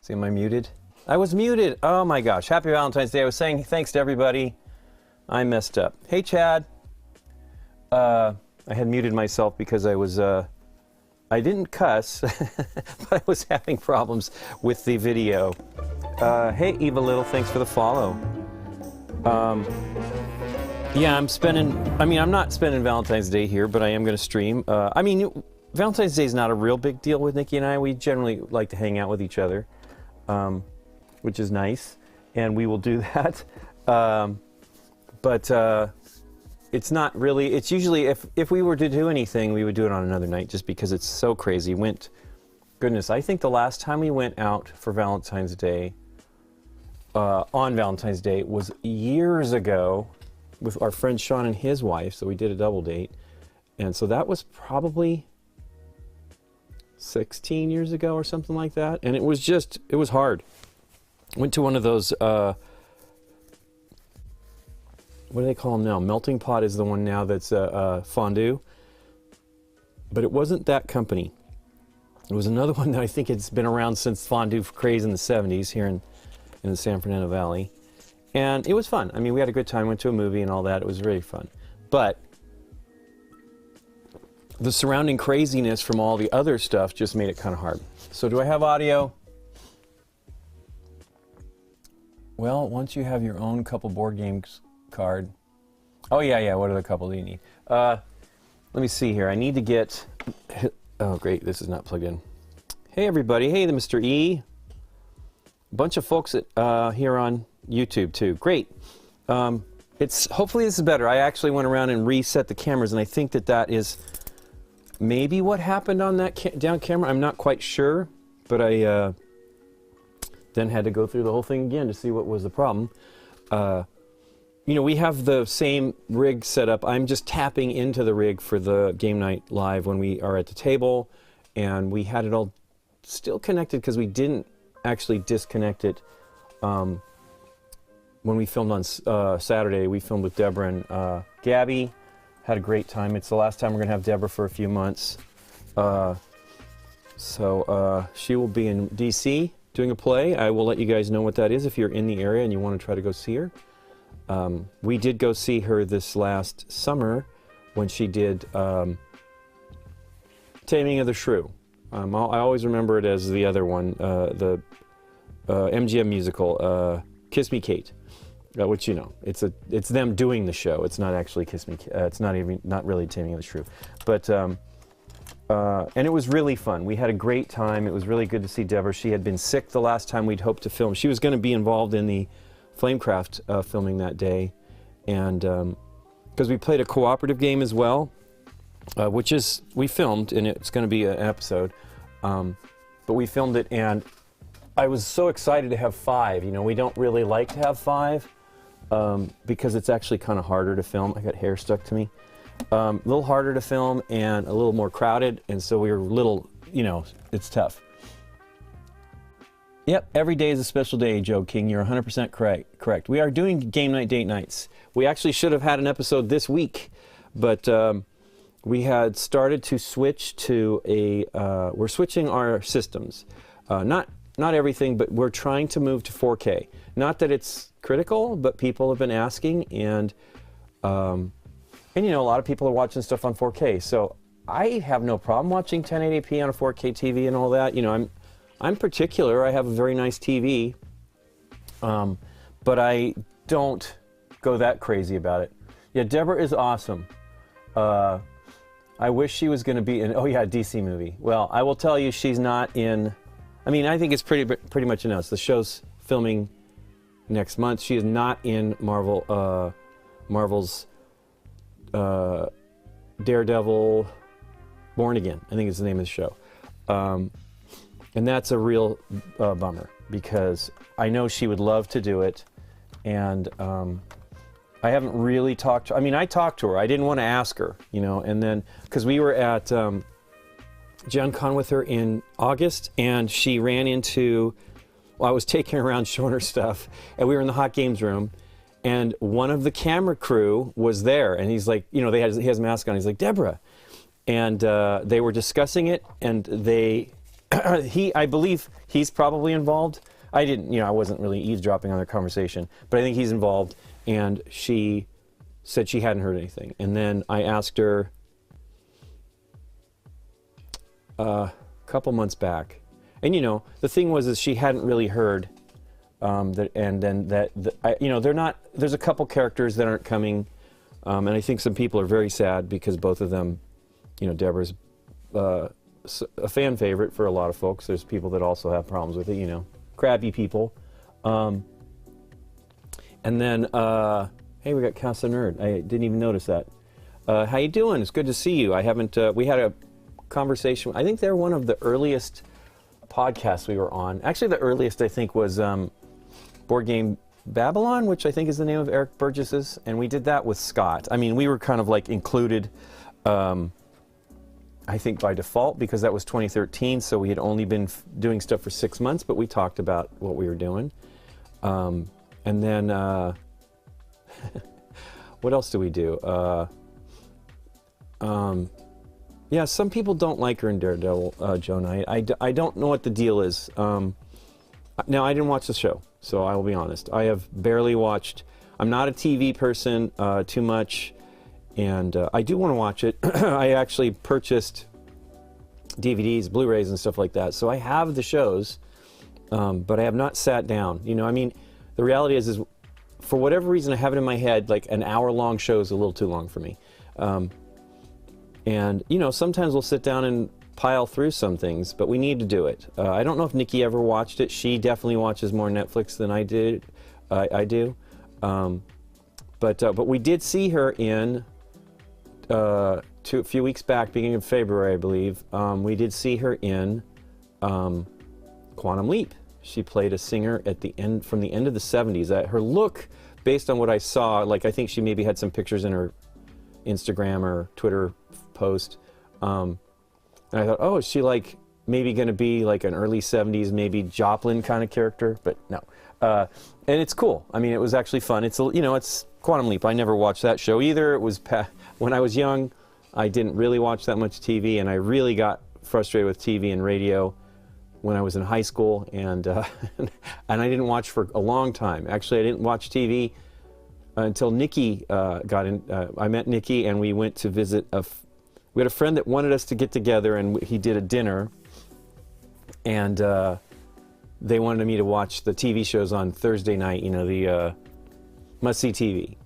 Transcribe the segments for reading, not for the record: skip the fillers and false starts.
See, am I muted? I was muted. Oh my gosh. Happy Valentine's Day. I was saying thanks to everybody. I messed up. Hey, Chad. I had muted myself because I was, I didn't cuss, but I was having problems with the video. Hey, Eva Little, thanks for the follow. Yeah, I'm not spending Valentine's Day here, but I am going to stream. Valentine's Day is not a real big deal with Nikki and I. We generally like to hang out with each other, which is nice, and we will do that. But it's not really, it's usually, if we were to do anything, we would do it on another night just because it's so crazy. Goodness, I think the last time we went out for Valentine's Day, on Valentine's Day, was years ago with our friend Sean and his wife, so we did a double date. And so that was probably 16 years ago or something like that. And it was hard. Went to one of those, what do they call them now? Melting Pot is the one now that's fondue. But it wasn't that company. It was another one that I think it's been around since fondue craze in the 70s here in the San Fernando Valley. And it was fun. I mean, we had a good time, went to a movie and all that. It was really fun. But the surrounding craziness from all the other stuff just made it kind of hard. So do I have audio? Well, once you have your own couple board games card. Oh, yeah, what other couple do you need? Let me see here. I need to get... Oh, great, this is not plugged in. Hey, everybody. Hey, the Mr. E. A bunch of folks here on YouTube, too. Great. Hopefully this is better. I actually went around and reset the cameras, and I think that is maybe what happened on that down camera. I'm not quite sure, but I then had to go through the whole thing again to see what was the problem. You know, we have the same rig set up. I'm just tapping into the rig for the Game Night Live when we are at the table, and we had it all still connected because we didn't actually disconnect it. When we filmed on Saturday, we filmed with Deborah and Gabby. Had a great time. It's the last time we're going to have Deborah for a few months. So she will be in D.C. doing a play. I will let you guys know what that is if you're in the area and you want to try to go see her. We did go see her this last summer when she did Taming of the Shrew. I always remember it as the other one, the MGM musical, Kiss Me Kate, which, you know, it's them doing the show. It's not actually Kiss Me. It's not really Taming of the Shrew, but and it was really fun. We had a great time. It was really good to see Deborah. She had been sick the last time we'd hoped to film. She was going to be involved in the Flamecraft filming that day, and because we played a cooperative game as well, which we filmed, and it's going to be an episode, but we filmed it, and I was so excited to have 5. You know, we don't really like to have 5 because it's actually kind of harder to film. I got hair stuck to me. A little harder to film and a little more crowded, and so we were you know, it's tough. Yep, every day is a special day, Joe King. You're 100% correct. We are doing Game Night Date Nights. We actually should have had an episode this week, but we had started to switch to we're switching our systems. Not everything, but we're trying to move to 4K. Not that it's critical, but people have been asking, and you know, a lot of people are watching stuff on 4K. So I have no problem watching 1080p on a 4K TV and all that. You know, I'm particular. I have a very nice TV, but I don't go that crazy about it. Yeah, Deborah is awesome. I wish she was going to be in. Oh yeah, a DC movie. Well, I will tell you, she's not in. I mean, I think it's pretty much announced. The show's filming next month. She is not in Marvel's Daredevil Born Again, I think is the name of the show. And that's a real bummer because I know she would love to do it, and I haven't really talked to her. I mean, I talked to her. I didn't want to ask her, you know, and then because we were at Gen Con with her in August, and she ran into, well, I was taking her around showing her stuff, and we were in the Hot Games room, and one of the camera crew was there, and he's like, you know, he has a mask on. He's like, Deborah. And they were discussing it, and they I believe he's probably involved. I didn't, I wasn't really eavesdropping on their conversation, but I think he's involved. And she said she hadn't heard anything. And then I asked her a couple months back, and the thing was is she hadn't really heard that, and then they're not. There's a couple characters that aren't coming, and I think some people are very sad because both of them, Deborah's a fan favorite for a lot of folks. There's people that also have problems with it, crabby people. And then, hey, we got Casa Nerd. I didn't even notice that. How you doing? It's good to see you. I haven't, we had a conversation. I think they're one of the earliest podcasts we were on. Actually, the earliest, I think, was Board Game Babylon, which I think is the name of Eric Burgess's. And we did that with Scott. I mean, we were kind of like included, I think by default, because that was 2013, so we had only been doing stuff for 6 months, but we talked about what we were doing. And then, what else do we do? Yeah, some people don't like her in Daredevil, Joan. I don't know what the deal is. Now, I didn't watch the show, so I will be honest. I have barely watched. I'm not a TV person too much, and I do want to watch it. I actually purchased DVDs, Blu-rays, and stuff like that, so I have the shows, but I have not sat down. I mean, the reality is for whatever reason, I have it in my head, like an hour-long show is a little too long for me. And, sometimes we'll sit down and pile through some things, but we need to do it. I don't know if Nikki ever watched it. She definitely watches more Netflix than I did. I do. But we did see her in, a few weeks back, beginning of February, I believe. We did see her in Quantum Leap. She played a singer at the end, from the end of the 70s. Her look, based on what I saw, like I think she maybe had some pictures in her Instagram or Twitter post. And I thought, oh, is she like maybe going to be like an early 70s, maybe Joplin kind of character? But no. And it's cool. I mean, it was actually fun. It's, it's Quantum Leap. I never watched that show either. It was when I was young, I didn't really watch that much TV, and I really got frustrated with TV and radio when I was in high school, and and I didn't watch for a long time. Actually, I didn't watch TV until Nikki got in. I met Nikki, and we went to visit we had a friend that wanted us to get together, and he did a dinner, and they wanted me to watch the TV shows on Thursday night, the must-see TV,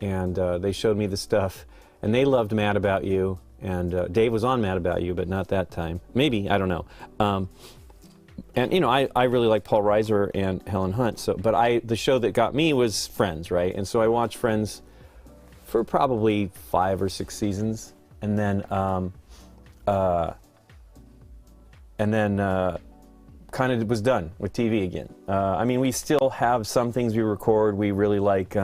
and they showed me the stuff, and they loved Mad About You, and Dave was on Mad About You, but not that time. Maybe, I don't know. And I really like Paul Reiser and Helen Hunt. But the show that got me was Friends, right? And so I watched Friends for probably 5 or 6 seasons, and then kind of was done with TV again. I mean, we still have some things we record. We really like.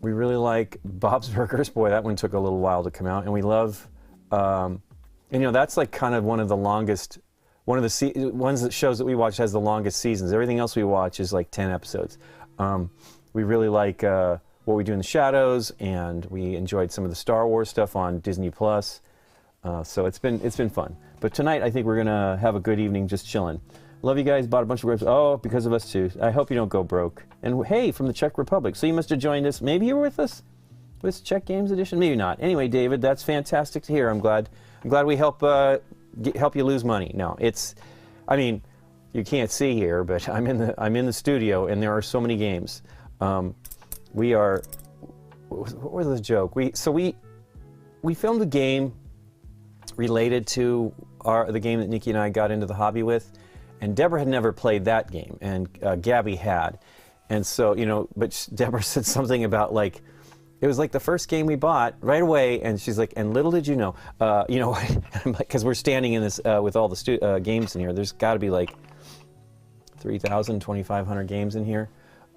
We really like Bob's Burgers. Boy, that one took a little while to come out, and we love. And that's like kind of one of the longest, one of the shows that we watch has the longest seasons. Everything else we watch is like 10 episodes. We really like What We Do in the Shadows, and we enjoyed some of the Star Wars stuff on Disney Plus. So it's been fun. But tonight I think we're gonna have a good evening just chilling. Love you guys. Bought a bunch of grapes. Oh, because of us too. I hope you don't go broke. And hey, from the Czech Republic. So you must have joined us. Maybe you were with us. This Czech Games Edition? Maybe not. Anyway, David, that's fantastic to hear. I'm glad we help you lose money. No, I mean, you can't see here, but I'm in the studio, and there are so many games. What was the joke? We filmed a game related to the game that Nikki and I got into the hobby with, and Deborah had never played that game, and Gabby had, and so but Deborah said something about like. It was like the first game we bought right away, and she's like, and little did you know, because we're standing in this with all the games in here. There's got to be like 3,000, 2,500 games in here.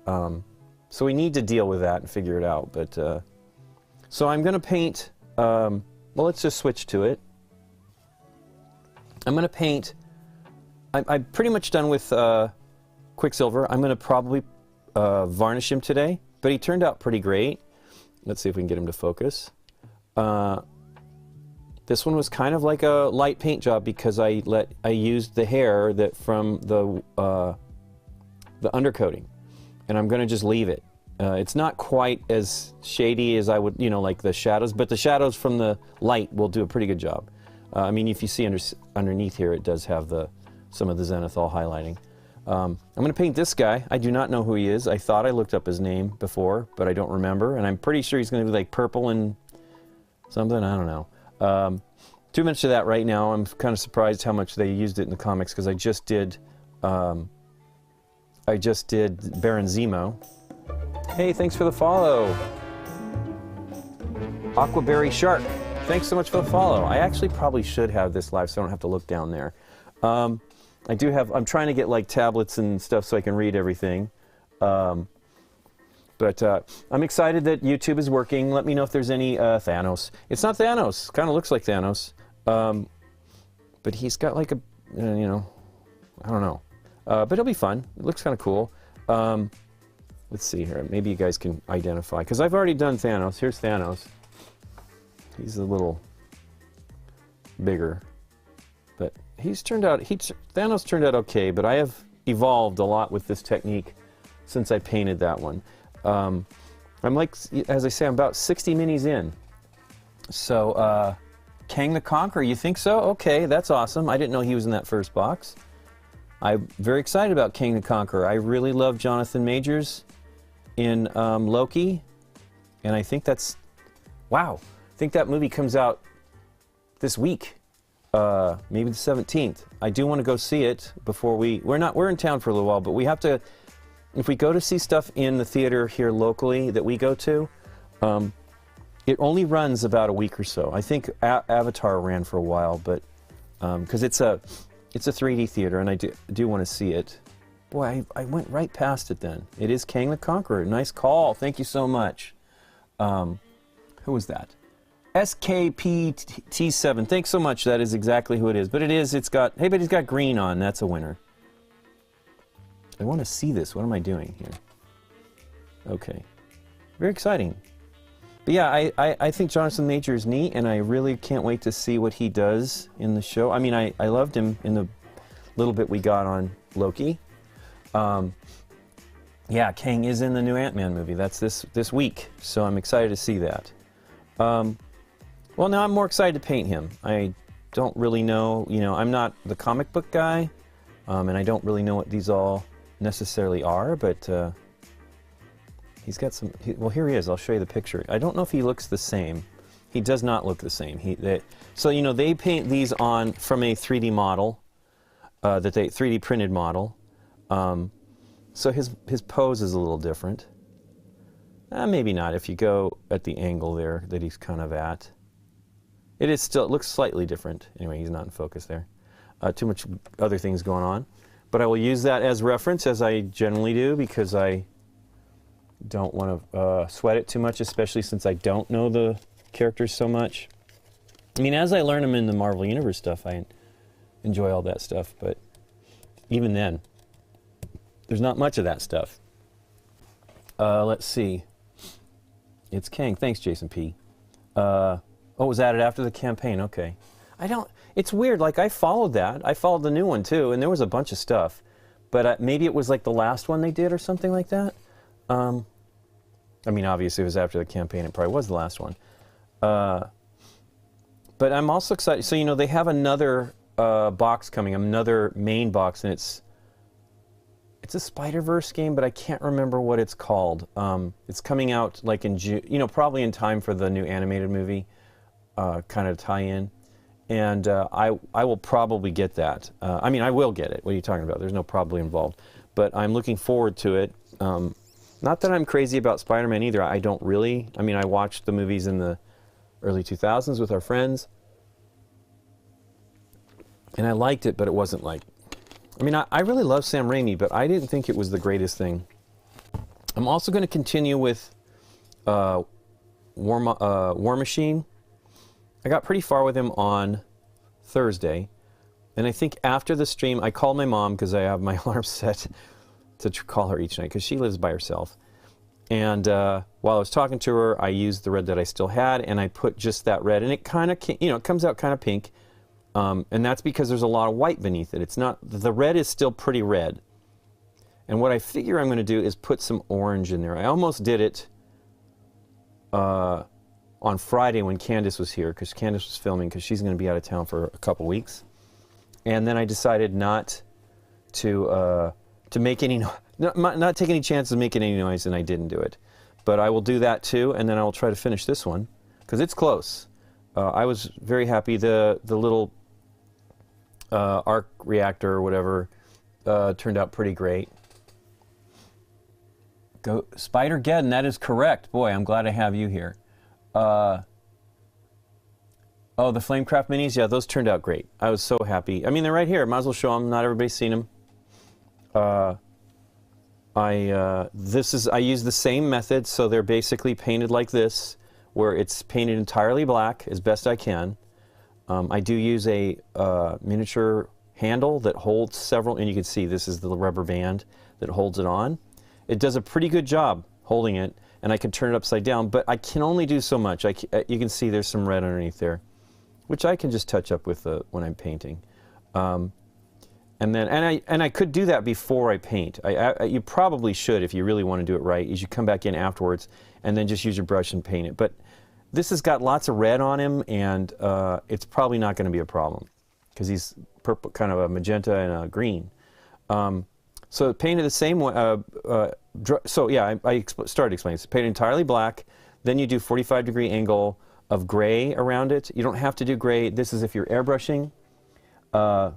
So we need to deal with that and figure it out. But so I'm going to paint. Well, let's just switch to it. I'm going to paint. I'm pretty much done with Quicksilver. I'm going to probably varnish him today, but he turned out pretty great. Let's see if we can get him to focus. This one was kind of like a light paint job because I used the hair that from the undercoating, and I'm going to just leave it. It's not quite as shady as I would, you know, like the shadows, but the shadows from the light will do a pretty good job. I mean, if you see underneath here, it does have some of the zenithal highlighting. I'm going to paint this guy. I do not know who he is. I thought I looked up his name before, but I don't remember, and I'm pretty sure he's going to be like purple and something. I don't know. Too much of that right now. I'm kind of surprised how much they used it in the comics because I just did Baron Zemo. Hey, thanks for the follow. Aquaberry Shark, thanks so much for the follow. I actually probably should have this live so I don't have to look down there. I'm trying to get like tablets and stuff so I can read everything. But I'm excited that YouTube is working. Let me know if there's any Thanos. It's not Thanos. Kind of looks like Thanos. But he's got like a, you know, I don't know. But it'll be fun. It looks kind of cool. Let's see here. Maybe you guys can identify. Because I've already done Thanos. Here's Thanos. He's a little bigger. But Thanos turned out okay. But I have evolved a lot with this technique since I painted that one. I'm like, as I say, I'm about 60 minis in. So, Kang the Conqueror, you think so? Okay, that's awesome. I didn't know he was in that first box. I'm very excited about Kang the Conqueror. I really love Jonathan Majors in Loki, and I think that's, wow, I think that movie comes out this week, maybe the 17th. I do want to go see it before we're in town for a little while, but we have to, if we go to see stuff in the theater here locally that we go to, it only runs about a week or so. I think Avatar ran for a while, but because it's a 3D theater, and I do want to see it. Boy, I went right past it then. It is Kang the Conqueror. Nice call. Thank you so much. Who was that? SKPT7. Thanks so much. That is exactly who it is. But it's got, hey, but he's got green on. That's a winner. I want to see this. What am I doing here? Okay. Very exciting. But yeah, I think Jonathan Major is neat, and I really can't wait to see what he does in the show. I mean, I loved him in the little bit we got on Loki. Yeah, Kang is in the new Ant-Man movie. That's this week, so I'm excited to see that. Well, now I'm more excited to paint him. I don't really know, you know, I'm not the comic book guy, and I don't really know what these all necessarily are, but he's got some, well, here he is. I'll show you the picture. I don't know if he looks the same. He does not look the same. So, you know, they paint these on from a 3D model, 3D printed model. So his pose is a little different. Maybe not if you go at the angle there that he's kind of at. It looks slightly different. Anyway, he's not in focus there. Too much other things going on. But I will use that as reference, as I generally do, because I don't want to sweat it too much, especially since I don't know the characters so much. I mean, as I learn them in the Marvel Universe stuff, I enjoy all that stuff, but even then, there's not much of that stuff. Let's see. It's Kang. Thanks, Jason P. Oh, it was added after the campaign. Okay. It's weird. Like, I followed that. I followed the new one, too, and there was a bunch of stuff. But maybe it was like the last one they did or something like that. I mean, obviously, it was after the campaign. It probably was the last one. But I'm also excited. So, you know, they have another box coming, another main box, and it's a Spider-Verse game, but I can't remember what it's called. It's coming out like in June, you know, probably in time for the new animated movie kind of tie-in. And I will probably get that. I mean, I will get it. What are you talking about? There's no probably involved. But I'm looking forward to it. Not that I'm crazy about Spider-Man either. I don't really. I mean, I watched the movies in the early 2000s with our friends. And I liked it, but it wasn't like... I mean, I really love Sam Raimi, but I didn't think it was the greatest thing. I'm also going to continue with War Machine. I got pretty far with him on Thursday, and I think after the stream, I called my mom because I have my alarm set to call her each night because she lives by herself. And while I was talking to her, I used the red that I still had, and I put just that red, and it kind of, it comes out kind of pink, and that's because there's a lot of white beneath it. It's not, the red is still pretty red. And what I figure I'm going to do is put some orange in there. I almost did it on Friday when Candace was here, because Candace was filming, because she's going to be out of town for a couple weeks. And then I decided not to make any, not take any chances of making any noise, and I didn't do it. But I will do that too, and then I will try to finish this one, because it's close. I was very happy. The little arc reactor or whatever turned out pretty great. Go Spider-Geddon, that is correct. Boy, I'm glad I have you here. Oh, the Flamecraft minis, yeah, those turned out great. I was so happy. I mean, they're right here. Might as well show them. Not everybody's seen them. I use the same method, so they're basically painted like this, where it's painted entirely black as best I can. I do use a miniature handle that holds several, and you can see this is the rubber band that holds it on. It does a pretty good job holding it, and I can turn it upside down, but I can only do so much. You can see there's some red underneath there, which I can just touch up with when I'm painting. And I could do that before I paint. You probably should, if you really want to do it right, is you come back in afterwards and then just use your brush and paint it. But this has got lots of red on him, and it's probably not going to be a problem, because he's purple, kind of a magenta and a green. So painted the same way. So yeah, I started explaining. It's painted entirely black. Then you do 45-degree angle of gray around it. You don't have to do gray. This is if you're airbrushing. I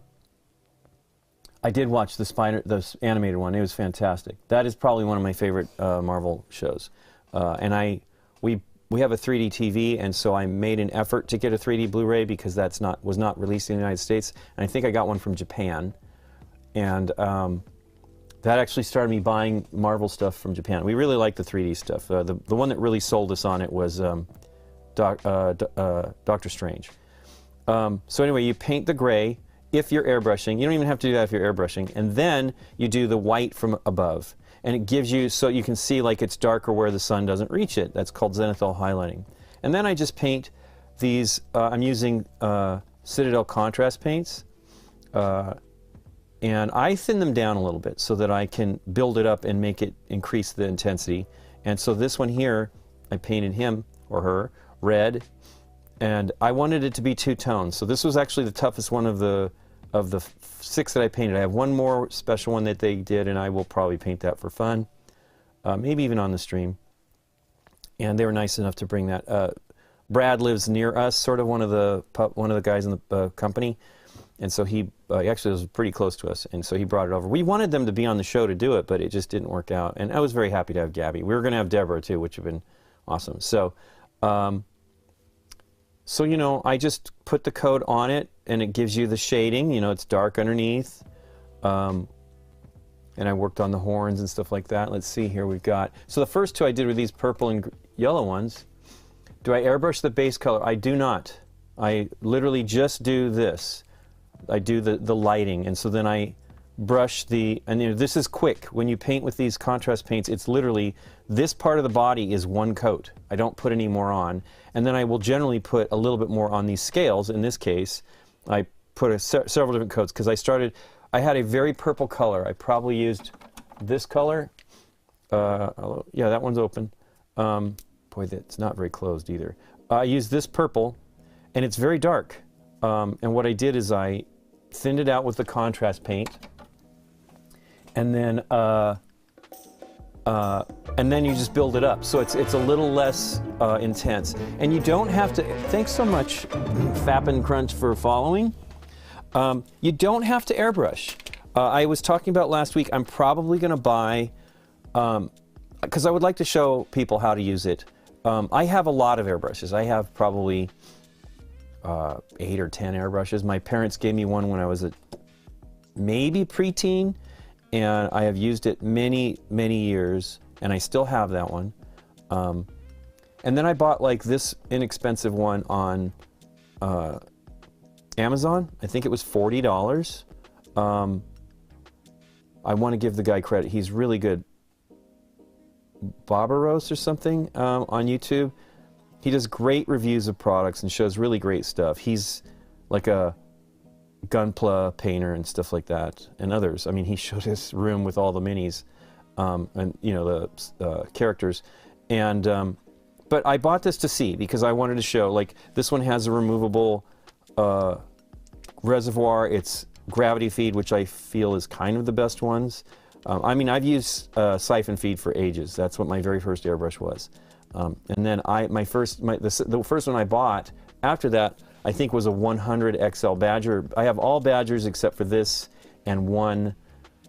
did watch the animated one. It was fantastic. That is probably one of my favorite Marvel shows. And we have a 3D TV, and so I made an effort to get a 3D Blu-ray, because was not released in the United States. And I think I got one from Japan. And that actually started me buying Marvel stuff from Japan. We really like the 3D stuff. The one that really sold us on it was Doctor Strange. So anyway, you paint the gray if you're airbrushing. You don't even have to do that if you're airbrushing. And then you do the white from above. And it gives you, so you can see like it's darker where the sun doesn't reach it. That's called zenithal highlighting. And then I just paint these, I'm using Citadel contrast paints. And I thin them down a little bit so that I can build it up and make it increase the intensity. And so this one here, I painted him or her red, and I wanted it to be two tones. So this was actually the toughest one of the 6 that I painted. I have one more special one that they did, and I will probably paint that for fun, maybe even on the stream. And they were nice enough to bring that. Brad lives near us, sort of one of the guys in the company. And so he actually was pretty close to us, and so he brought it over. We wanted them to be on the show to do it, but it just didn't work out. And I was very happy to have Gabby. We were going to have Deborah too, which would have been awesome. So, you know, I just put the coat on it, and it gives you the shading. You know, it's dark underneath. And I worked on the horns and stuff like that. Let's see here. We've got, so the first two I did were these purple and yellow ones. Do I airbrush the base color? I do not. I literally just do this. I do the lighting, and so then I brush and you know, this is quick. When you paint with these contrast paints, it's literally, this part of the body is one coat. I don't put any more on. And then I will generally put a little bit more on these scales. In this case, I put several different coats, because I had a very purple color. I probably used this color. Yeah, that one's open. Boy, that's not very closed either. I used this purple, and it's very dark. And what I did is I thinned it out with the contrast paint, and then you just build it up. So it's a little less intense. And you don't have to, thanks so much, Fap and Crunch, for following. You don't have to airbrush. I was talking about last week, I'm probably going to buy, because I would like to show people how to use it. I have a lot of airbrushes. I have probably 8 or 10 airbrushes. My parents gave me one when I was maybe preteen, and I have used it many, many years, and I still have that one. And then I bought like this inexpensive one on Amazon. I think it was $40. I want to give the guy credit. He's really good. Barbaros or something on YouTube. He does great reviews of products and shows really great stuff. He's like a Gunpla painter and stuff like that, and others. I mean, he showed his room with all the minis and you know the characters, and but I bought this to see because I wanted to show, like, this one has a removable reservoir. It's gravity feed, which I feel is kind of the best ones. I mean, I've used siphon feed for ages. That's what my very first airbrush was. And then the first one I bought after that, I think, was a 100 XL Badger. I have all Badgers except for this and one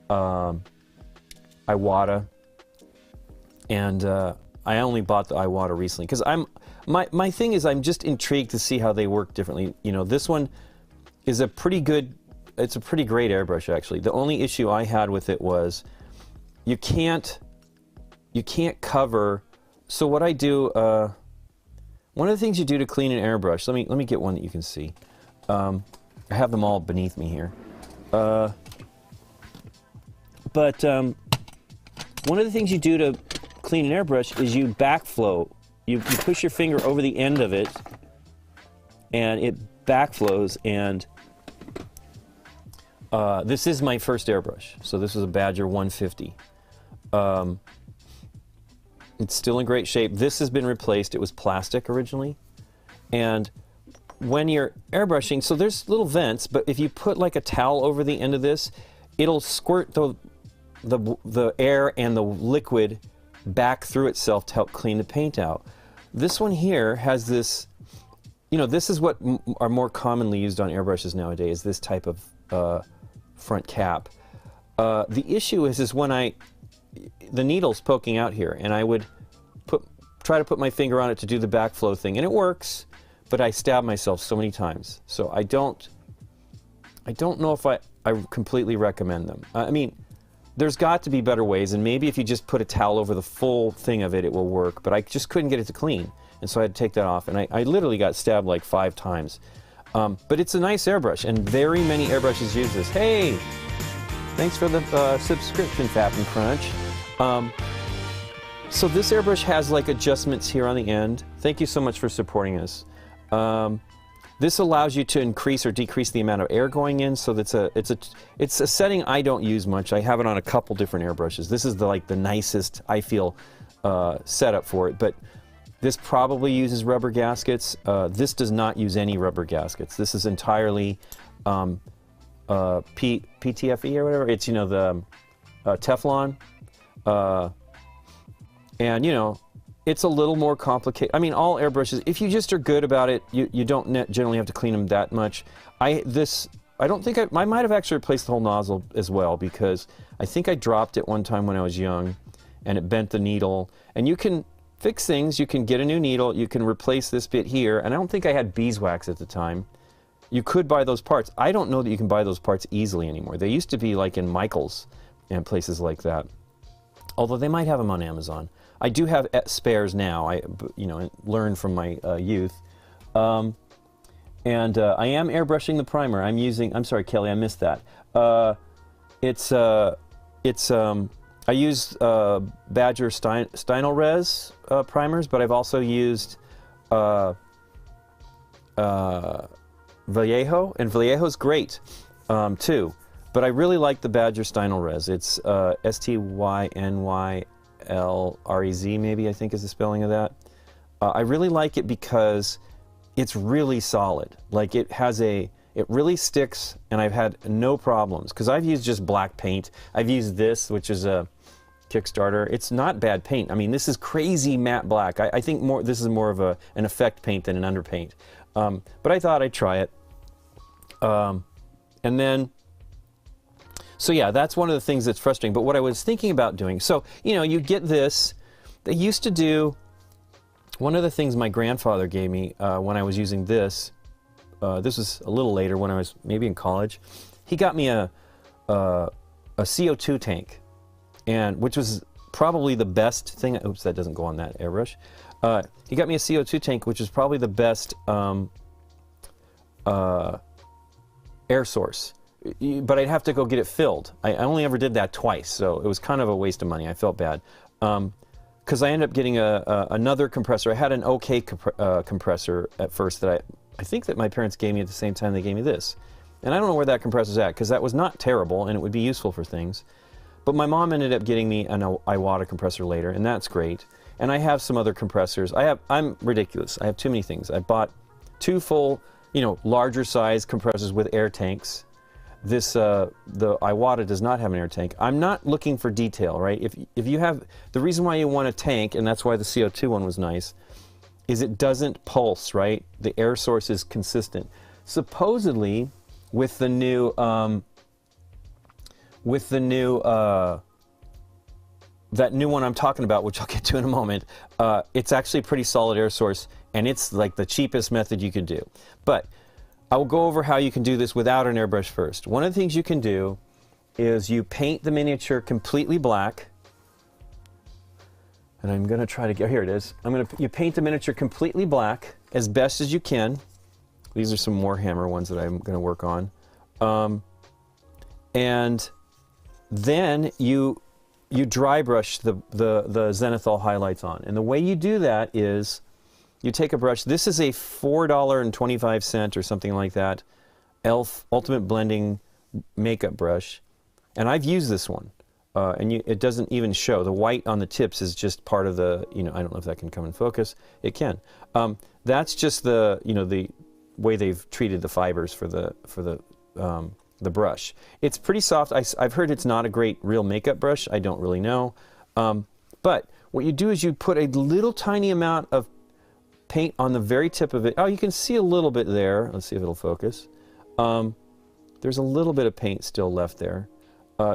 Iwata. And I only bought the Iwata recently because my thing is I'm just intrigued to see how they work differently. You know, this one is a pretty good, it's a pretty great airbrush actually. The only issue I had with it was you can't cover. So what I do, one of the things you do to clean an airbrush, let me get one that you can see. I have them all beneath me here. But one of the things you do to clean an airbrush is you backflow. You push your finger over the end of it, and it backflows. And this is my first airbrush. So this is a Badger 150. It's still in great shape. This has been replaced. It was plastic originally. And when you're airbrushing, so there's little vents, but if you put like a towel over the end of this, it'll squirt the air and the liquid back through itself to help clean the paint out. This one here has this, you know, this is what are more commonly used on airbrushes nowadays, this type of front cap. The issue is when the needle's poking out here, and I would try to put my finger on it to do the backflow thing, and it works, but I stab myself so many times. So I don't know if I completely recommend them. I mean, there's got to be better ways, and maybe if you just put a towel over the full thing of it, it will work, but I just couldn't get it to clean, and so I had to take that off, and I literally got stabbed like 5 times. But it's a nice airbrush, and very many airbrushes use this. Hey! Thanks for the subscription, Captain Crunch. So this airbrush has like adjustments here on the end. Thank you so much for supporting us. This allows you to increase or decrease the amount of air going in. So it's a setting I don't use much. I have it on a couple different airbrushes. This is the nicest, I feel, setup for it. But this probably uses rubber gaskets. This does not use any rubber gaskets. This is entirely PTFE or whatever. It's, you know, the Teflon. And, you know, it's a little more complicated. I mean, all airbrushes, if you just are good about it, you don't generally have to clean them that much. I might have actually replaced the whole nozzle as well, because I think I dropped it one time when I was young and it bent the needle. And you can fix things. You can get a new needle. You can replace this bit here. And I don't think I had beeswax at the time. You could buy those parts. I don't know that you can buy those parts easily anymore. They used to be like in Michael's and places like that. Although they might have them on Amazon. I do have spares now. I learned from my youth. And I am airbrushing the primer. I'm sorry, Kelly, I missed that. I use Badger Stynylrez primers, but I've also used Vallejo, and Vallejo's great too. But I really like the Badger Stynylrez. It's Stynylrez, maybe, I think is the spelling of that. I really like it because it's really solid. Like, it really sticks, and I've had no problems. Because I've used just black paint. I've used this, which is a Kickstarter. It's not bad paint. I mean, this is crazy matte black. I think this is more of an effect paint than an underpaint. But I thought I'd try it. And then, so yeah, that's one of the things that's frustrating. But what I was thinking about doing, so, you know, you get this. They used to do, one of the things my grandfather gave me when I was using this was a little later when I was maybe in college. He got me a CO2 tank, which was probably the best thing. Oops, that doesn't go on that airbrush. He got me a CO2 tank, which is probably the best air source. But I'd have to go get it filled. I only ever did that twice, so it was kind of a waste of money. I felt bad. because I ended up getting another compressor. I had an OK compressor at first that I think that my parents gave me at the same time they gave me this. And I don't know where that compressor's at, because that was not terrible and it would be useful for things. But my mom ended up getting me an Iwata compressor later, and that's great. And I have some other compressors. I'm ridiculous. I have too many things. I bought 2 full, you know, larger size compressors with air tanks. This, the Iwata does not have an air tank. I'm not looking for detail, right? If you have, the reason why you want a tank, and that's why the CO2 one was nice, is it doesn't pulse, right? The air source is consistent. Supposedly, with the new, that new one I'm talking about, which I'll get to in a moment, it's actually a pretty solid air source, and it's like the cheapest method you could do. But I will go over how you can do this without an airbrush first. One of the things you can do is you paint the miniature completely black. And I'm going to try to get, here it is. You paint the miniature completely black as best as you can. These are some Warhammer ones that I'm going to work on. And then you dry brush the zenithal highlights on. And the way you do that is you take a brush. This is a $4.25 or something like that e.l.f. Ultimate Blending makeup brush. And I've used this one. And it doesn't even show. The white on the tips is just part of the, you know, I don't know if that can come in focus. It can. That's just the, you know, the way they've treated the fibers for the brush. It's pretty soft. I've heard it's not a great real makeup brush. I don't really know. But what you do is you put a little tiny amount of paint on the very tip of it. Oh, you can see a little bit there. Let's see if it'll focus. There's a little bit of paint still left there.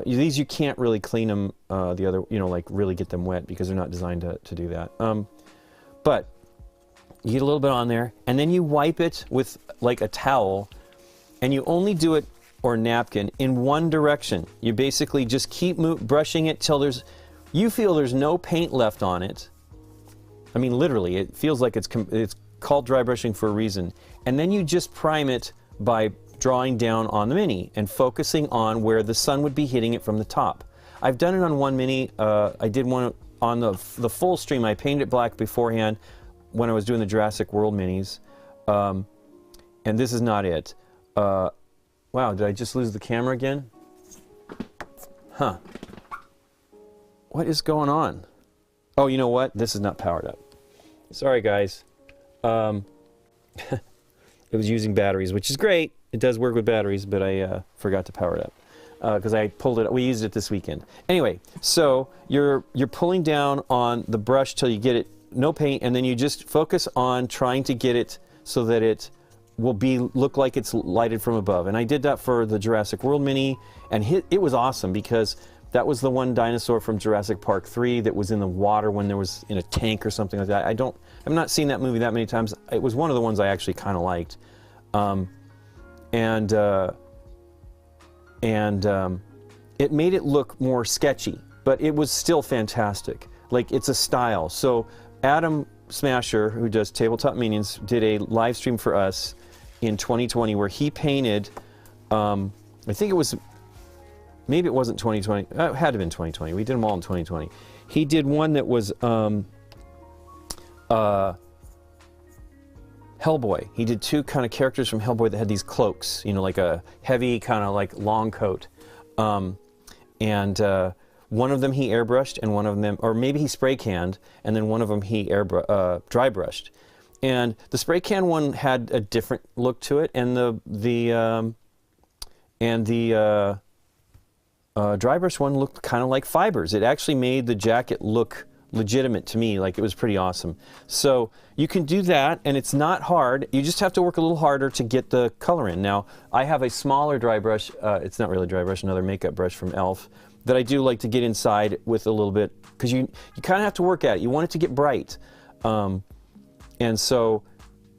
These you can't really clean them, the other, you know, like really get them wet because they're not designed to do that. But you get a little bit on there, and then you wipe it with like a towel, and you only do it, or napkin, in one direction. You basically just keep brushing it till you feel there's no paint left on it. I mean, literally, it feels like it's called dry brushing for a reason. And then you just prime it by drawing down on the mini and focusing on where the sun would be hitting it from the top. I've done it on one mini. I did one on the full stream. I painted it black beforehand when I was doing the Jurassic World minis. And this is not it. Wow, did I just lose the camera again? Huh. What is going on? Oh, you know what? This is not powered up. Sorry, guys. It was using batteries, which is great. It does work with batteries, but I forgot to power it up because I pulled it. We used it this weekend. Anyway, so you're pulling down on the brush till you get it no paint, and then you just focus on trying to get it so that it will look like it's lighted from above. And I did that for the Jurassic World mini, and it was awesome because that was the one dinosaur from Jurassic Park 3 that was in the water when there was in a tank or something like that. I've not seen that movie that many times. It was one of the ones I actually kind of liked. It made it look more sketchy, but it was still fantastic. Like, it's a style. So Adam Smasher, who does Tabletop Minions, did a live stream for us in 2020 where he painted, I think it was, maybe it wasn't 2020, it had to have been 2020. We did them all in 2020. He did one that was Hellboy. He did 2 kind of characters from Hellboy that had these cloaks, you know, like a heavy kind of like long coat. One of them he airbrushed, and one of them, or maybe he spray canned, and then one of them he dry brushed. And the spray can one had a different look to it, and the dry brush one looked kind of like fibers. It actually made the jacket look legitimate to me, like it was pretty awesome. So you can do that, and it's not hard. You just have to work a little harder to get the color in. Now, I have a smaller dry brush, it's not really a dry brush, another makeup brush from e.l.f. that I do like to get inside with a little bit, because you kind of have to work at it. You want it to get bright. And so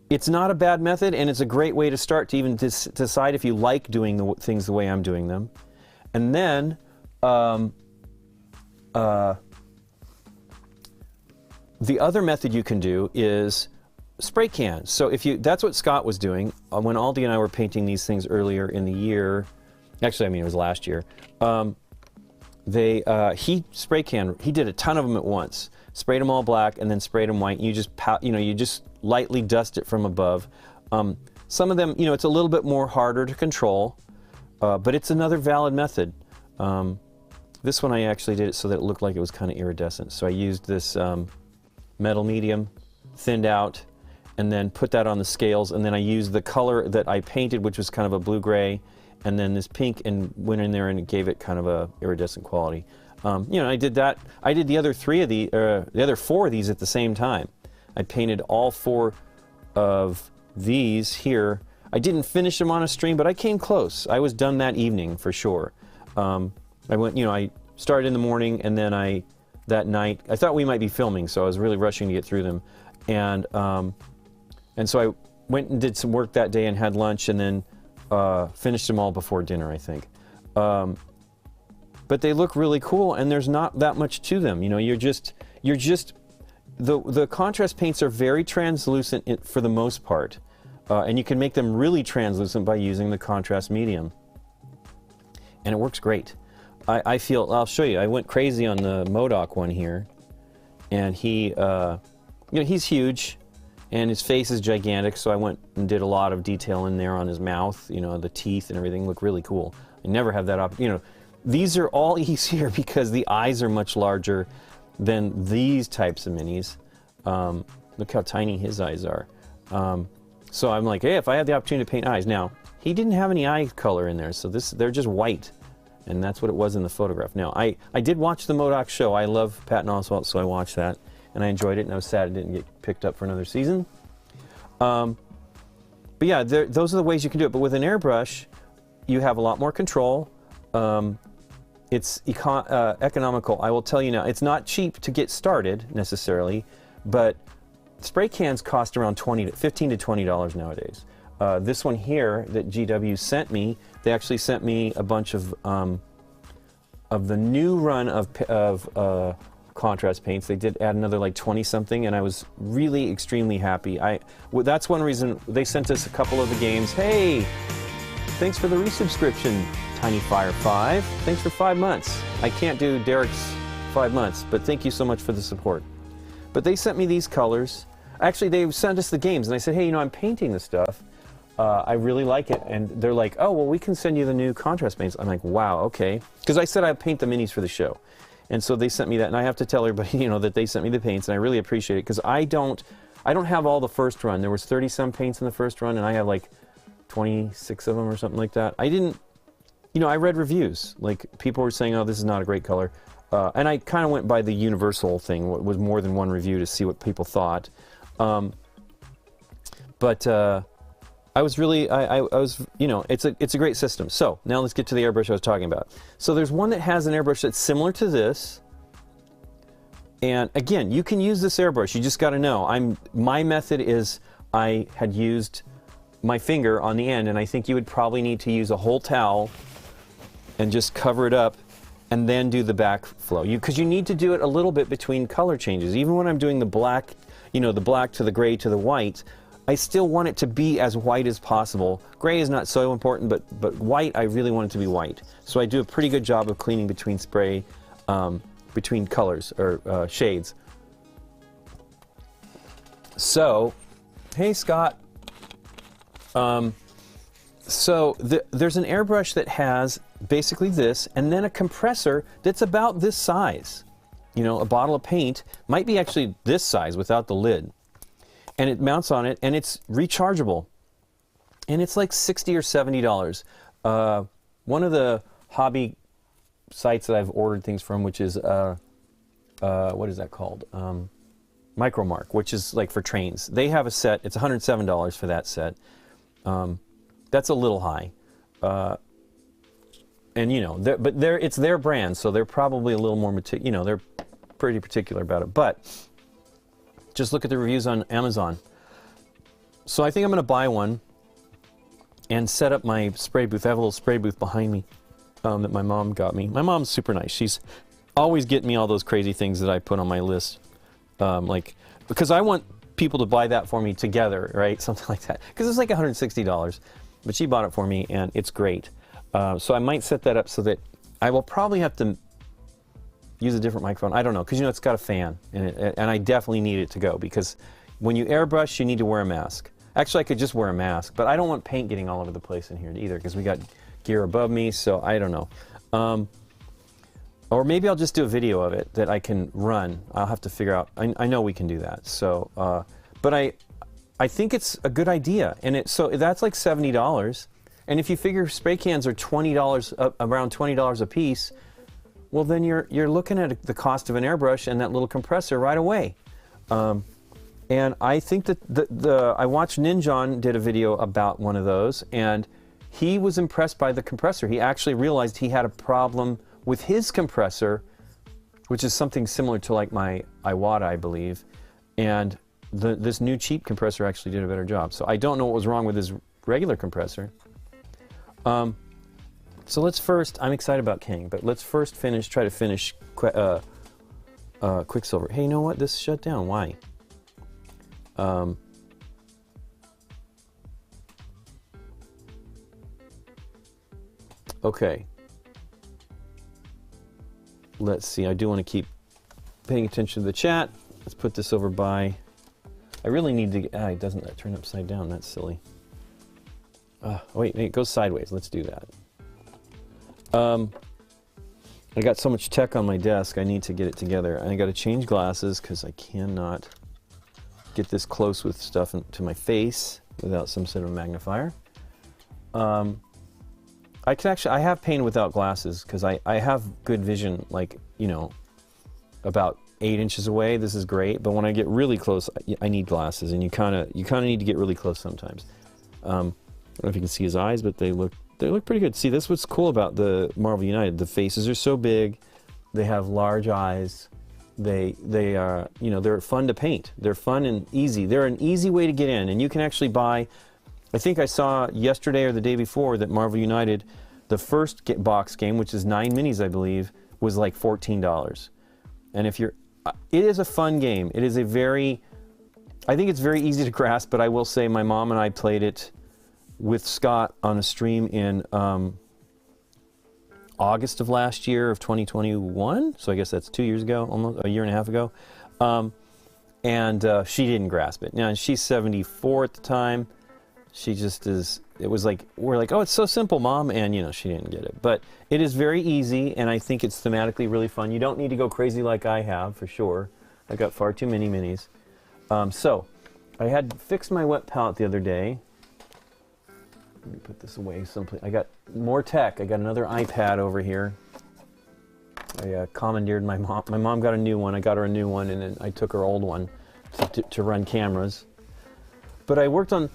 it's not a bad method, and it's a great way to start to even decide if you like doing things the way I'm doing them. And then the other method you can do is spray can. So that's what Scott was doing when Aldi and I were painting these things earlier in the year. Actually, I mean, it was last year. He spray can, he did a ton of them at once. sprayed them all black, and then sprayed them white. And you just you just lightly dust it from above. Some of them, it's a little bit more harder to control, but it's another valid method. This one I actually did it so that it looked like it was kind of iridescent. So I used this metal medium, thinned out, and then put that on the scales, and then I used the color that I painted, which was kind of a blue-gray, and then this pink, and went in there and it gave it kind of a iridescent quality. I did that. I did the other the other 4 of these at the same time. I painted all 4 of these here. I didn't finish them on a stream, but I came close. I was done that evening for sure. I went, I started in the morning, and then that night, I thought we might be filming, so I was really rushing to get through them. And so I went and did some work that day and had lunch, and then finished them all before dinner, I think. But they look really cool, and there's not that much to them. The contrast paints are very translucent for the most part, and you can make them really translucent by using the contrast medium. And it works great. I'll show you. I went crazy on the MODOK one here, and he's huge, and his face is gigantic, so I went and did a lot of detail in there on his mouth, the teeth and everything look really cool. I never have that these are all easier because the eyes are much larger than these types of minis. Look how tiny his eyes are. So I'm like, hey, if I had the opportunity to paint eyes. Now, he didn't have any eye color in there, so they're just white. And that's what it was in the photograph. Now, I did watch the MODOK show. I love Patton Oswalt, so I watched that. And I enjoyed it, and I was sad it didn't get picked up for another season. But yeah, those are the ways you can do it. But with an airbrush, you have a lot more control. It's economical. I will tell you now, it's not cheap to get started, necessarily, but spray cans cost around $15 to $20 nowadays. This one here that GW sent me, they actually sent me a bunch of the new run of contrast paints. They did add another like 20-something, and I was really extremely happy. That's one reason they sent us a couple of the games. Hey, thanks for the resubscription, Tiny Fire 5. Thanks for 5 months. I can't do Derek's 5 months, but thank you so much for the support. But they sent me these colors. Actually, they sent us the games, and I said, hey, I'm painting this stuff. I really like it. And they're like, oh, well, we can send you the new contrast paints. I'm like, wow, okay. Because I said I'd paint the minis for the show. And so they sent me that, and I have to tell everybody, that they sent me the paints, and I really appreciate it, because I don't have all the first run. There was 30-some paints in the first run, and I have like 26 of them or something like that. I didn't, I read reviews. Like, people were saying, oh, this is not a great color. And I kind of went by the universal thing, what was more than one review, to see what people thought. I was really, I was, it's a great system. So now let's get to the airbrush I was talking about. So there's one that has an airbrush that's similar to this. And again, you can use this airbrush. You just got to know. My method is I had used my finger on the end, and I think you would probably need to use a whole towel and just cover it up and then do the backflow. Because you need to do it a little bit between color changes. Even when I'm doing the black, the black to the gray to the white, I still want it to be as white as possible. Gray is not so important, but white, I really want it to be white. So I do a pretty good job of cleaning between spray, between colors, or shades. So, hey Scott. There's an airbrush that has basically this, and then a compressor that's about this size. A bottle of paint might be actually this size without the lid. And it mounts on it, and it's rechargeable. And it's like $60 or $70. One of the hobby sites that I've ordered things from, which is, what is that called? Micromark, which is like for trains. They have a set, it's $107 for that set. That's a little high. And it's their brand, so they're probably a little more, they're pretty particular about it. But just look at the reviews on Amazon. So I think I'm going to buy one and set up my spray booth. I have a little spray booth behind me that my mom got me. My mom's super nice. She's always getting me all those crazy things that I put on my list. Because I want people to buy that for me together, right? Something like that. Because it's like $160. But she bought it for me, and it's great. So I might set that up so that I will probably have to use a different microphone. I don't know, because it's got a fan in it, and I definitely need it to go, because when you airbrush, you need to wear a mask. Actually, I could just wear a mask, but I don't want paint getting all over the place in here either, because we got gear above me, so I don't know. Or maybe I'll just do a video of it that I can run. I'll have to figure out. I know we can do that. So, but I think it's a good idea, and so that's like $70. And if you figure spray cans are $20, around $20 a piece, well then you're looking at the cost of an airbrush and that little compressor right away. And I think that I watched Ninjon did a video about one of those, and he was impressed by the compressor. He actually realized he had a problem with his compressor, which is something similar to like my Iwata, I believe, and this new cheap compressor actually did a better job. So I don't know what was wrong with his regular compressor. So let's first, I'm excited about King, but let's first try to finish Quicksilver. Hey, you know what? This shut down. Why? Okay. Let's see. I do want to keep paying attention to the chat. Let's put this over by. I really need to. It doesn't turn upside down. That's silly. Wait, it goes sideways. Let's do that. I got so much tech on my desk, I need to get it together. I got to change glasses because I cannot get this close with stuff to my face without some sort of magnifier. I have paint without glasses because I have good vision, like, about 8 inches away. This is great, but when I get really close, I need glasses, and you kind of need to get really close sometimes. I don't know if you can see his eyes, but they look pretty good. See, this is what's cool about the Marvel United. The faces are so big, they have large eyes. They are, they're fun to paint. They're fun and easy. They're an easy way to get in, and you can actually buy. I think I saw yesterday or the day before that Marvel United, the first box game, which is 9 minis, I believe, was like $14. And if it is a fun game. It is I think it's very easy to grasp, but I will say my mom and I played it with Scott on a stream in August of last year of 2021. So I guess that's 2 years ago, almost a year and a half ago. And she didn't grasp it. Now, she's 74 at the time. She just is, it was like, we're like, oh, it's so simple, Mom. And, she didn't get it. But it is very easy, and I think it's thematically really fun. You don't need to go crazy like I have, for sure. I got far too many minis. So, I had fixed my wet palette the other day. Let me put this away someplace. I got more tech. I got another iPad over here. I commandeered my mom. My mom got a new one. I got her a new one, and then I took her old one to run cameras. But I worked on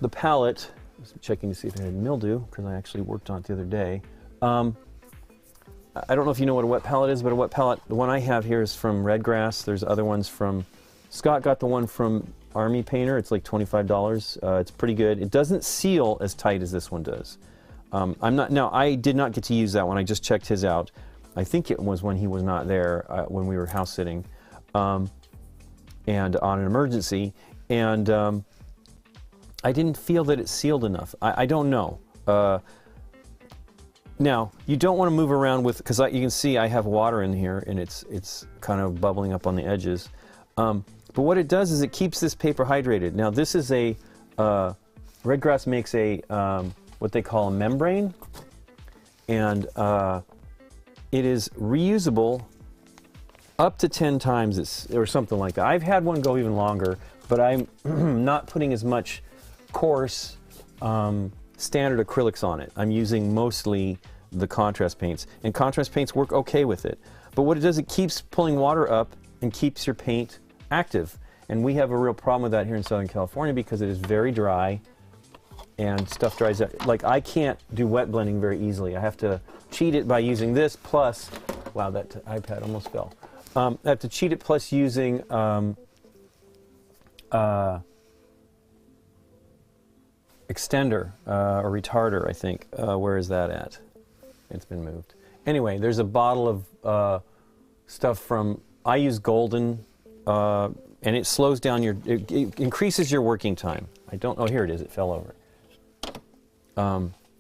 the palette. I was checking to see if it had mildew, because I actually worked on it the other day. I don't know if you know what a wet palette is, but a wet palette, the one I have here is from Redgrass. There's other ones from, Scott got the one from Army Painter. It's like $25. It's pretty good. It doesn't seal as tight as this one does. I did not get to use that one. I just checked his out. I think it was when he was not there, when we were house sitting, and on an emergency. And I didn't feel that it sealed enough. I don't know. Now, you don't want to move around with, because you can see I have water in here, and it's kind of bubbling up on the edges. But what it does is it keeps this paper hydrated. Now, this is Redgrass makes what they call a membrane, and it is reusable up to 10 times, or something like that. I've had one go even longer, but I'm not putting as much coarse standard acrylics on it. I'm using mostly the contrast paints, and contrast paints work okay with it. But what it does, it keeps pulling water up and keeps your paint active. And we have a real problem with that here in Southern California because it is very dry and stuff dries out. Like, I can't do wet blending very easily. I have to cheat it by using this, plus, wow, that iPad almost fell. I have to cheat it plus using extender or retarder, I think. Where is that at? It's been moved. Anyway, there's a bottle of stuff from, I use Golden, and it slows down it increases your working time. Oh, here it is, it fell over.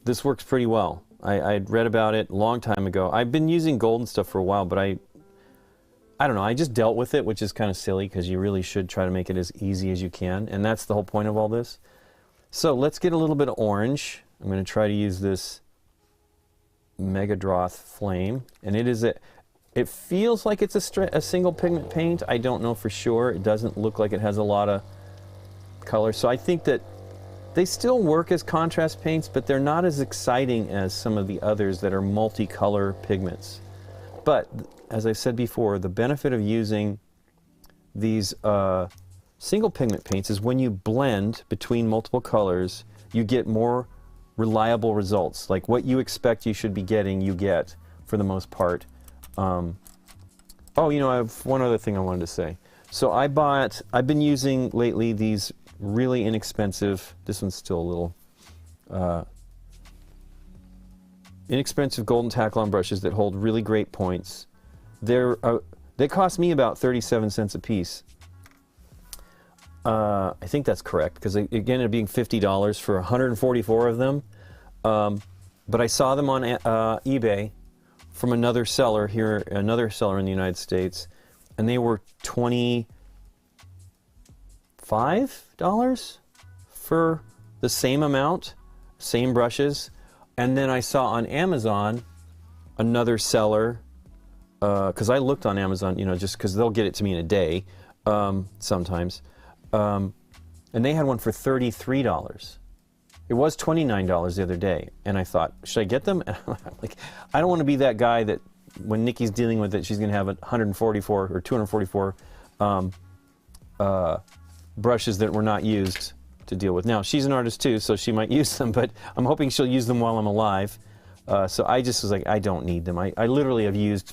This works pretty well. I'd read about it a long time ago. I've been using Golden stuff for a while, but I don't know, I just dealt with it, which is kind of silly because you really should try to make it as easy as you can, and that's the whole point of all this. So let's get a little bit of orange. I'm going to try to use this Megadroth Flame, and it feels like it's a single pigment paint. I don't know for sure. It doesn't look like it has a lot of color, so I think that they still work as contrast paints, but they're not as exciting as some of the others that are multicolor pigments. But as I said before, the benefit of using these single pigment paints is when you blend between multiple colors, you get more reliable results. Like what you expect you should be getting, you get for the most part. Oh, you know, I have one other thing I wanted to say. So I've been using lately these really inexpensive, this one's still a little inexpensive Golden Taklon brushes that hold really great points. They cost me about 37 cents a piece. I think that's correct, because it ended up being $50 for 144 of them. But I saw them on eBay from another seller here, another seller in the United States, and they were $25 for the same amount, same brushes. And then I saw on Amazon another seller, because I looked on Amazon, you know, just because they'll get it to me in a day sometimes, and they had one for $33. It was $29 the other day, and I thought, should I get them? And I'm like, I don't want to be that guy that when Nikki's dealing with it, she's going to have 144 or 244 brushes that were not used to deal with. Now, she's an artist too, so she might use them, but I'm hoping she'll use them while I'm alive. So I just was like, I don't need them. I literally have used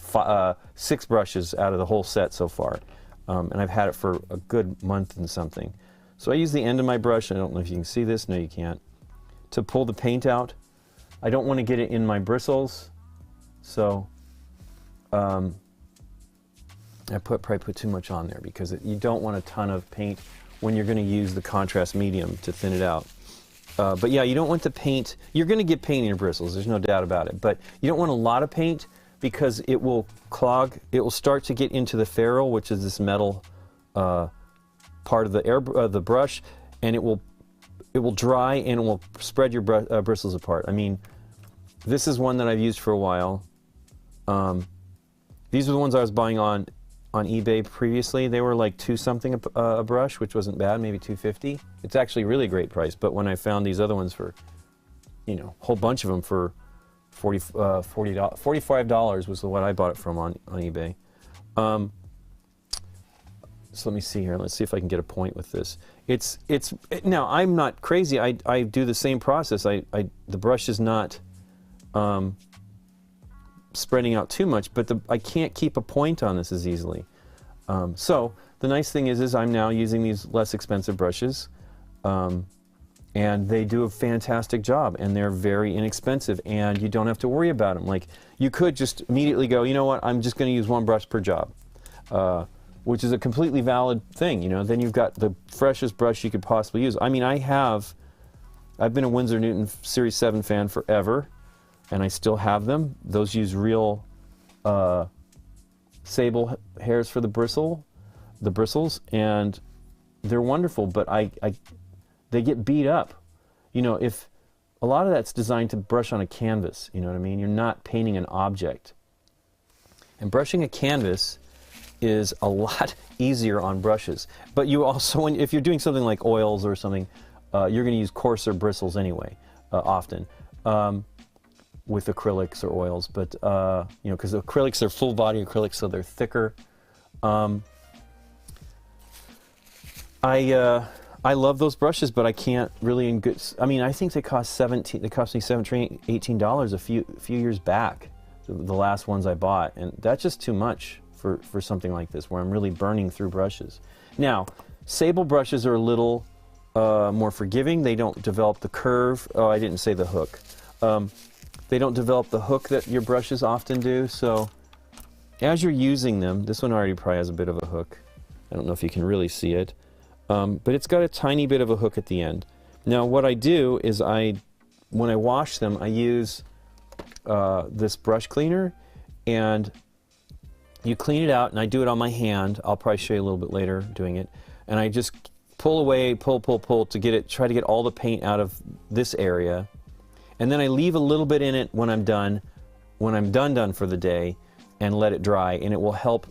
6 brushes out of the whole set so far, and I've had it for a good month and something. So I use the end of my brush, I don't know if you can see this, no you can't, to pull the paint out. I don't want to get it in my bristles, so I probably put too much on there because you don't want a ton of paint when you're going to use the contrast medium to thin it out. But yeah, you don't want the paint, you're going to get paint in your bristles, there's no doubt about it, but you don't want a lot of paint because it will clog, it will start to get into the ferrule, which is this metal part of the brush, and it will dry and it will spread your bristles apart. I mean, this is one that I've used for a while. These are the ones I was buying on eBay previously. They were like $2 something a brush, which wasn't bad, maybe $2.50. It's actually a really great price, but when I found these other ones for, you know, a whole bunch of them for $45 was what I bought it from on eBay. So let me see here. Let's see if I can get a point with this. Now I'm not crazy. I do the same process. The brush is not spreading out too much, but I can't keep a point on this as easily. So the nice thing is I'm now using these less expensive brushes, and they do a fantastic job, and they're very inexpensive, and you don't have to worry about them. Like, you could just immediately go, you know what, I'm just going to use 1 brush per job, which is a completely valid thing. You know, then you've got the freshest brush you could possibly use. I mean, I've been a Winsor Newton Series 7 fan forever, and I still have them. Those use real sable hairs for the bristles, and they're wonderful, but they get beat up. You know, if a lot of that's designed to brush on a canvas, you know what I mean? You're not painting an object. And brushing a canvas is a lot easier on brushes. But you also, if you're doing something like oils or something, you're going to use coarser bristles anyway, often, with acrylics or oils. But, you know, because acrylics are full body acrylics, so they're thicker. I love those brushes, but I can't really I mean, I think they cost me $17, $18 a few years back, the last ones I bought, and that's just too much for something like this, where I'm really burning through brushes. Now, sable brushes are a little more forgiving. They don't develop the curve. Oh, I didn't say the hook. They don't develop the hook that your brushes often do, so as you're using them, this one already probably has a bit of a hook. I don't know if you can really see it. But it's got a tiny bit of a hook at the end. Now what I do is when I wash them, I use this brush cleaner, and you clean it out, and I do it on my hand. I'll probably show you a little bit later doing it. And I just pull away, pull to get it, try to get all the paint out of this area. And then I leave a little bit in it when I'm done for the day, and let it dry, and it will help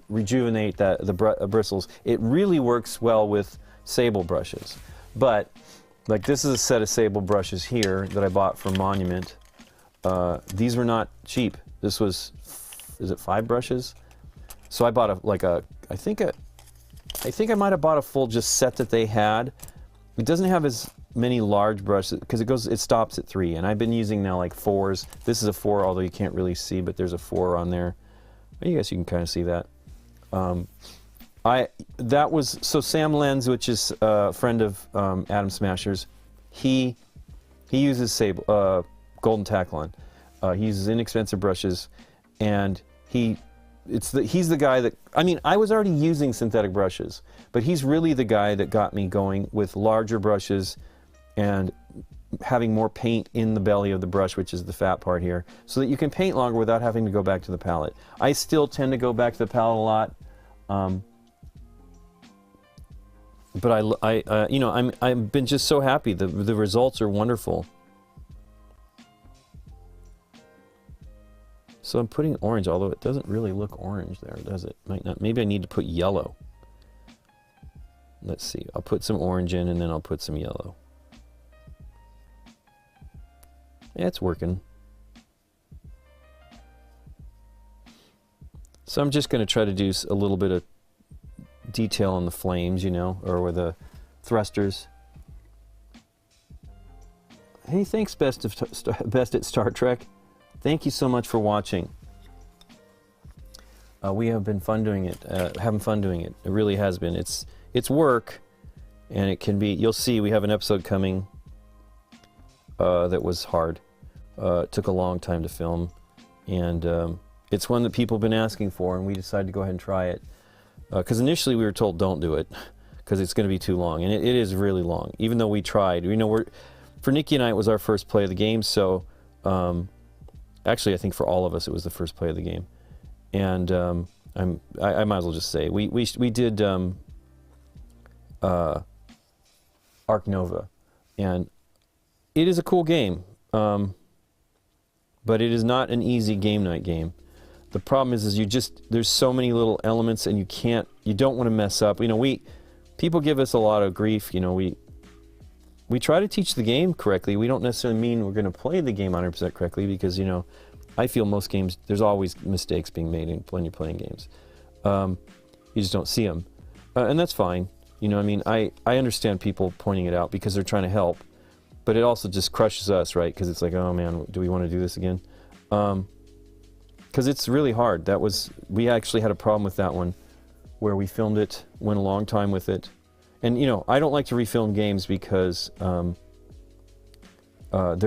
rejuvenate the bristles. It really works well with sable brushes. But, like, this is a set of sable brushes here that I bought from Monument. These were not cheap. This was, is it 5 brushes? So I bought I think I might have bought a full just set that they had. It doesn't have as many large brushes because it stops at 3, and I've been using now like 4s. This is a 4, although you can't really see, but there's a 4 on there. I guess you can kind of see that. So Sam Lenz, which is a friend of Adam Smasher's, he uses sable golden Taklon. He uses inexpensive brushes, and he's the guy that, I mean, I was already using synthetic brushes, but he's really the guy that got me going with larger brushes and having more paint in the belly of the brush, which is the fat part here, so that you can paint longer without having to go back to the palette. I still tend to go back to the palette a lot, but you know, I've been just so happy. The results are wonderful. So I'm putting orange, although it doesn't really look orange there, does it? Might not. Maybe I need to put yellow. Let's see. I'll put some orange in, and then I'll put some yellow. Yeah, it's working. So I'm just going to try to do a little bit of detail on the flames, you know, or with the thrusters. Hey, thanks, Best at Star Trek. Thank you so much for watching. We have been having fun doing it. It really has been. It's work, and it can be. You'll see. We have an episode coming that was hard. Took a long time to film, and it's one that people have been asking for, and we decided to go ahead and try it. Because initially we were told don't do it, because it's going to be too long, and it is really long. Even though we tried, you know, for Nikki and I, it was our first play of the game, so. Actually, I think for all of us, it was the first play of the game, and I might as well just say we did Ark Nova, and it is a cool game, but it is not an easy game night game. The problem is there's so many little elements, and you don't want to mess up. You know, people give us a lot of grief. You know, we try to teach the game correctly. We don't necessarily mean we're going to play the game 100% correctly, because, you know, I feel most games, there's always mistakes being made when you're playing games. You just don't see them. And that's fine. You know, I mean, I understand people pointing it out because they're trying to help, but it also just crushes us, right? Because it's like, oh man, do we want to do this again? Because it's really hard. We actually had a problem with that one where we filmed it, went a long time with it. And, you know, I don't like to refilm games because they're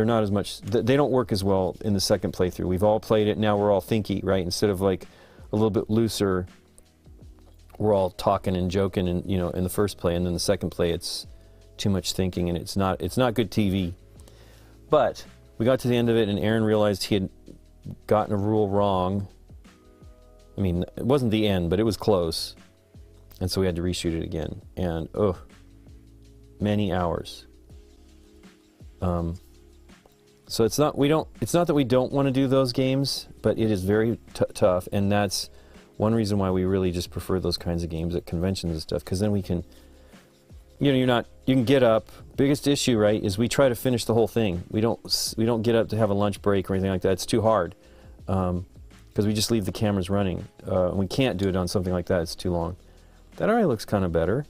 not as much, they don't work as well in the second playthrough. We've all played it, now we're all thinky, right? Instead of like a little bit looser, we're all talking and joking, and, you know, in the first play, and then the second play it's too much thinking, and it's not good TV. But we got to the end of it, and Aaron realized he had gotten a rule wrong. I mean, it wasn't the end, but it was close. And so we had to reshoot it again, and many hours. So it's not that we don't want to do those games, but it is very tough, and that's one reason why we really just prefer those kinds of games at conventions and stuff, because then we can, you know, you can get up. Biggest issue, right, is we try to finish the whole thing. We don't get up to have a lunch break or anything like that. It's too hard, because we just leave the cameras running. And we can't do it on something like that. It's too long. That already looks kind of better.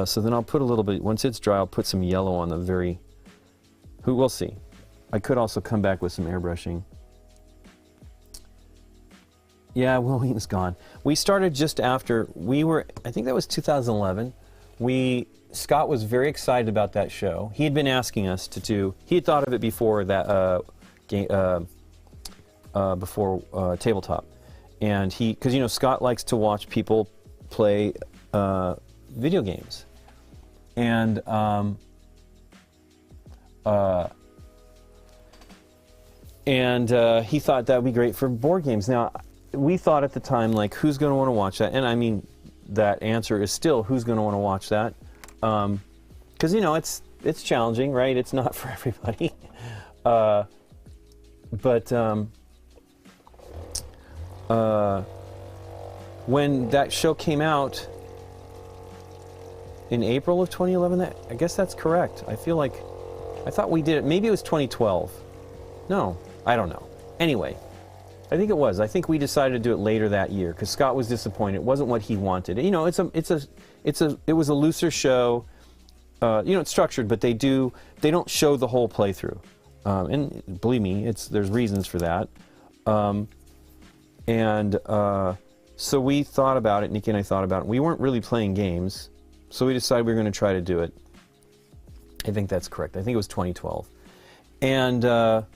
So then I'll put a little bit, once it's dry, I'll put some yellow on the very, we'll see. I could also come back with some airbrushing. Yeah, Will Wheaton's gone. We started just after, I think that was 2011. Scott was very excited about that show. He had been asking us to do, he had thought of it before that, before tabletop. And because, you know, Scott likes to watch people play video games, and he thought that would be great for board games. Now, we thought at the time, like, who's going to want to watch that? And I mean, that answer is still, who's going to want to watch that? Because, you know, it's challenging, right? It's not for everybody. When that show came out in April of 2011, I guess that's correct. I feel like, I thought we did it, maybe it was 2012. No, I don't know. Anyway, I think it was. I think we decided to do it later that year because Scott was disappointed. It wasn't what he wanted. You know, it was a looser show. You know, it's structured, but they don't show the whole playthrough. And believe me, there's reasons for that. So we thought about it, Nikki and I thought about it. We weren't really playing games, so we decided we were going to try to do it. I think that's correct. I think it was 2012. And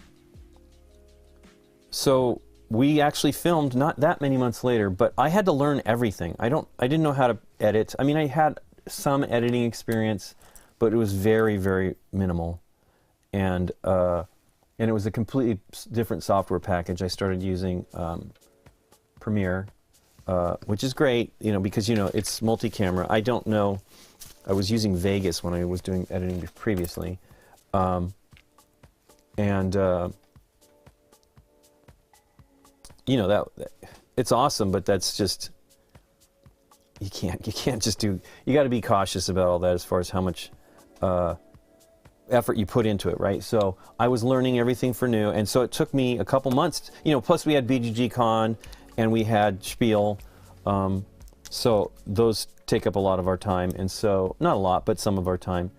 so we actually filmed not that many months later, but I had to learn everything. I didn't know how to edit. I mean, I had some editing experience, but it was very, very minimal. And it was a completely different software package. I started using Premiere, which is great, you know, because, you know, it's multi-camera. I don't know. I was using Vegas when I was doing editing previously. You know, that it's awesome, but that's just, you can't just do, you got to be cautious about all that as far as how much effort you put into it, right? So I was learning everything for new, and so it took me a couple months, you know, plus we had BGG Con and we had Spiel, so those take up a lot of our time, and so, not a lot, but some of our time.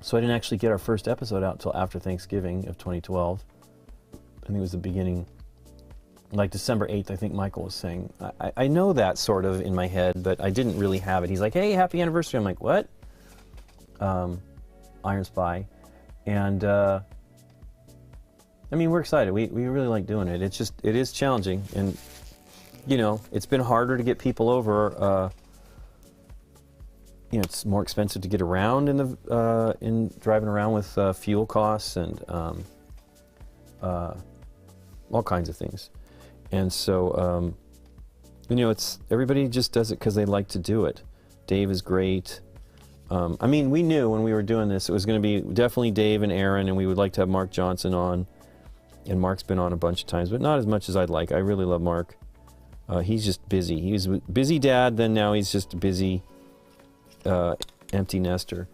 So I didn't actually get our first episode out until after Thanksgiving of 2012. I think it was the beginning, like December 8th, I think Michael was saying. I know that sort of in my head, but I didn't really have it. He's like, hey, happy anniversary. I'm like, what? Iron Spy. And, I mean, we're excited. We really like doing it. It's just, it is challenging. And, you know, it's been harder to get people over. You know, it's more expensive to get around in driving around with fuel costs and all kinds of things. And so, you know, everybody just does it because they like to do it. Dave is great. I mean, we knew when we were doing this, it was going to be definitely Dave and Aaron, and we would like to have Mark Johnson on. And Mark's been on a bunch of times, but not as much as I'd like. I really love Mark. He's just busy. He was a busy dad, then now he's just a busy empty nester.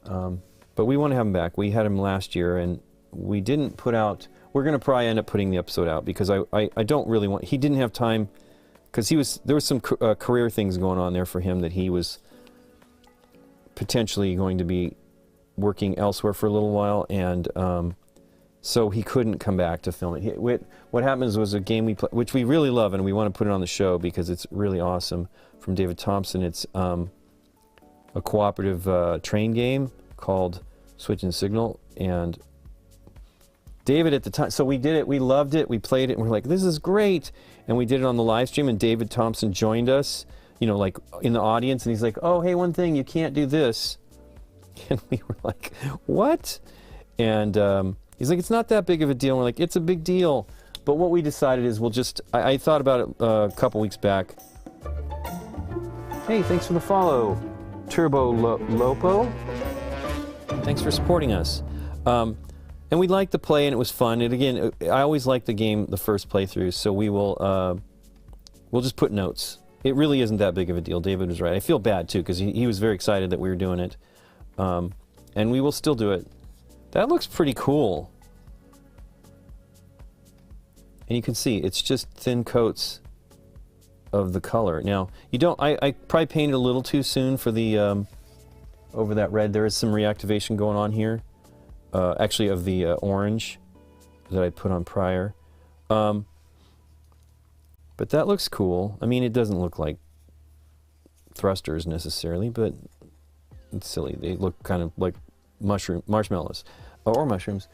But we want to have him back. We had him last year, and we didn't put out... We're going to probably end up putting the episode out because I don't really want... He didn't have time because there was some career things going on there for him that he was potentially going to be working elsewhere for a little while, and so he couldn't come back to film it. What happens was a game we play, which we really love, and we want to put it on the show because it's really awesome, from David Thompson. It's a cooperative train game called Switch and Signal, and David at the time, so we did it, we loved it, we played it, and we're like, this is great, and we did it on the live stream, and David Thompson joined us, you know, like in the audience, and he's like, oh, hey, one thing, you can't do this. And we were like, what? And he's like, it's not that big of a deal. And we're like, it's a big deal. But what we decided is I thought about it a couple weeks back. Hey, thanks for the follow, Turbo Lopo. Thanks for supporting us. And we liked the play, and it was fun. And again, I always like the game, the first playthrough, so we'll just put notes. It really isn't that big of a deal. David was right. I feel bad, too, because he was very excited that we were doing it. And we will still do it. That looks pretty cool. And you can see, it's just thin coats of the color. Now, I probably painted a little too soon for the, over that red. There is some reactivation going on here. Actually, of the orange that I put on prior. But that looks cool. I mean, it doesn't look like thrusters necessarily, but it's silly. They look kind of like marshmallows or mushrooms.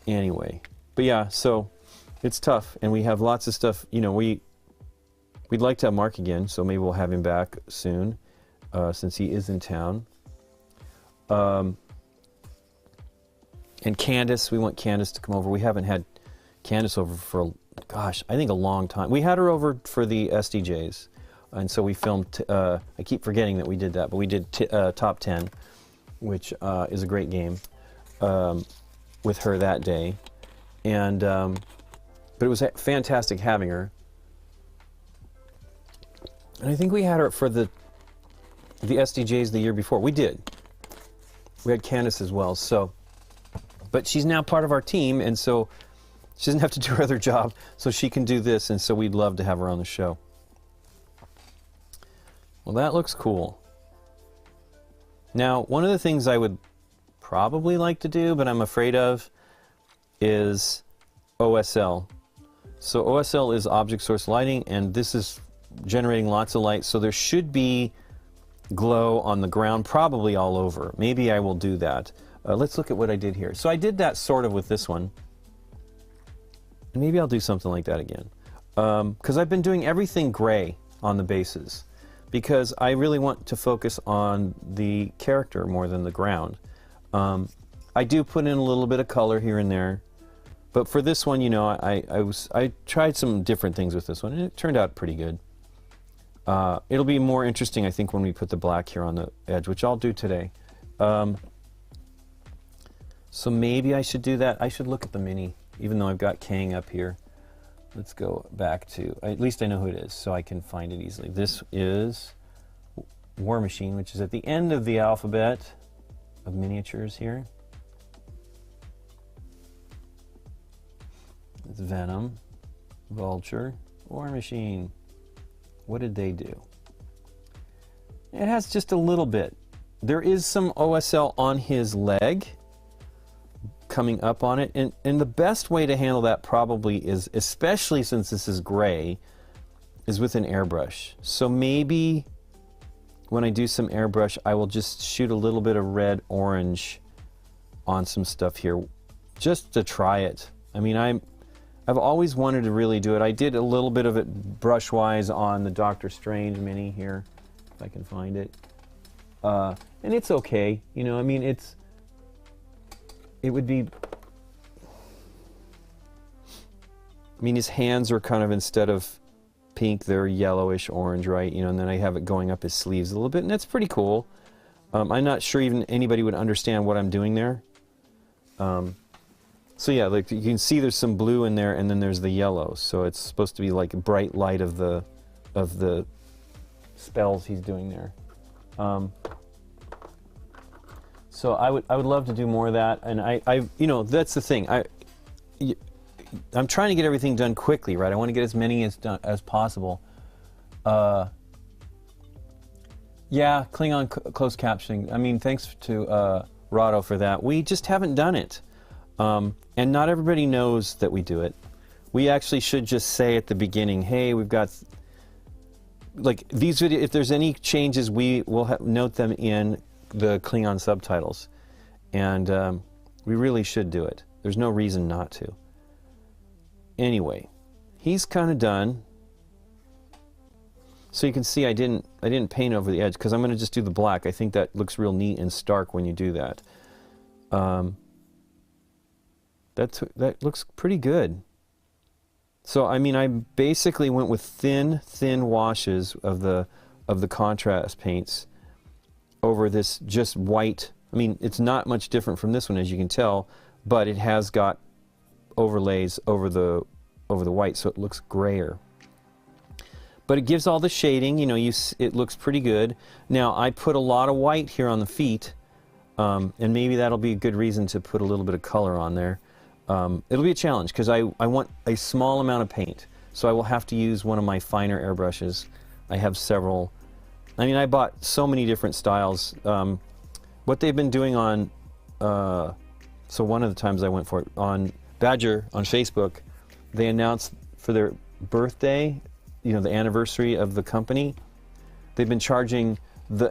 Anyway, but yeah, so it's tough, and we have lots of stuff. You know, we'd like to have Mark again, so maybe we'll have him back soon, since he is in town. And Candace, we want Candace to come over. We haven't had Candace over for, gosh, I think a long time. We had her over for the SDJs, and so we filmed, I keep forgetting that we did that, but we did Top 10, which is a great game, with her that day. And, but it was fantastic having her. And I think we had her for the SDJs the year before. We did. We had Candace as well, so. But she's now part of our team, and so she doesn't have to do her other job, so she can do this, and so we'd love to have her on the show. Well, that looks cool. Now, one of the things I would probably like to do, but I'm afraid of, is OSL. So OSL is object source lighting, and this is generating lots of light, so there should be glow on the ground, probably all over. Maybe I will do that. Let's look at what I did here. So I did that sort of with this one. Maybe I'll do something like that again. Because I've been doing everything gray on the bases, because I really want to focus on the character more than the ground. I do put in a little bit of color here and there, but for this one, you know, I tried some different things with this one, and it turned out pretty good. It'll be more interesting, I think, when we put the black here on the edge, which I'll do today. So maybe I should do that. I should look at the mini, even though I've got Kang up here. Let's go back to, at least I know who it is, so I can find it easily. This is War Machine, which is at the end of the alphabet of miniatures here. It's Venom, Vulture, War Machine. What did they do? It has just a little bit. There is some OSL on his leg coming up on it, and the best way to handle that probably is, especially since this is gray, is with an airbrush. So maybe when I do some airbrush, I will just shoot a little bit of red orange on some stuff here just to try it. I mean, I've always wanted to really do it. I did a little bit of it brush-wise on the Doctor Strange mini here, if I can find it. And it's okay, you know, I mean, it would be, I mean, his hands are kind of, instead of pink, they're yellowish orange, right? You know, and then I have it going up his sleeves a little bit, and that's pretty cool. I'm not sure even anybody would understand what I'm doing there. So yeah, like you can see there's some blue in there, and then there's the yellow. So it's supposed to be like a bright light of the spells he's doing there. So I would love to do more of that, and I you know, that's the thing. I'm trying to get everything done quickly, right? I want to get as many as possible. Yeah, Klingon closed captioning. I mean, thanks to Rado for that. We just haven't done it. And not everybody knows that we do it. We actually should just say at the beginning, hey, we've got, like, these videos, if there's any changes, we will note them in the Klingon subtitles. And we really should do it. There's no reason not to. Anyway, he's kind of done. So you can see I didn't paint over the edge, because I'm going to just do the black. I think that looks real neat and stark when you do that. That looks pretty good. So I mean, I basically went with thin washes of the contrast paints over this just white. I mean, it's not much different from this one, as you can tell, but it has got overlays over the white, so it looks grayer. But it gives all the shading. You know, it looks pretty good. Now I put a lot of white here on the feet, and maybe that'll be a good reason to put a little bit of color on there. It'll be a challenge, because I want a small amount of paint, so I will have to use one of my finer airbrushes. I have several. I mean, I bought so many different styles. What they've been doing on, so one of the times I went for it, on Badger on Facebook, they announced for their birthday, you know, the anniversary of the company, they've been charging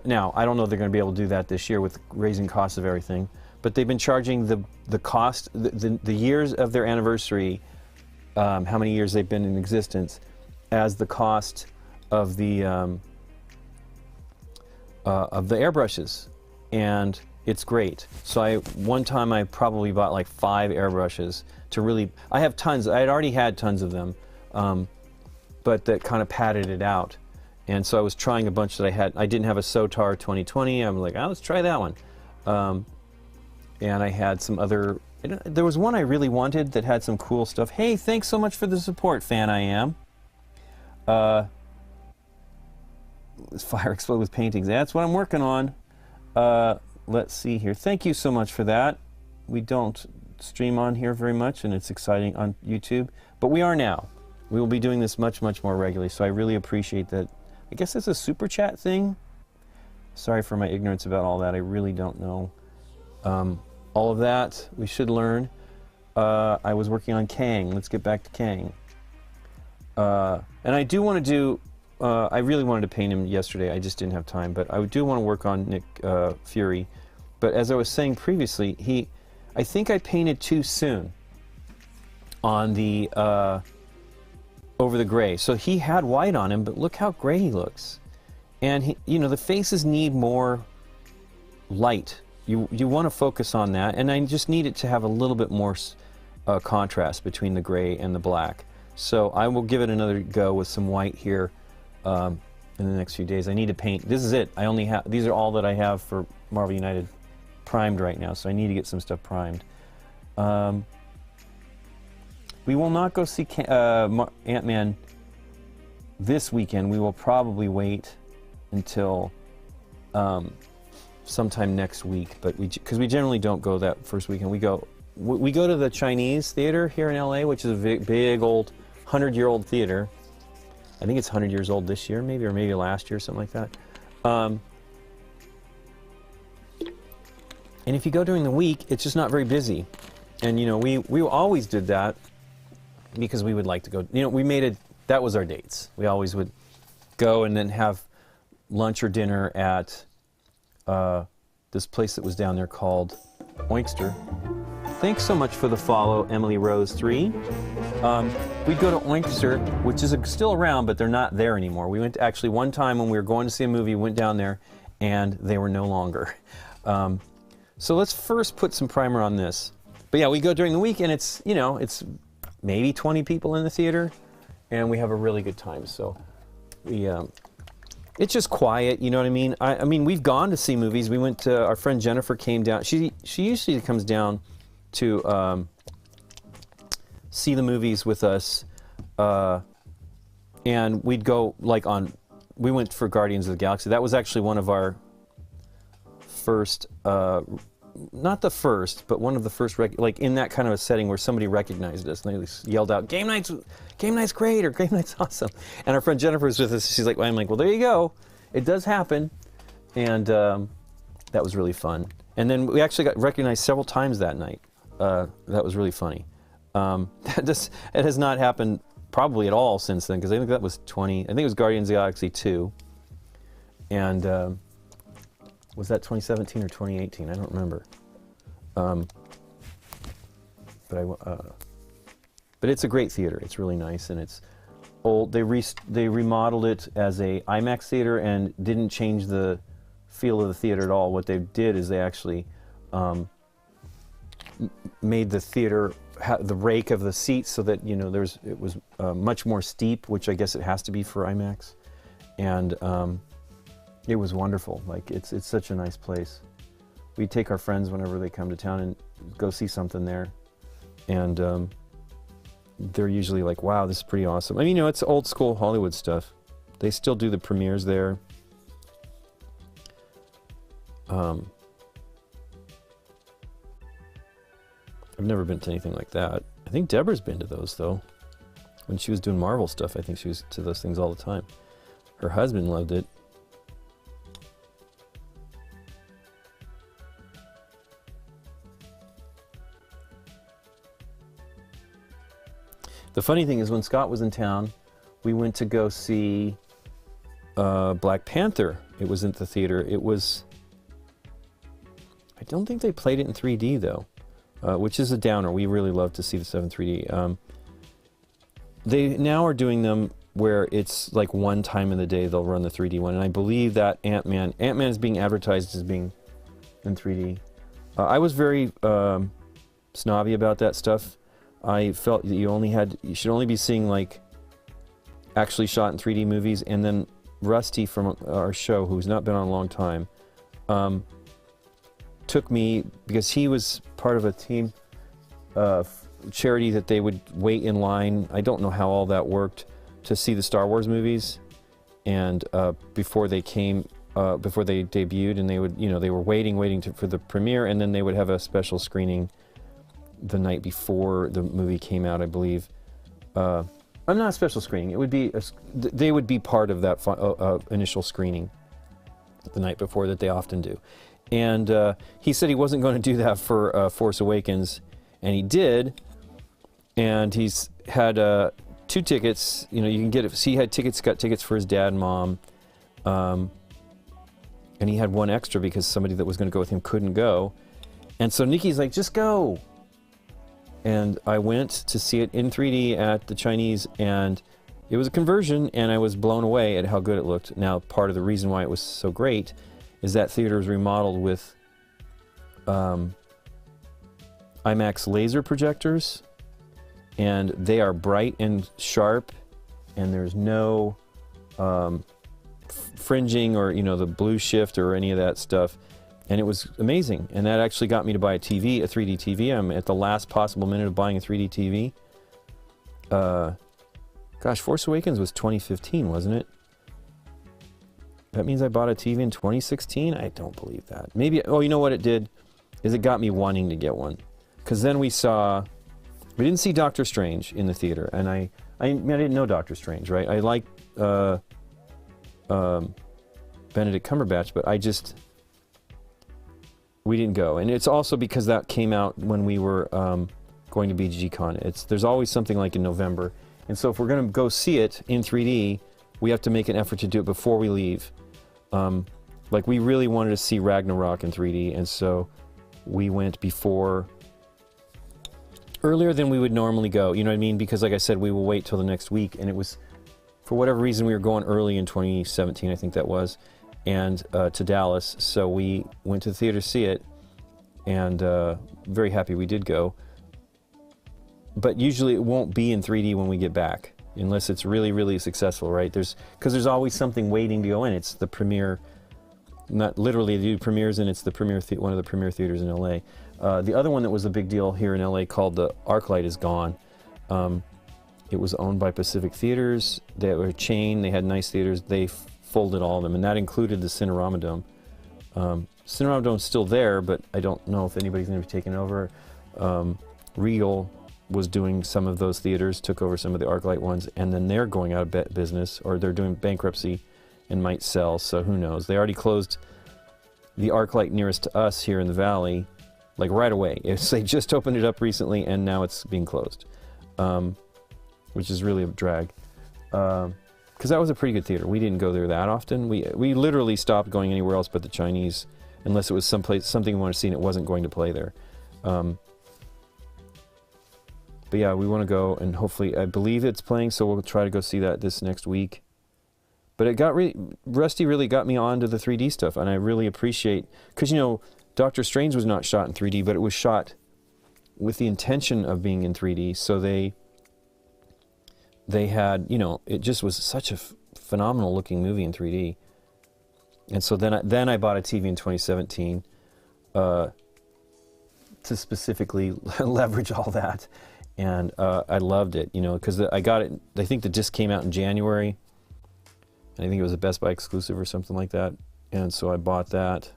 now, I don't know if they're going to be able to do that this year with raising costs of everything, but they've been charging the cost, the years of their anniversary, how many years they've been in existence, as the cost of the airbrushes. And it's great. So one time I probably bought like 5 airbrushes to really, I have tons, I had already had tons of them, but that kind of padded it out. And so I was trying a bunch that I didn't have a Sotar 2020, I'm like, oh, let's try that one. And I had some other, there was one I really wanted that had some cool stuff. Hey, thanks so much for the support, fan I am. Fire explode with paintings, that's what I'm working on. Let's see here. Thank you so much for that. We don't stream on here very much, and it's exciting on YouTube, but we are now. We will be doing this much, much more regularly, so I really appreciate that. I guess it's a super chat thing. Sorry for my ignorance about all that. I really don't know all of that. We should learn. I was working on Kang. Let's get back to Kang. And I do want to do, I really wanted to paint him yesterday. I just didn't have time, but I do want to work on Nick Fury. But as I was saying previously, I think I painted too soon on the over the gray. So he had white on him, but look how gray he looks. And you know, the faces need more light. You want to focus on that, and I just need it to have a little bit more contrast between the gray and the black. So I will give it another go with some white here in the next few days. I need to paint. This is it. I only have, these are all that I have for Marvel United primed right now, so I need to get some stuff primed. We will not go see Ant-Man this weekend. We will probably wait until sometime next week, but because we generally don't go that first weekend. We go to the Chinese theater here in LA, which is a big old 100-year-old theater. I think it's 100 years old this year, maybe, or maybe last year, something like that. And if you go during the week, it's just not very busy. And you know, we always did that because we would like to go. You know, we made it. That was our dates. We always would go and then have lunch or dinner at this place that was down there called Oinkster. Thanks so much for the follow, Emily Rose 3. We'd go to Oinkster, which is still around, but they're not there anymore. We went actually one time when we were going to see a movie, went down there, and they were no longer. So let's first put some primer on this. But yeah, we go during the week, and it's, you know, it's maybe 20 people in the theater, and we have a really good time. So we, it's just quiet, you know what I mean? I mean, we've gone to see movies. We went to, our friend Jennifer came down. She usually comes down to see the movies with us, and we'd go like on, we went for Guardians of the Galaxy. That was actually one of our first, not the first, but one of the first, like in that kind of a setting where somebody recognized us and they yelled out, Game Night's great, or Game Night's awesome. And our friend Jennifer was with us. She's like, well, I'm like, well, there you go. It does happen. And that was really fun. And then we actually got recognized several times that night. That was really funny. It has not happened probably at all since then, because I think that was I think it was Guardians of the Galaxy 2. And was that 2017 or 2018? I don't remember. But it's a great theater. It's really nice, and it's old. They remodeled it as a IMAX theater and didn't change the feel of the theater at all. What they did is they actually made the theater the rake of the seats so that, you know, it was much more steep, which I guess it has to be for IMAX, and it was wonderful. Like it's such a nice place. We take our friends whenever they come to town and go see something there, and they're usually like, "Wow, this is pretty awesome." I mean, you know, it's old school Hollywood stuff. They still do the premieres there. I've never been to anything like that. I think Deborah's been to those, though. When she was doing Marvel stuff, I think she was to those things all the time. Her husband loved it. The funny thing is, when Scott was in town, we went to go see Black Panther. It was in the theater. It was... I don't think they played it in 3D, though. Which is a downer. We really love to see the 7 3D. They now are doing them where it's like one time in the day they'll run the 3D one, and I believe that Ant-Man is being advertised as being in 3D. I was very snobby about that stuff. I felt that you should only be seeing like actually shot in 3D movies. And then Rusty from our show, who's not been on a long time, took me, because he was part of a team charity that they would wait in line. I don't know how all that worked, to see the Star Wars movies, and before they debuted, and they would, they were waiting for the premiere, and then they would have a special screening the night before the movie came out, I believe. Not a special screening. It would be they would be part of that initial screening the night before that they often do. And he said he wasn't going to do that for Force Awakens, and he did. And he's had 2 tickets. You can get it. So he had got tickets for his dad and mom, and he had one extra because somebody that was going to go with him couldn't go. And so Nikki's like, just go. And I went to see it in 3D at the Chinese, and it was a conversion, and I was blown away at how good it looked. Now, part of the reason why it was so great is that theater is remodeled with IMAX laser projectors, and they are bright and sharp, and there's no fringing or the blue shift or any of that stuff. And it was amazing, and that actually got me to buy a 3D TV. I'm at the last possible minute of buying a 3D TV. Gosh, Force Awakens was 2015, wasn't it? That means I bought a TV in 2016? I don't believe that. Maybe, oh, you know what it did? Is it got me wanting to get one. Because then we didn't see Doctor Strange in the theater, and I didn't know Doctor Strange, right? I like Benedict Cumberbatch, but we didn't go. And it's also because that came out when we were going to BGCon. There's always something like in November. And so if we're going to go see it in 3D, we have to make an effort to do it before we leave. Like, we really wanted to see Ragnarok in 3D, and so we went earlier than we would normally go, you know what I mean? Because like I said, we will wait till the next week, and it was, for whatever reason, we were going early in 2017, I think that was, and to Dallas, so we went to the theater to see it, and very happy we did go. But usually it won't be in 3D when we get back, unless it's really, really successful, right? Because there's always something waiting to go in. It's the premiere, not literally they do premieres, and it's the premiere one of the premiere theaters in LA. The other one that was a big deal here in LA, called the ArcLight, is gone. It was owned by Pacific Theaters. They were a chain. They had nice theaters. They folded all of them, and that included the Cinerama Dome. Cinerama Dome's still there, but I don't know if anybody's going to be taking over. Regal was doing some of those theaters, took over some of the ArcLight ones, and then they're going out of business, or they're doing bankruptcy and might sell, so who knows. They already closed the ArcLight nearest to us here in the Valley, like right away. They just opened it up recently, and now it's being closed, which is really a drag. Because that was a pretty good theater. We didn't go there that often. We literally stopped going anywhere else but the Chinese, unless it was something we wanted to see and it wasn't going to play there. But yeah, we want to go, and hopefully, I believe it's playing, so we'll try to go see that this next week. But Rusty really got me onto the 3D stuff, and I really appreciate, because Doctor Strange was not shot in 3D, but it was shot with the intention of being in 3D, so they had, it just was such a phenomenal looking movie in 3D. And so then I bought a TV in 2017 to specifically leverage all that. And I loved it, because I got it, I think the disc came out in January, and I think it was a Best Buy exclusive or something like that. And so I bought that,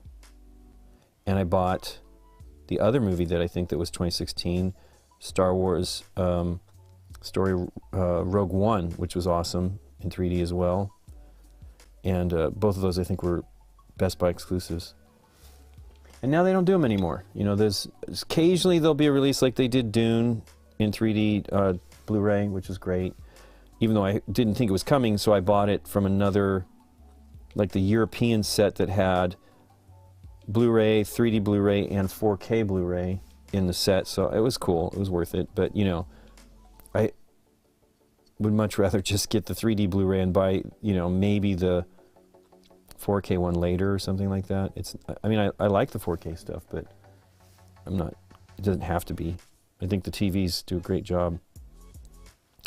and I bought the other movie that I think that was 2016, Star Wars Story Rogue One, which was awesome in 3D as well. And both of those I think were Best Buy exclusives. And now they don't do them anymore. There's occasionally there'll be a release like they did Dune in 3D Blu-ray, which is great, even though I didn't think it was coming, so I bought it from another, like the European set that had Blu-ray, 3D Blu-ray, and 4K Blu-ray in the set, so it was cool, it was worth it. But I would much rather just get the 3D Blu-ray and buy maybe the 4K one later or something like that. I mean, I like the 4K stuff, but it doesn't have to be. I think the TVs do a great job.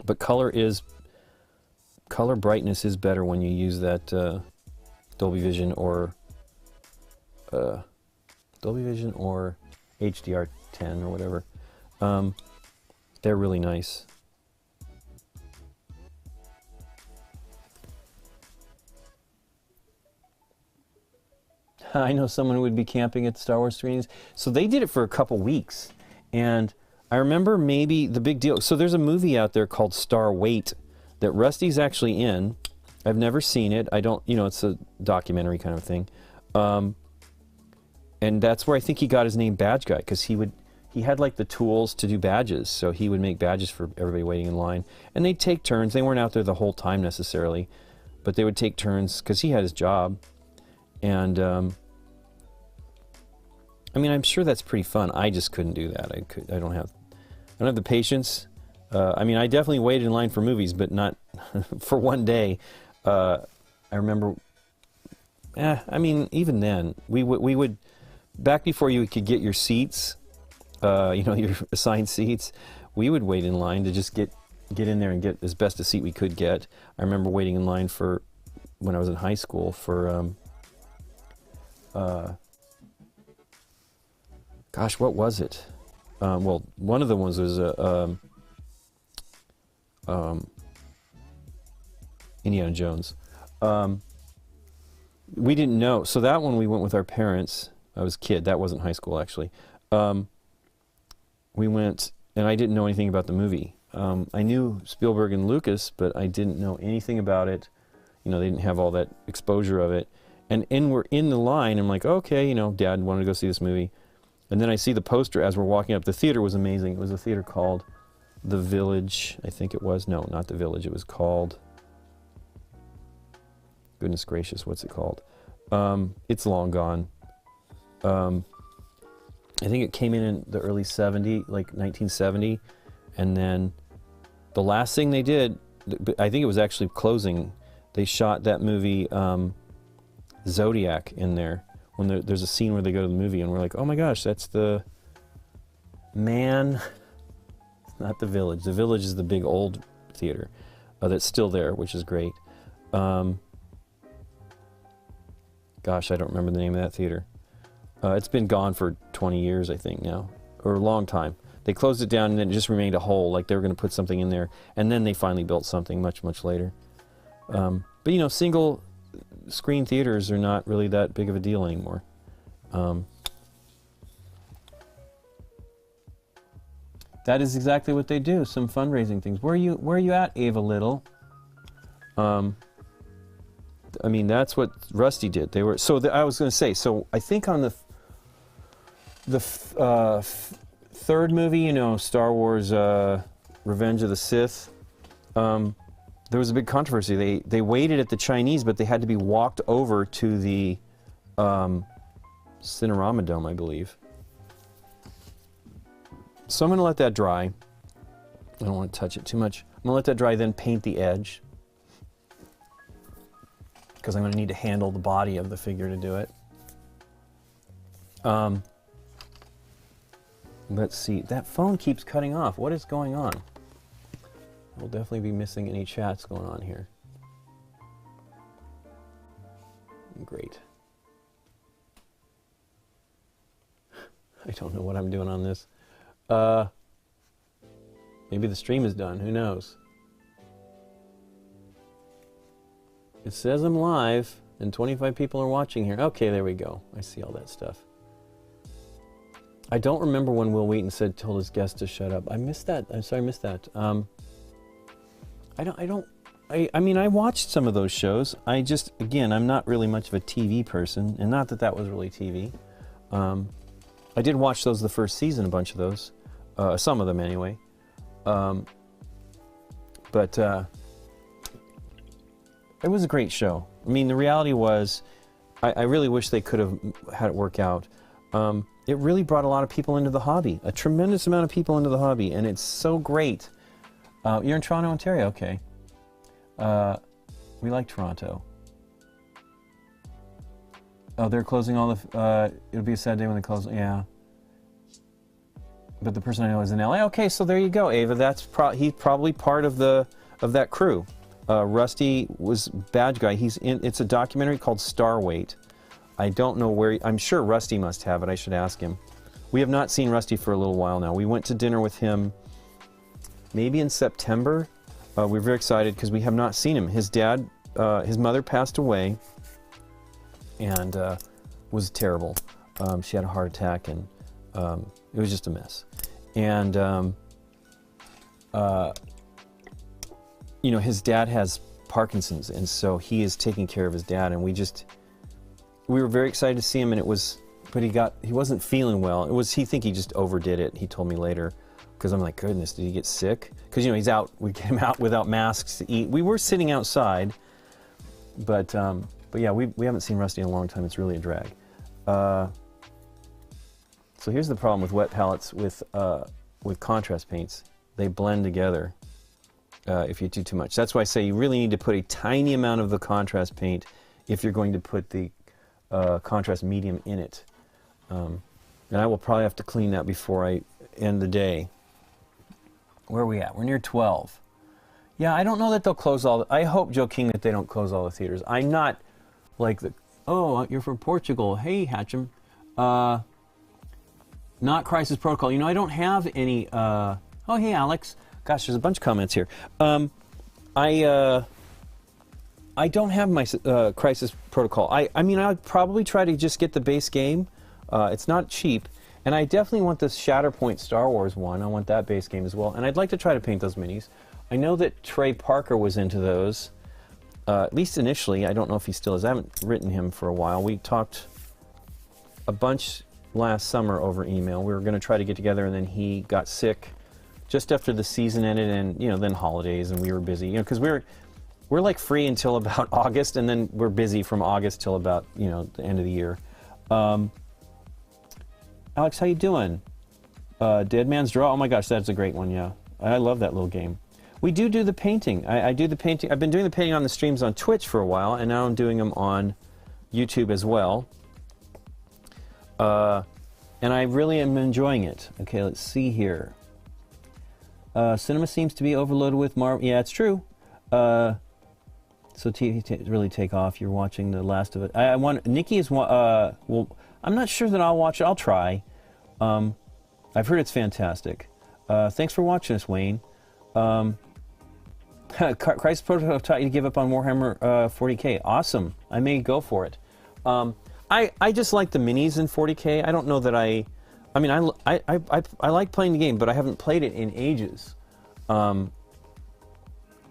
But color brightness is better when you use that Dolby Vision or HDR10 or whatever. They're really nice. I know someone who would be camping at Star Wars screenings. So they did it for a couple weeks. And I remember maybe the big deal. So there's a movie out there called Star Wait that Rusty's actually in. I've never seen it. I don't, it's a documentary kind of thing. And that's where I think he got his name Badge Guy, because he had like the tools to do badges. So he would make badges for everybody waiting in line. And they'd take turns. They weren't out there the whole time necessarily, but they would take turns because he had his job. And I mean, I'm sure that's pretty fun. I just couldn't do that. I don't have the patience. I mean, I definitely waited in line for movies, but not for one day. I remember. I mean, even then, we would back before you could get your seats, your assigned seats. We would wait in line to just get in there and get as best a seat we could get. I remember waiting in line for when I was in high school for. Gosh, what was it? Well, one of the ones was Indiana Jones. We didn't know. So that one we went with our parents. I was a kid. That wasn't high school, actually. We went, and I didn't know anything about the movie. I knew Spielberg and Lucas, but I didn't know anything about it. They didn't have all that exposure of it. And we're in the line. I'm like, okay, Dad wanted to go see this movie. And then I see the poster as we're walking up. The theater was amazing. It was a theater called The Village, I think it was. No, not The Village. It was called... Goodness gracious, what's it called? It's long gone. I think it came in the early 70s, like 1970. And then the last thing they did, I think it was actually closing, they shot that movie Zodiac in there. When there's a scene where they go to the movie and we're like, oh my gosh, that's the man. It's not The Village. The Village is the big old theater that's still there, which is great. Gosh, I don't remember the name of that theater. It's been gone for 20 years, I think now, or a long time. They closed it down and then it just remained a hole, like they were going to put something in there, and then they finally built something much, much later. But single screen theaters are not really that big of a deal anymore. That is exactly what they do. Some fundraising things. Where are you at, Ava Little? I mean, that's what Rusty did. They were I was going to say. So I think on the third movie, Star Wars: Revenge of the Sith. There was a big controversy. They waited at the Chinese, but they had to be walked over to the Cinerama Dome, I believe. So I'm going to let that dry. I don't want to touch it too much. I'm going to let that dry, then paint the edge, because I'm going to need to handle the body of the figure to do it. Let's see. That phone keeps cutting off. What is going on? We'll definitely be missing any chats going on here. Great. I don't know what I'm doing on this. Maybe the stream is done. Who knows? It says I'm live and 25 people are watching here. Okay, there we go. I see all that stuff. I don't remember when Will Wheaton told his guest to shut up. I missed that. I'm sorry, I missed that. I mean, I watched some of those shows. Again, I'm not really much of a TV person, and not that that was really TV. I did watch those the first season, a bunch of those. Some of them anyway. But it was a great show. I mean, the reality was, I really wish they could have had it work out. It really brought a lot of people into the hobby, a tremendous amount of people into the hobby, and it's so great. You're in Toronto, Ontario, okay. We like Toronto. Oh, they're closing all the. It'll be a sad day when they close. Yeah. But the person I know is in LA. Okay, so there you go, Ava. That's he's probably part of that crew. Rusty was badge guy. He's in. It's a documentary called Starweight. I don't know where. I'm sure Rusty must have it. I should ask him. We have not seen Rusty for a little while now. We went to dinner with him maybe in September. We're very excited because we have not seen him. His dad, his mother passed away, and was terrible. She had a heart attack, and it was just a mess. And you know, his dad has Parkinson's, and so he is taking care of his dad. And we were very excited to see him, and it was. But he wasn't feeling well. He just overdid it. He told me later, because I'm like, goodness, did he get sick? Because, you know, he's out. We get him out without masks to eat. We were sitting outside, but yeah, we haven't seen Rusty in a long time. It's really a drag. So here's the problem with wet palettes with contrast paints. They blend together if you do too much. That's why I say you really need to put a tiny amount of the contrast paint if you're going to put the contrast medium in it. And I will probably have to clean that before I end the day. Where are we at? We're near 12. Yeah, I don't know that they'll close all I hope, Joe King, that they don't close all the theaters. I'm not like oh, you're from Portugal. Hey, Hatcham. Not Crisis Protocol. You know, I don't have any, oh, hey, Alex. Gosh, there's a bunch of comments here. I don't have my Crisis Protocol. I mean, I'd probably try to just get the base game. It's not cheap. And I definitely want this Shatterpoint Star Wars one. I want that base game as well. And I'd like to try to paint those minis. I know that Trey Parker was into those, at least initially. I don't know if he still is. I haven't written him for a while. We talked a bunch last summer over email. We were going to try to get together, and then he got sick just after the season ended, and, you know, then holidays, and we were busy. You know, because we're like free until about August, and then we're busy from August till about, you know, the end of the year. Alex, how you doing? Dead Man's Draw. Oh my gosh, that's a great one. Yeah, I love that little game. We do the painting. I do the painting. I've been doing the painting on the streams on Twitch for a while, and now I'm doing them on YouTube as well. And I really am enjoying it. Okay, let's see here. Cinema seems to be overloaded with Marvel. Yeah, it's true. So TV really take off. You're watching the last of it. I want Nikki is well. I'm not sure that I'll watch it. I'll try. I've heard it's fantastic. Thanks for watching us, Wayne. Crisis Protocol taught you to give up on Warhammer 40K. Awesome. I may go for it. I just like the minis in 40K. I don't know that I mean, I like playing the game, but I haven't played it in ages.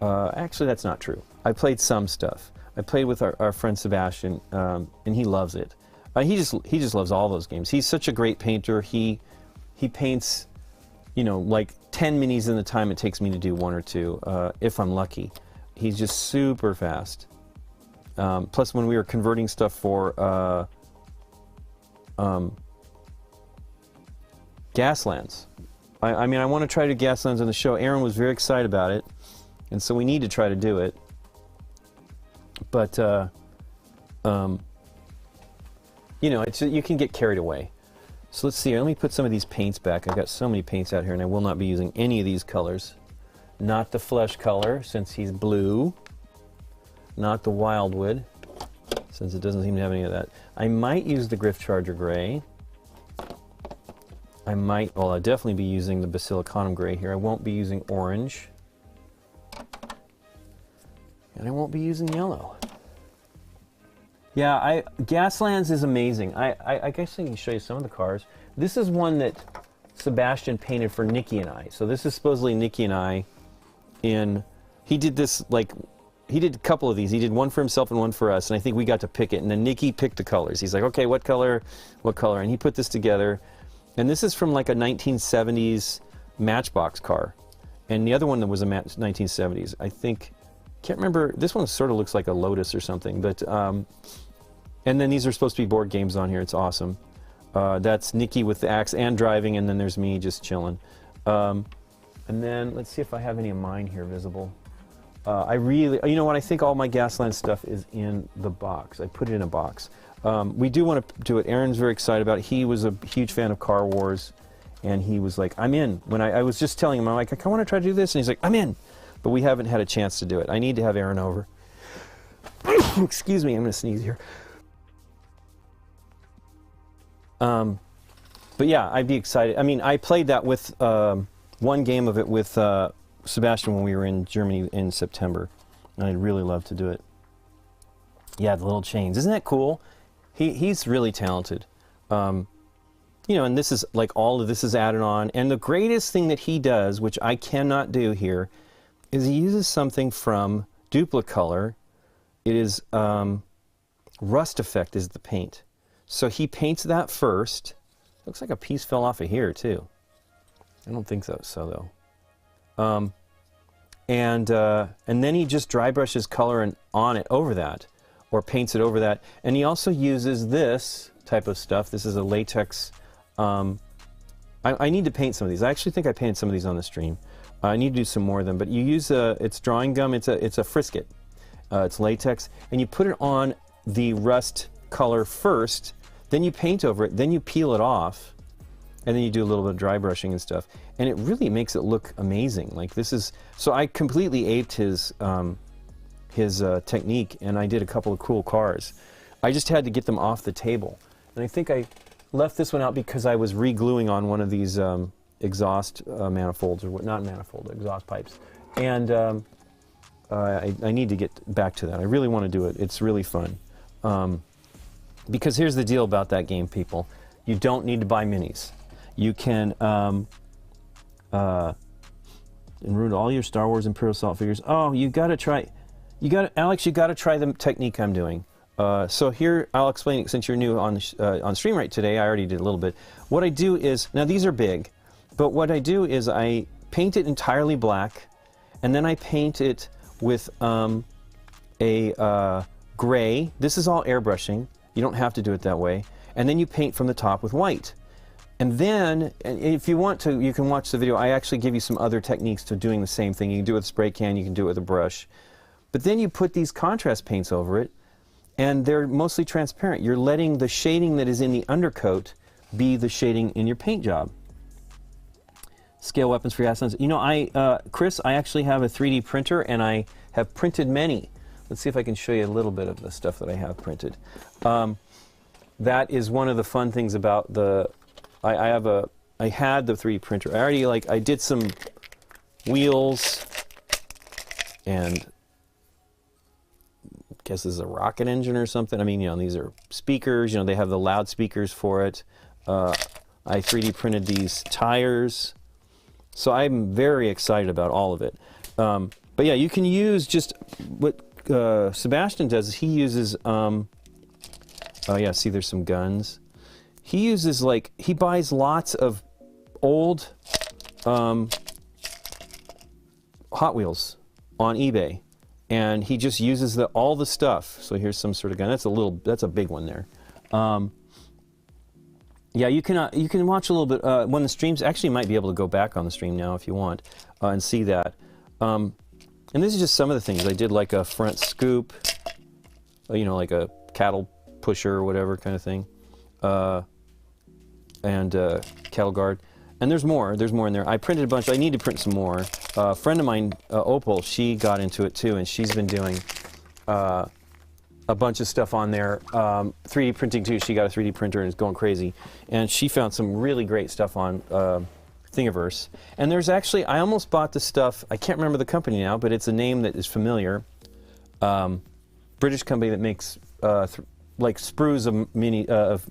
Actually, that's not true. I played some stuff. I played with our friend Sebastian, and he loves it. He just loves all those games. He's such a great painter. He paints, you know, like 10 minis in the time it takes me to do one or two, if I'm lucky. He's just super fast. Plus, when we were converting stuff for Gaslands, I mean, I want to try to do Gaslands on the show. Aaron was very excited about it, and so we need to try to do it. But you know, you can get carried away. So let's see. Let me put some of these paints back. I've got so many paints out here, and I will not be using any of these colors. Not the flesh color, since he's blue. Not the wildwood, since it doesn't seem to have any of that. I might use the Griff Charger gray. I'll definitely be using the Basilicanum gray here. I won't be using orange. And I won't be using yellow. Yeah, Gaslands is amazing. I guess I can show you some of the cars. This is one that Sebastian painted for Nikki and I. So this is supposedly Nikki and I he did this, like, he did a couple of these. He did one for himself and one for us, and I think we got to pick it. And then Nikki picked the colors. He's like, okay, what color? And he put this together. And this is from like a 1970s Matchbox car. And the other one that was a 1970s. I think, can't remember, this one sort of looks like a Lotus or something. But, and then these are supposed to be board games on here. It's awesome. That's Nikki with the axe and driving, and then there's me just chilling. And then let's see if I have any of mine here visible. I really, you know what, I think all my Gasland stuff is in the box. I put it in a box. we do want to do it. Aaron's very excited about it. He was a huge fan of Car Wars, and he was like, I'm in. When I was just telling him, I'm like, I want to try to do this, and he's like, I'm in. But we haven't had a chance to do it. I need to have Aaron over. Excuse me, I'm going to sneeze here. But yeah, I'd be excited. I mean, I played that with one game of it with Sebastian when we were in Germany in September, and I'd really love to do it. Yeah, the little chains. Isn't that cool? He's really talented. You know, and this is like all of this is added on. And the greatest thing that he does, which I cannot do here, is he uses something from Duplicolor. It is Rust Effect is the paint. So he paints that first. Looks like a piece fell off of here too. I don't think so though. And then he just dry brushes color on it over that, or paints it over that. And he also uses this type of stuff. This is a latex. I need to paint some of these. I actually think I painted some of these on the stream. I need to do some more of them. But you use it's drawing gum. It's a Frisket. It's latex, and you put it on the rust color first. Then you paint over it. Then you peel it off, and then you do a little bit of dry brushing and stuff. And it really makes it look amazing. Like this is so. I completely aped his technique, and I did a couple of cool cars. I just had to get them off the table, and I think I left this one out because I was re-gluing on one of these exhaust manifolds, or what? Not manifold, exhaust pipes, and I need to get back to that. I really want to do it. It's really fun. Because here's the deal about that game, people. You don't need to buy minis. You can enroute all your Star Wars Imperial Assault figures. Oh, you got to try. Alex, you got to try the technique I'm doing. So here, I'll explain it since you're new on stream right today. I already did a little bit. What I do is, now these are big, but what I do is I paint it entirely black, and then I paint it with a gray. This is all airbrushing. You don't have to do it that way. And then you paint from the top with white. And then, if you want to, you can watch the video. I actually give you some other techniques to doing the same thing. You can do it with a spray can, you can do it with a brush. But then you put these contrast paints over it, and they're mostly transparent. You're letting the shading that is in the undercoat be the shading in your paint job. Scale weapons for Gaslands. You know, Chris, I actually have a 3D printer, and I have printed many. Let's see if I can show you a little bit of the stuff that I have printed. That is one of the fun things about the. I had the 3D printer. I did some wheels, and I guess this is a rocket engine or something. I mean, you know, these are speakers. You know, they have the loudspeakers for it. I 3D printed these tires. So I'm very excited about all of it. But yeah, you can use just what Sebastian does. Is he uses, oh yeah, see there's some guns. He uses he buys lots of old Hot Wheels on eBay, and he just uses all the stuff. So here's some sort of gun. That's a big one there. Yeah, you can watch a little bit when the streams. Actually, you might be able to go back on the stream now if you want and see that. And this is just some of the things I did, like a front scoop, you know, like a cattle pusher or whatever kind of thing, and cattle guard. And there's more. There's more in there. I printed a bunch. I need to print some more. A friend of mine, Opal, she got into it too, and she's been doing a bunch of stuff on there. 3D printing too. She got a 3D printer and is going crazy. And she found some really great stuff on Thingiverse. And there's actually, I almost bought the stuff. I can't remember the company now, but it's a name that is familiar. British company that makes like sprues of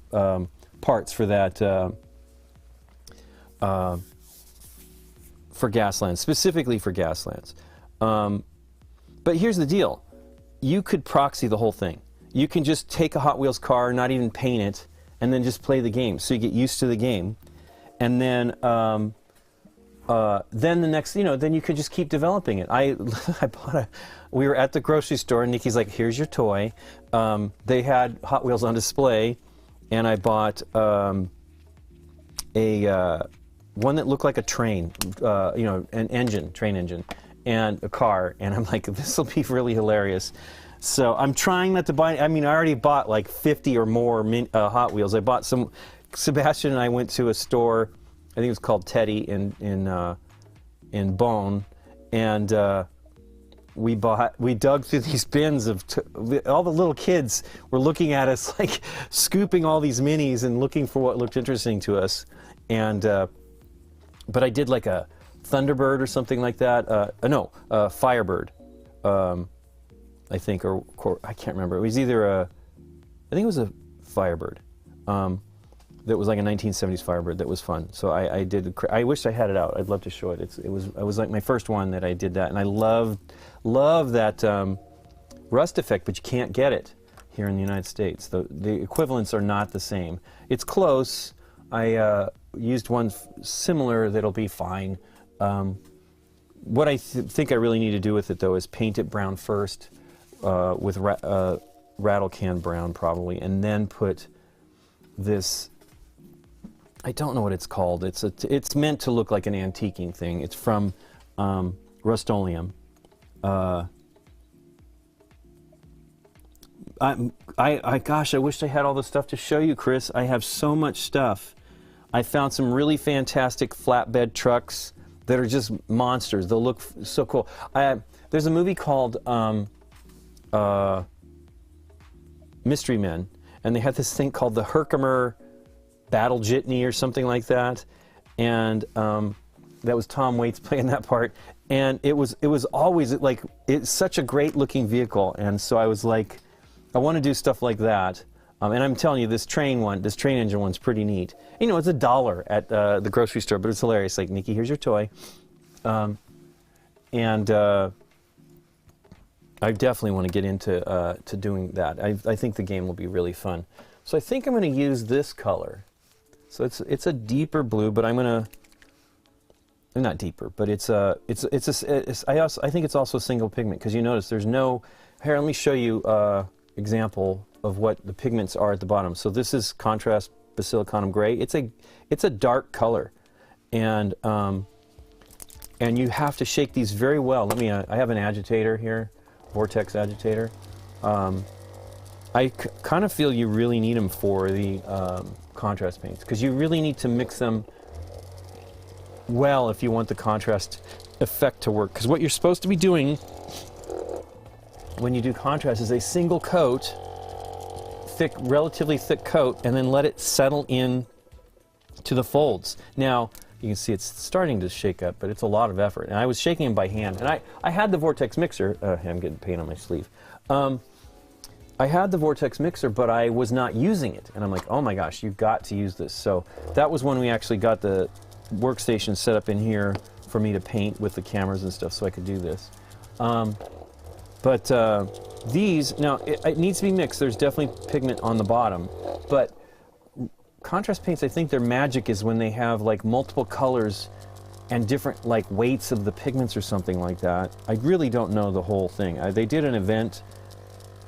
parts for that for Gaslands, specifically for Gaslands. But here's the deal. You could proxy the whole thing. You can just take a Hot Wheels car, not even paint it, and then just play the game. So you get used to the game. And then the next, you know, then you could just keep developing it. We were at the grocery store, and Nikki's like, here's your toy. They had Hot Wheels on display, and I bought one that looked like a train, you know, an engine, train engine, and a car. And I'm like, this will be really hilarious. So I'm trying not to buy. I mean, I already bought like 50 or more Hot Wheels. I bought some. Sebastian and I went to a store. I think it was called Teddy in Bone, and we dug through these bins of all the little kids were looking at us like scooping all these minis and looking for what looked interesting to us. And but I did like a Thunderbird or something like that. No, Firebird, I think, or I can't remember. It was either I think it was a Firebird. That was like a 1970s Firebird that was fun. So I did. I wish I had it out. I'd love to show it. It was like my first one that I did that, and I love that rust effect, but you can't get it here in the United States. The equivalents are not the same. It's close. I used one similar that'll be fine. What I think I really need to do with it though is paint it brown first with rattle can brown probably, and then put this. I don't know what it's called. It's meant to look like an antiquing thing. It's from Rust-Oleum. Gosh, I wish I had all the stuff to show you, Chris. I have so much stuff. I found some really fantastic flatbed trucks that are just monsters. They'll look so cool. There's a movie called Mystery Men, and they have this thing called the Herkimer Battle Jitney or something like that, and that was Tom Waits playing that part, and it was always like, it's such a great looking vehicle, and so I was like, I want to do stuff like that, and I'm telling you, this train engine one's pretty neat. You know, it's $1 at the grocery store, but it's hilarious. Like, Nikki, here's your toy, and I definitely want to get into to doing that. I think the game will be really fun. So I think I'm going to use this color. So it's a deeper blue, but I'm gonna, not deeper, but I think it's also a single pigment, because you notice there's no. Here, let me show you example of what the pigments are at the bottom. So this is contrast basilicanum gray. It's a dark color, and you have to shake these very well. Let me. I have an agitator here, vortex agitator. I kind of feel you really need them for the contrast paints, because you really need to mix them well if you want the contrast effect to work. Because what you're supposed to be doing when you do contrast is a single coat, relatively thick coat, and then let it settle in to the folds. Now, you can see it's starting to shake up, but it's a lot of effort. And I was shaking them by hand. And I had the vortex mixer. I'm getting paint on my sleeve. I had the vortex mixer, but I was not using it. And I'm like, oh my gosh, you've got to use this. So that was when we actually got the workstation set up in here for me to paint with the cameras and stuff, so I could do this. These, now it needs to be mixed. There's definitely pigment on the bottom, but contrast paints, I think their magic is when they have like multiple colors and different like weights of the pigments or something like that. I really don't know the whole thing. They did an event,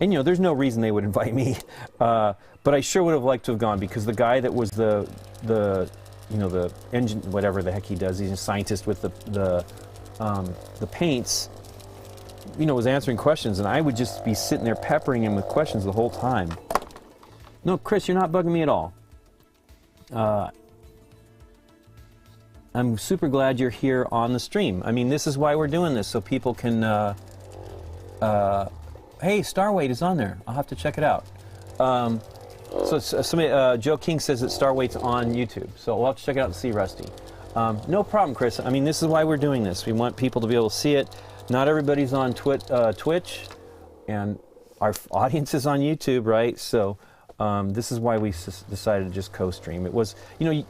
and you know, there's no reason they would invite me, but I sure would have liked to have gone, because the guy that was the you know, the engine, whatever the heck he does, he's a scientist with the paints, you know, was answering questions, and I would just be sitting there peppering him with questions the whole time. No, Chris, you're not bugging me at all. I'm super glad you're here on the stream. I mean, this is why we're doing this, so people can, hey, Starweight is on there. I'll have to check it out. Joe King says that Starweight's on YouTube, so we'll have to check it out and see Rusty. No problem, Chris. I mean, this is why we're doing this. We want people to be able to see it. Not everybody's on Twitch, and our audience is on YouTube, right? So this is why we decided to just co-stream. It was, you know,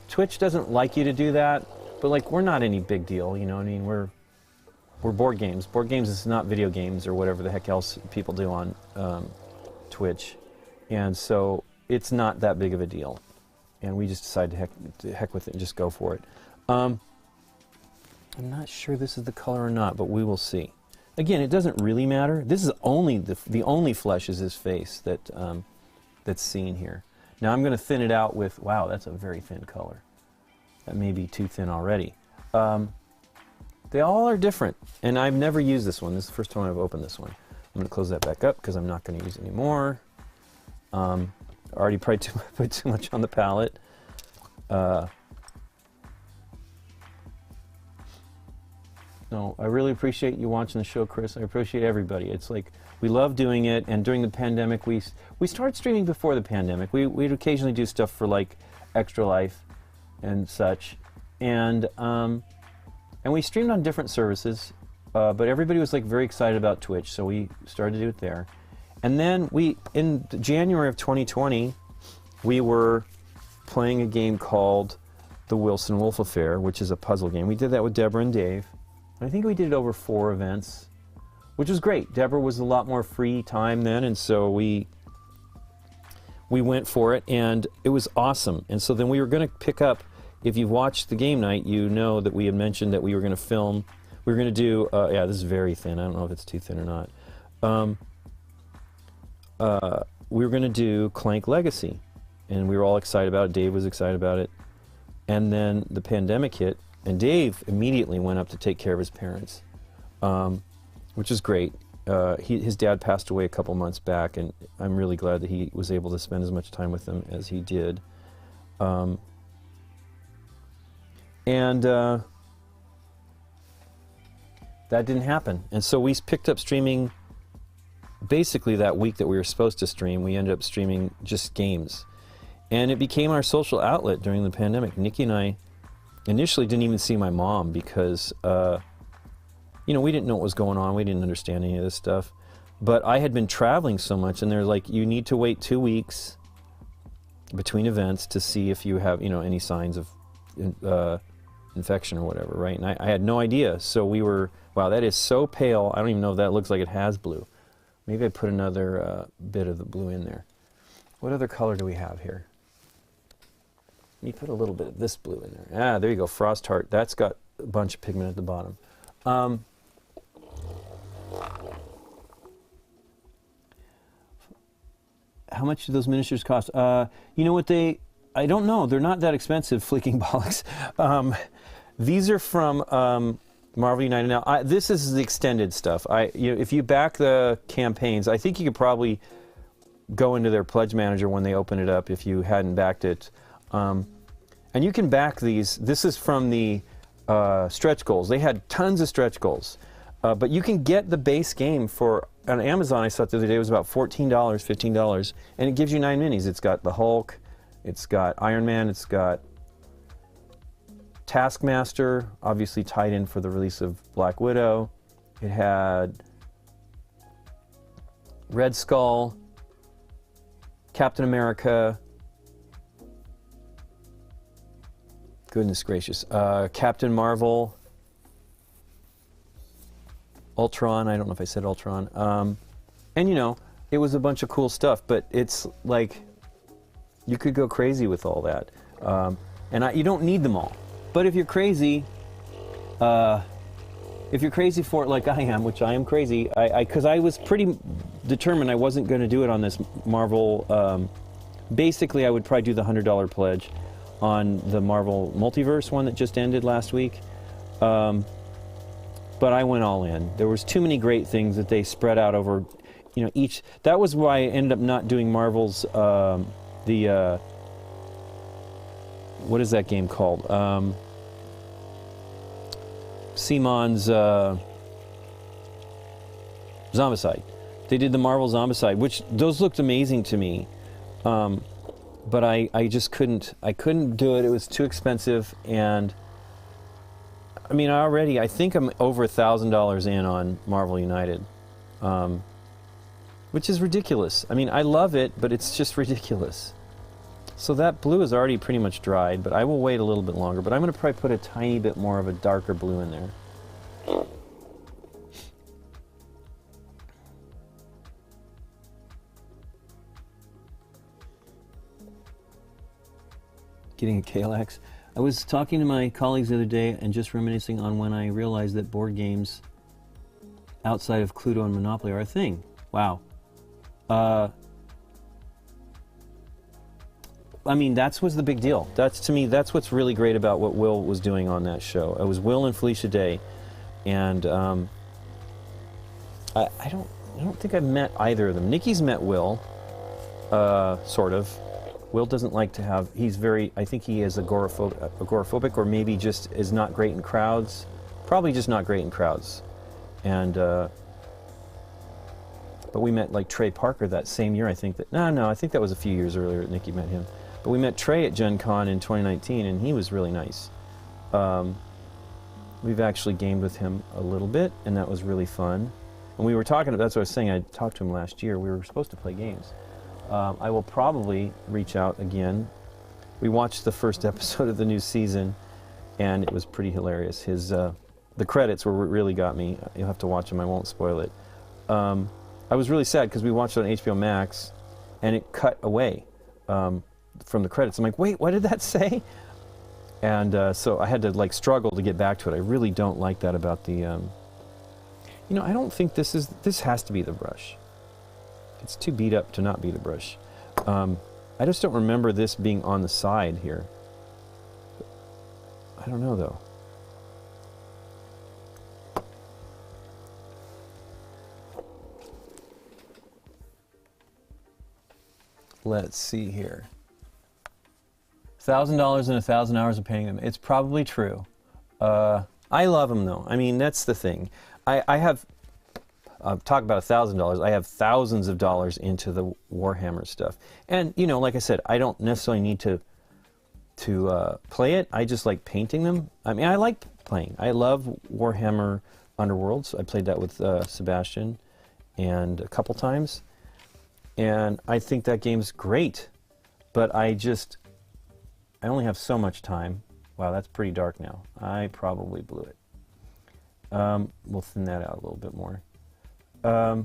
Twitch doesn't like you to do that, but like, we're not any big deal, you know what I mean? We're board games. Board games is not video games or whatever the heck else people do on Twitch. And so it's not that big of a deal. And we just decided to heck with it and just go for it. I'm not sure this is the color or not, but we will see. Again, it doesn't really matter. This is only the only flesh is his face that that's seen here. Now I'm going to thin it out with, wow, that's a very thin color. That may be too thin already. They all are different, and I've never used this one. This is the first time I've opened this one. I'm going to close that back up because I'm not going to use it anymore. I already put too much on the palette. No, I really appreciate you watching the show, Chris. I appreciate everybody. It's like we love doing it, and during the pandemic, we started streaming before the pandemic. We'd occasionally do stuff for like Extra Life and such, and we streamed on different services, but everybody was like very excited about Twitch, so we started to do it there. And then in January of 2020, we were playing a game called The Wilson Wolf Affair, which is a puzzle game. We did that with Deborah and Dave. I think we did it over 4 events, which was great. Deborah was a lot more free time then, and so we went for it, and it was awesome. And so then we were going to pick up, if you've watched the game night, you know that we had mentioned that we were going to film, we were going to do, yeah, this is very thin. I don't know if it's too thin or not. We were going to do Clank Legacy, and we were all excited about it. Dave was excited about it. And then the pandemic hit, and Dave immediately went up to take care of his parents, which is great. His dad passed away a couple months back, and I'm really glad that he was able to spend as much time with them as he did. That didn't happen. And so we picked up streaming basically that week that we were supposed to stream. We ended up streaming just games. And it became our social outlet during the pandemic. Nikki and I initially didn't even see my mom because, you know, we didn't know what was going on. We didn't understand any of this stuff. But I had been traveling so much, and they're like, you need to wait 2 weeks between events to see if you have, you know, any signs of infection or whatever, right? And I had no idea. So we were, wow, that is so pale. I don't even know if that looks like it has blue. Maybe I put another bit of the blue in there. What other color do we have here? Let me put a little bit of this blue in there. Ah, there you go, Frost Heart. That's got a bunch of pigment at the bottom. How much do those miniatures cost? You know what I don't know. They're not that expensive, Fleeking Bollocks. These are from Marvel United. Now, this is the extended stuff. If you back the campaigns, I think you could probably go into their pledge manager when they open it up if you hadn't backed it. And you can back these. This is from the stretch goals. They had tons of stretch goals. But you can get the base game for, on Amazon I saw it the other day, it was about $14, $15, and it gives you 9 minis. It's got the Hulk, it's got Iron Man, it's got Taskmaster, obviously tied in for the release of Black Widow. It had Red Skull, Captain America, goodness gracious, Captain Marvel, Ultron, I don't know if I said Ultron, and you know, it was a bunch of cool stuff, but it's like, you could go crazy with all that, and you don't need them all, but if you're crazy for it like I am, which I am crazy, because I was pretty determined I wasn't going to do it on this Marvel, basically I would probably do the $100 pledge on the Marvel Multiverse one that just ended last week. But I went all in. There was too many great things that they spread out over, you know, each. That was why I ended up not doing Marvel's, what is that game called? Simon's Zombicide. They did the Marvel Zombicide, which those looked amazing to me. But I just couldn't do it. It was too expensive, and I mean, I think I'm over $1,000 in on Marvel United, which is ridiculous. I mean, I love it, but it's just ridiculous. So that blue is already pretty much dried, but I will wait a little bit longer. But I'm going to probably put a tiny bit more of a darker blue in there. Getting a Kalax. I was talking to my colleagues the other day and just reminiscing on when I realized that board games outside of Cluedo and Monopoly are a thing. Wow. I mean, that was the big deal. To me, that's what's really great about what Will was doing on that show. It was Will and Felicia Day, and I don't I don't think I've met either of them. Nikki's met Will, sort of. Will doesn't like to have, he's very, I think he is agoraphobic, or maybe just is not great in crowds. Probably just not great in crowds. And, but we met like Trey Parker that same year, I think that, no, I think that was a few years earlier that Nikki met him. But we met Trey at Gen Con in 2019, and he was really nice. We've actually gamed with him a little bit, and that was really fun. And we were talking, that's what I was saying, I talked to him last year. We were supposed to play games. I will probably reach out again. We watched the first episode of the new season, and it was pretty hilarious. His, the credits were what really got me. You'll have to watch them, I won't spoil it. I was really sad because we watched it on HBO Max, and it cut away from the credits. I'm like, wait, what did that say? And so I had to like struggle to get back to it. I really don't like that about the, you know, I don't think this has to be the brush. It's too beat up to not be the brush. I just don't remember this being on the side here. I don't know though. Let's see here. $1,000 and 1,000 hours of painting them. It's probably true. I love them though. I mean, that's the thing. I have, talk about $1,000. I have thousands of dollars into the Warhammer stuff. And, you know, like I said, I don't necessarily need to play it. I just like painting them. I mean, I like playing. I love Warhammer Underworlds. I played that with Sebastian and a couple times. And I think that game's great. But I only have so much time. Wow, that's pretty dark now. I probably blew it. We'll thin that out a little bit more. I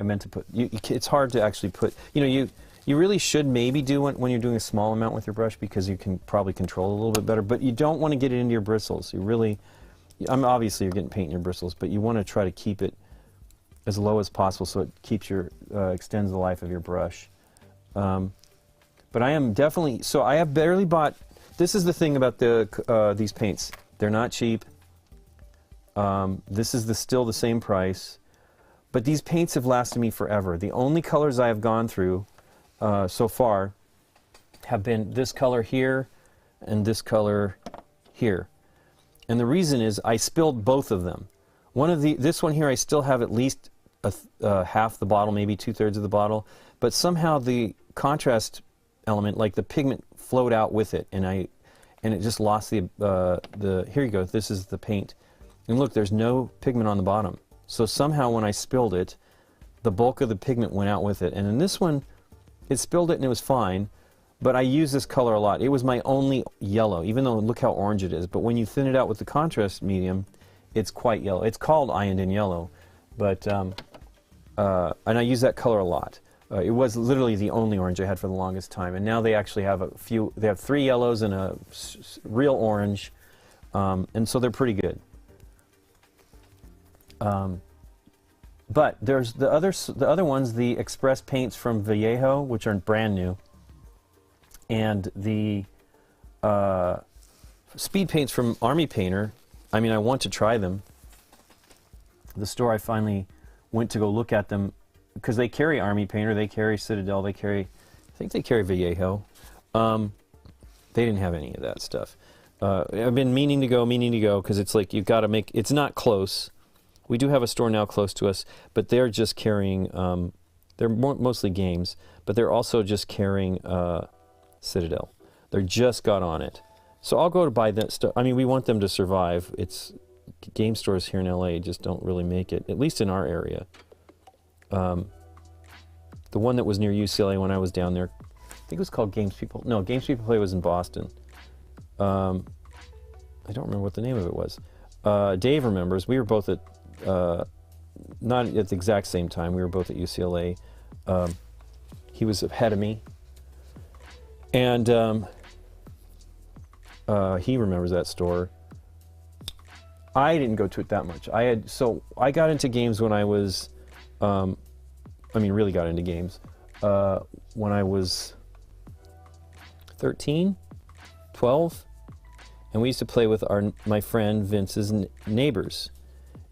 meant to put, it's hard to actually put, you know, you really should maybe do when you're doing a small amount with your brush, because you can probably control it a little bit better, but you don't want to get it into your bristles. You really, obviously you're getting paint in your bristles, but you want to try to keep it as low as possible so it keeps extends the life of your brush. But I am definitely, so I have barely bought, this is the thing about these paints. They're not cheap. This is still the same price. But these paints have lasted me forever. The only colors I have gone through so far have been this color here and this color here. And the reason is I spilled both of them. This one here I still have at least half the bottle, maybe 2/3 of the bottle. But somehow the contrast element, like the pigment, flowed out with it, and it just lost the here you go, this is the paint. And look, there's no pigment on the bottom. So somehow when I spilled it, the bulk of the pigment went out with it. And in this one, it spilled it and it was fine, but I use this color a lot. It was my only yellow, even though look how orange it is. But when you thin it out with the contrast medium, it's quite yellow. It's called Ironed Yellow, but and I use that color a lot. It was literally the only orange I had for the longest time, and now they actually have they have 3 yellows and a real orange, and so they're pretty good. But there's the other ones, the Express paints from Vallejo, which are brand new, and the speed paints from Army Painter. I mean, I want to try them. The store I finally went to go look at them, because they carry Army Painter, they carry Citadel, they carry, I think they carry Vallejo. They didn't have any of that stuff. I've been meaning to go, because it's like you've got to make, it's not close. We do have a store now close to us, but they're just carrying, they're mostly games, but they're also just carrying Citadel. They're just got on it. So I'll go to buy that stuff. I mean, we want them to survive. It's game stores here in LA just don't really make it, at least in our area. The one that was near UCLA when I was down there, I think it was called Games People. No, Games People Play was in Boston. I don't remember what the name of it was. Dave remembers. We were both at, not at the exact same time, we were both at UCLA. He was ahead of me. And he remembers that store. I didn't go to it that much. So I got into games when I was, I mean, really got into games when I was 13, 12, and we used to play with my friend Vince's neighbors,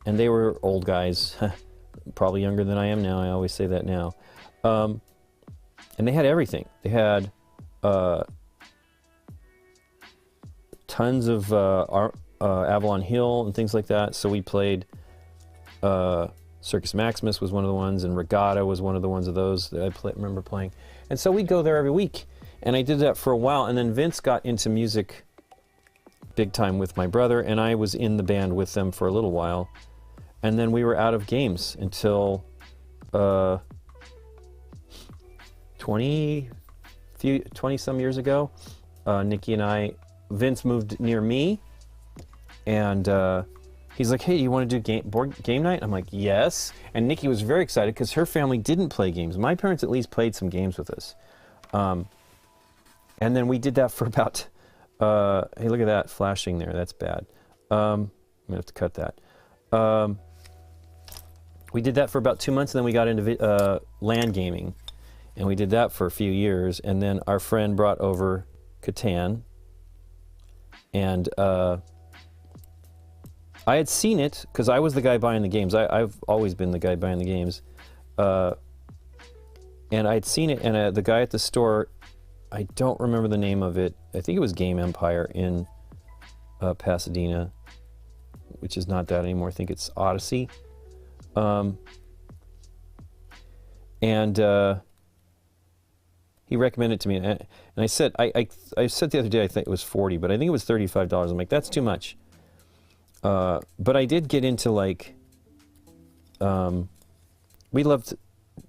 and they were old guys. probably younger than I am now. I always say that now. And they had everything. They had tons of Avalon Hill and things like that. So we played Circus Maximus was one of the ones, and Regatta was one of the ones of those that I remember playing. And so we'd go there every week. And I did that for a while, and then Vince got into music big time with my brother, and I was in the band with them for a little while. And then we were out of games until 20-some years ago. Nikki and I, Vince moved near me, and he's like, hey, do you want to do game night? I'm like, yes. And Nikki was very excited because her family didn't play games. My parents at least played some games with us. And then we did that for about, hey, look at that flashing there. That's bad. I'm going to have to cut that. We did that for about 2 months, and then we got into LAN gaming. And we did that for a few years. And then our friend brought over Catan. And I had seen it, because I was the guy buying the games. I've always been the guy buying the games. And I had seen it, and the guy at the store, I don't remember the name of it. I think it was Game Empire in Pasadena, which is not that anymore. I think it's Odyssey. He recommended it to me, and I said, I said the other day I think it was $40, but I think it was $35. I'm like, that's too much. But I did get into, like, we loved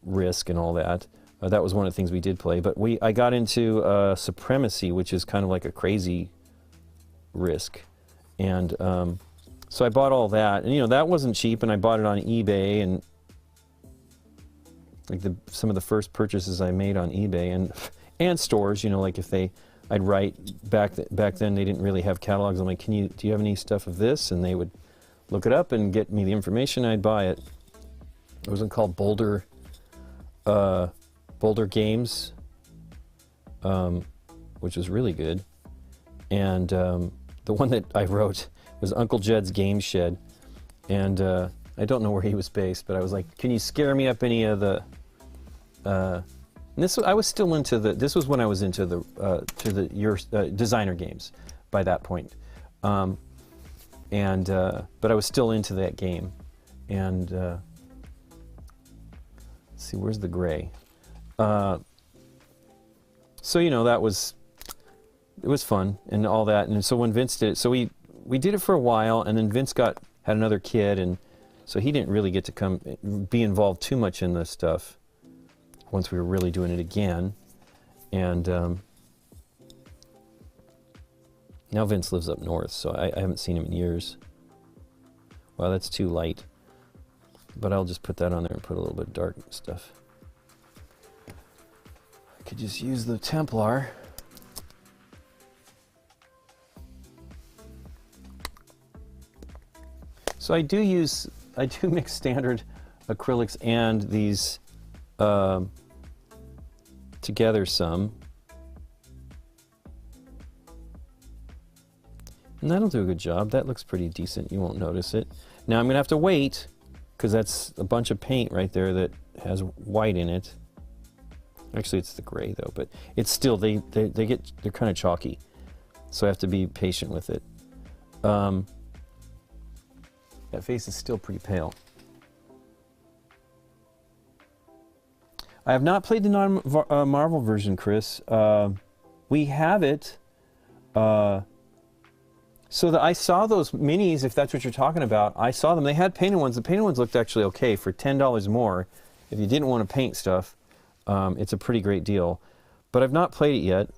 Risk and all that. That was one of the things we did play. But I got into Supremacy, which is kind of like a crazy Risk. And so I bought all that. And, you know, that wasn't cheap, and I bought it on eBay. And like some of the first purchases I made on eBay and stores, you know, like if I'd write back then they didn't really have catalogs. I'm like, do you have any stuff of this? And they would look it up and get me the information. I'd buy it. It wasn't called Boulder Games, which was really good. And the one that I wrote was Uncle Jed's Game Shed. And I don't know where he was based, but I was like, can you scare me up any of the... I was still into this was when I was into the designer games by that point. But I was still into that game. And let's see, where's the gray? So, you know, it was fun and all that. And so when Vince did it, so we did it for a while, and then Vince had another kid, and so he didn't really get to be involved too much in this stuff once we were really doing it again. And now Vince lives up north, so I haven't seen him in years. Wow, that's too light. But I'll just put that on there and put a little bit of dark stuff. I could just use the Templar. So I do mix standard acrylics and these together some. And that'll do a good job. That looks pretty decent. You won't notice it. Now I'm going to have to wait, because that's a bunch of paint right there that has white in it. Actually, it's the gray though, but it's still, they're kind of chalky. So I have to be patient with it. That face is still pretty pale. I have not played the non-Marvel version, Chris. We have it. So I saw those minis, if that's what you're talking about. I saw them. They had painted ones. The painted ones looked actually okay for $10 more. If you didn't want to paint stuff, it's a pretty great deal. But I've not played it yet.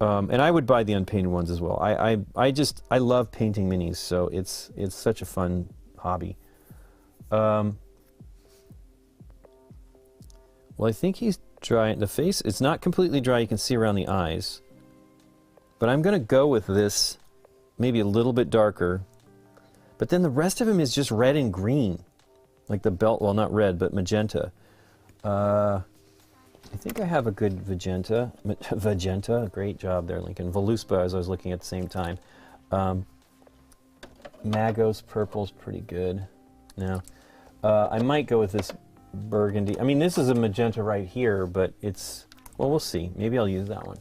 And I would buy the unpainted ones as well. I love painting minis, so it's such a fun hobby. Well, I think he's dry. The face, it's not completely dry. You can see around the eyes. But I'm going to go with this, maybe a little bit darker. But then the rest of him is just red and green. Like the belt, well, not red, but magenta. I think I have a good magenta. Great job there, Lincoln. Voluspa, as I was looking at the same time. Magos purple's pretty good. Now, I might go with this burgundy. I mean, this is a magenta right here, but it's, well, we'll see. Maybe I'll use that one.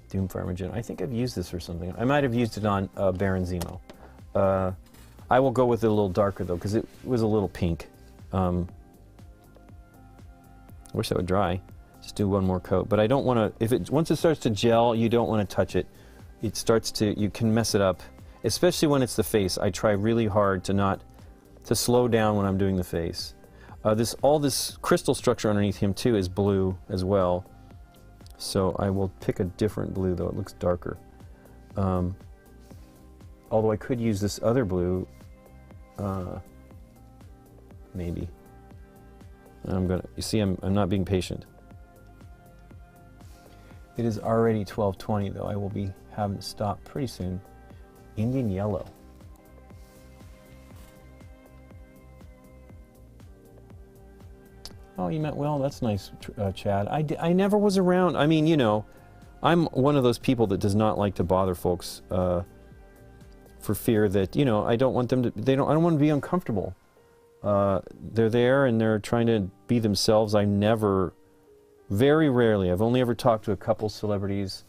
Doomfire Magenta. I think I've used this for something. I might have used it on Baron Zemo. I will go with it a little darker, though, because it was a little pink. I wish that would dry. Just do one more coat. But I don't want to, once it starts to gel, you don't want to touch it. It starts to, you can mess it up, especially when it's the face. I try really hard to slow down when I'm doing the face. All this crystal structure underneath him, too, is blue as well. So I will pick a different blue, though. It looks darker. Although I could use this other blue, maybe. You see, I'm not being patient. It is already 12:20, though. I will be having to stop pretty soon. Indian Yellow. Oh, you meant well. That's nice, Chad. I never was around. I mean, you know, I'm one of those people that does not like to bother folks for fear that, you know, I don't want them to. I don't want to be uncomfortable. They're there and they're trying to be themselves. Very rarely. I've only ever talked to a couple celebrities.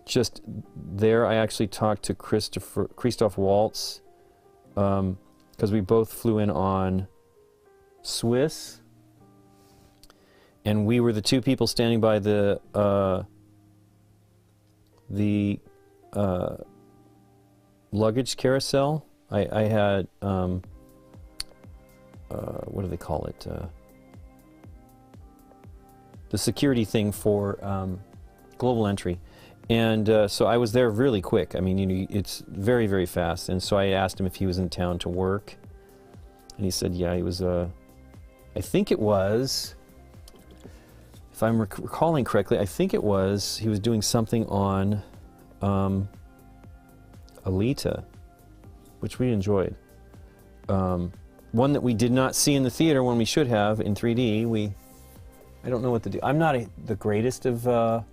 Just there, I actually talked to Christoph Waltz because we both flew in on Swiss, and we were the two people standing by the luggage carousel. I had what do they call it? The security thing for global entry. And so I was there really quick. I mean, you know, it's very, very fast. And so I asked him if he was in town to work. And he said, yeah, he was, I think it was, if I'm recalling correctly, I think it was, he was doing something on Alita, which we enjoyed. One that we did not see in the theater when we should have in 3D. I don't know what to do. I'm not the greatest of, I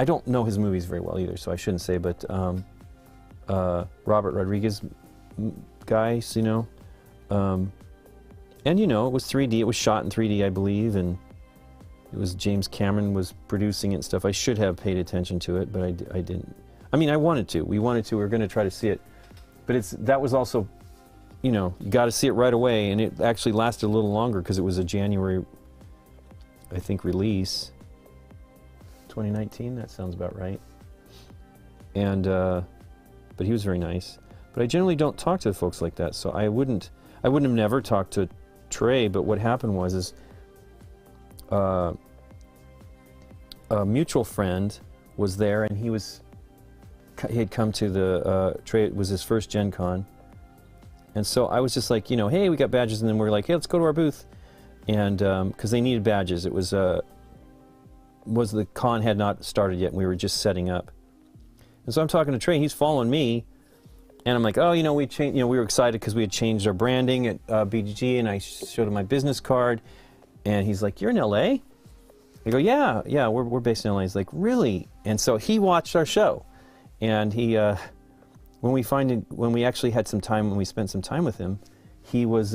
don't know his movies very well either, so I shouldn't say, but Robert Rodriguez guys, you know. And you know, it was 3D, it was shot in 3D, I believe, and it was James Cameron was producing it and stuff. I should have paid attention to it, but I didn't. I mean, I wanted to. We wanted to. We were going to try to see it. But that was also, you know, you got to see it right away, and it actually lasted a little longer because it was a January, I think, release. 2019, that sounds about right. And, but he was very nice. But I generally don't talk to folks like that, so I wouldn't have never talked to Trey, but what happened was a mutual friend was there, and he had come to the, Trey, it was his first Gen Con. And so I was just like, you know, hey, we got badges, and then we're like, hey, let's go to our booth. And, because they needed badges. It was the con had not started yet, and we were just setting up. And so I'm talking to Trey, he's following me, and I'm like, oh, you know, we were excited because we had changed our branding at BGG, and I showed him my business card, and he's like, you're in LA? I go, yeah, we're based in LA. He's like, really? And so he watched our show, and he, when we actually had some time, when we spent some time with him, he was,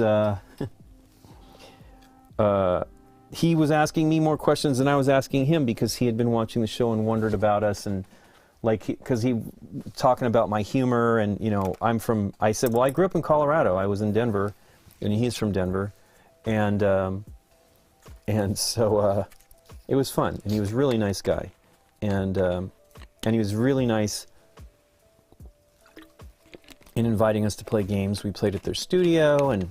he was asking me more questions than I was asking him because he had been watching the show and wondered about us, and like, because he talking about my humor, and you know, I said, well, I grew up in Colorado. I was in Denver, and he's from Denver, and so it was fun, and he was a really nice guy, and he was really nice in inviting us to play games. We played at their studio, and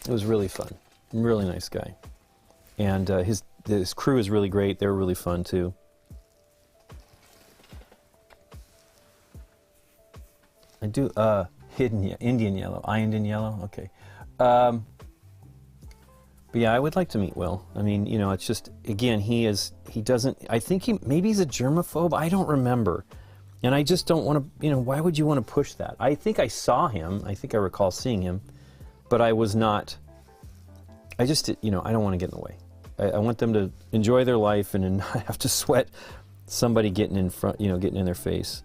it was really fun. Really nice guy. And his crew is really great. They were really fun too. I do Indian Yellow. Indian Yellow. Okay. But yeah, I would like to meet Will. I mean, you know, it's just, again, he doesn't. I think maybe he's a germaphobe. I don't remember, and I just don't want to. You know, why would you want to push that? I think I saw him. I think I recall seeing him, but I was not. I just, you know, I don't want to get in the way. I want them to enjoy their life and not have to sweat somebody getting in front, you know, getting in their face.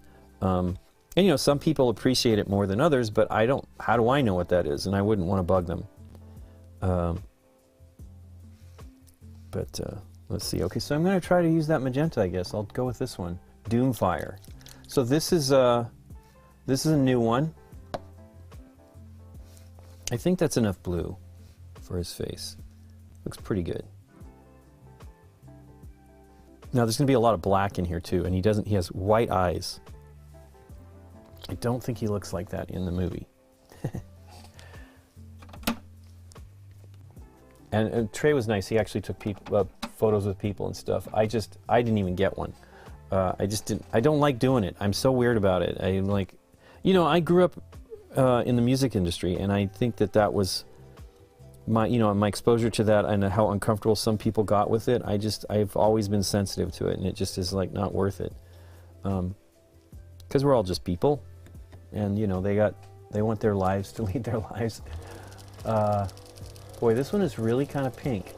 And, you know, some people appreciate it more than others, but I don't, how do I know what that is? And I wouldn't want to bug them. Let's see. Okay, so I'm going to try to use that magenta, I guess. I'll go with this one, Doomfire. So this is a new one. I think that's enough blue for his face. Looks pretty good. Now there's going to be a lot of black in here too, and he has white eyes. I don't think he looks like that in the movie. and Trey was nice. He actually took photos with people and stuff. I didn't even get one. I don't like doing it. I'm so weird about it. I like, you know, I grew up in the music industry, and I think that was my exposure to that, and how uncomfortable some people got with it. I've always been sensitive to it, and it just is like not worth it. Because we're all just people, and you know, they want their lives to lead their lives. Boy, this one is really kind of pink.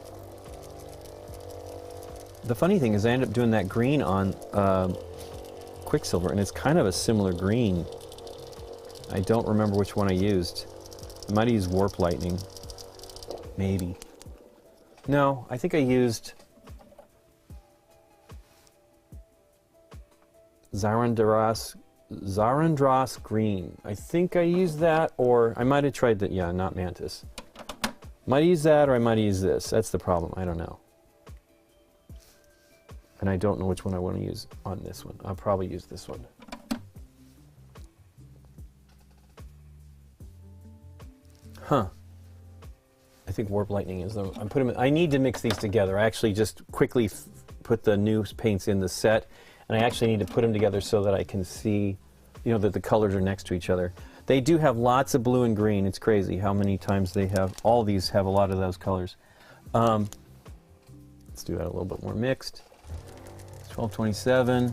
The funny thing is I ended up doing that green on Quicksilver, and it's kind of a similar green. I don't remember which one I used. I might have used Warp Lightning. Maybe. No, I think I used Zarandras Green. I think I used that, or I might have tried that. Yeah, not Mantis. Might use that, or I might use this. That's the problem. I don't know. And I don't know which one I want to use on this one. I'll probably use this one. Huh. I think Warp Lightning is the... I need to mix these together. I actually just quickly put the new paints in the set, and I actually need to put them together so that I can see, you know, that the colors are next to each other. They do have lots of blue and green. It's crazy how many times they have... All these have a lot of those colors. Let's do that a little bit more mixed. 1227.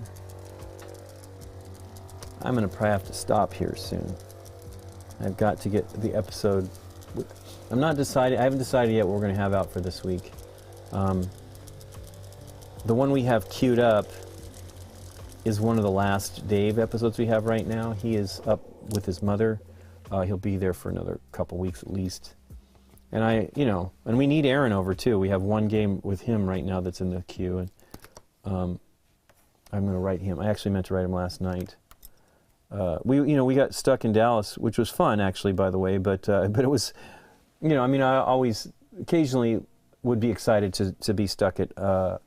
I'm going to probably have to stop here soon. I've got to get the episode... I haven't decided yet what we're going to have out for this week. The one we have queued up is one of the last Dave episodes we have right now. He is up with his mother. He'll be there for another couple weeks at least. And and we need Aaron over too. We have one game with him right now that's in the queue, and I'm going to write him. I actually meant to write him last night. We got stuck in Dallas, which was fun actually, by the way, but it was, I always occasionally would be excited to be stuck at on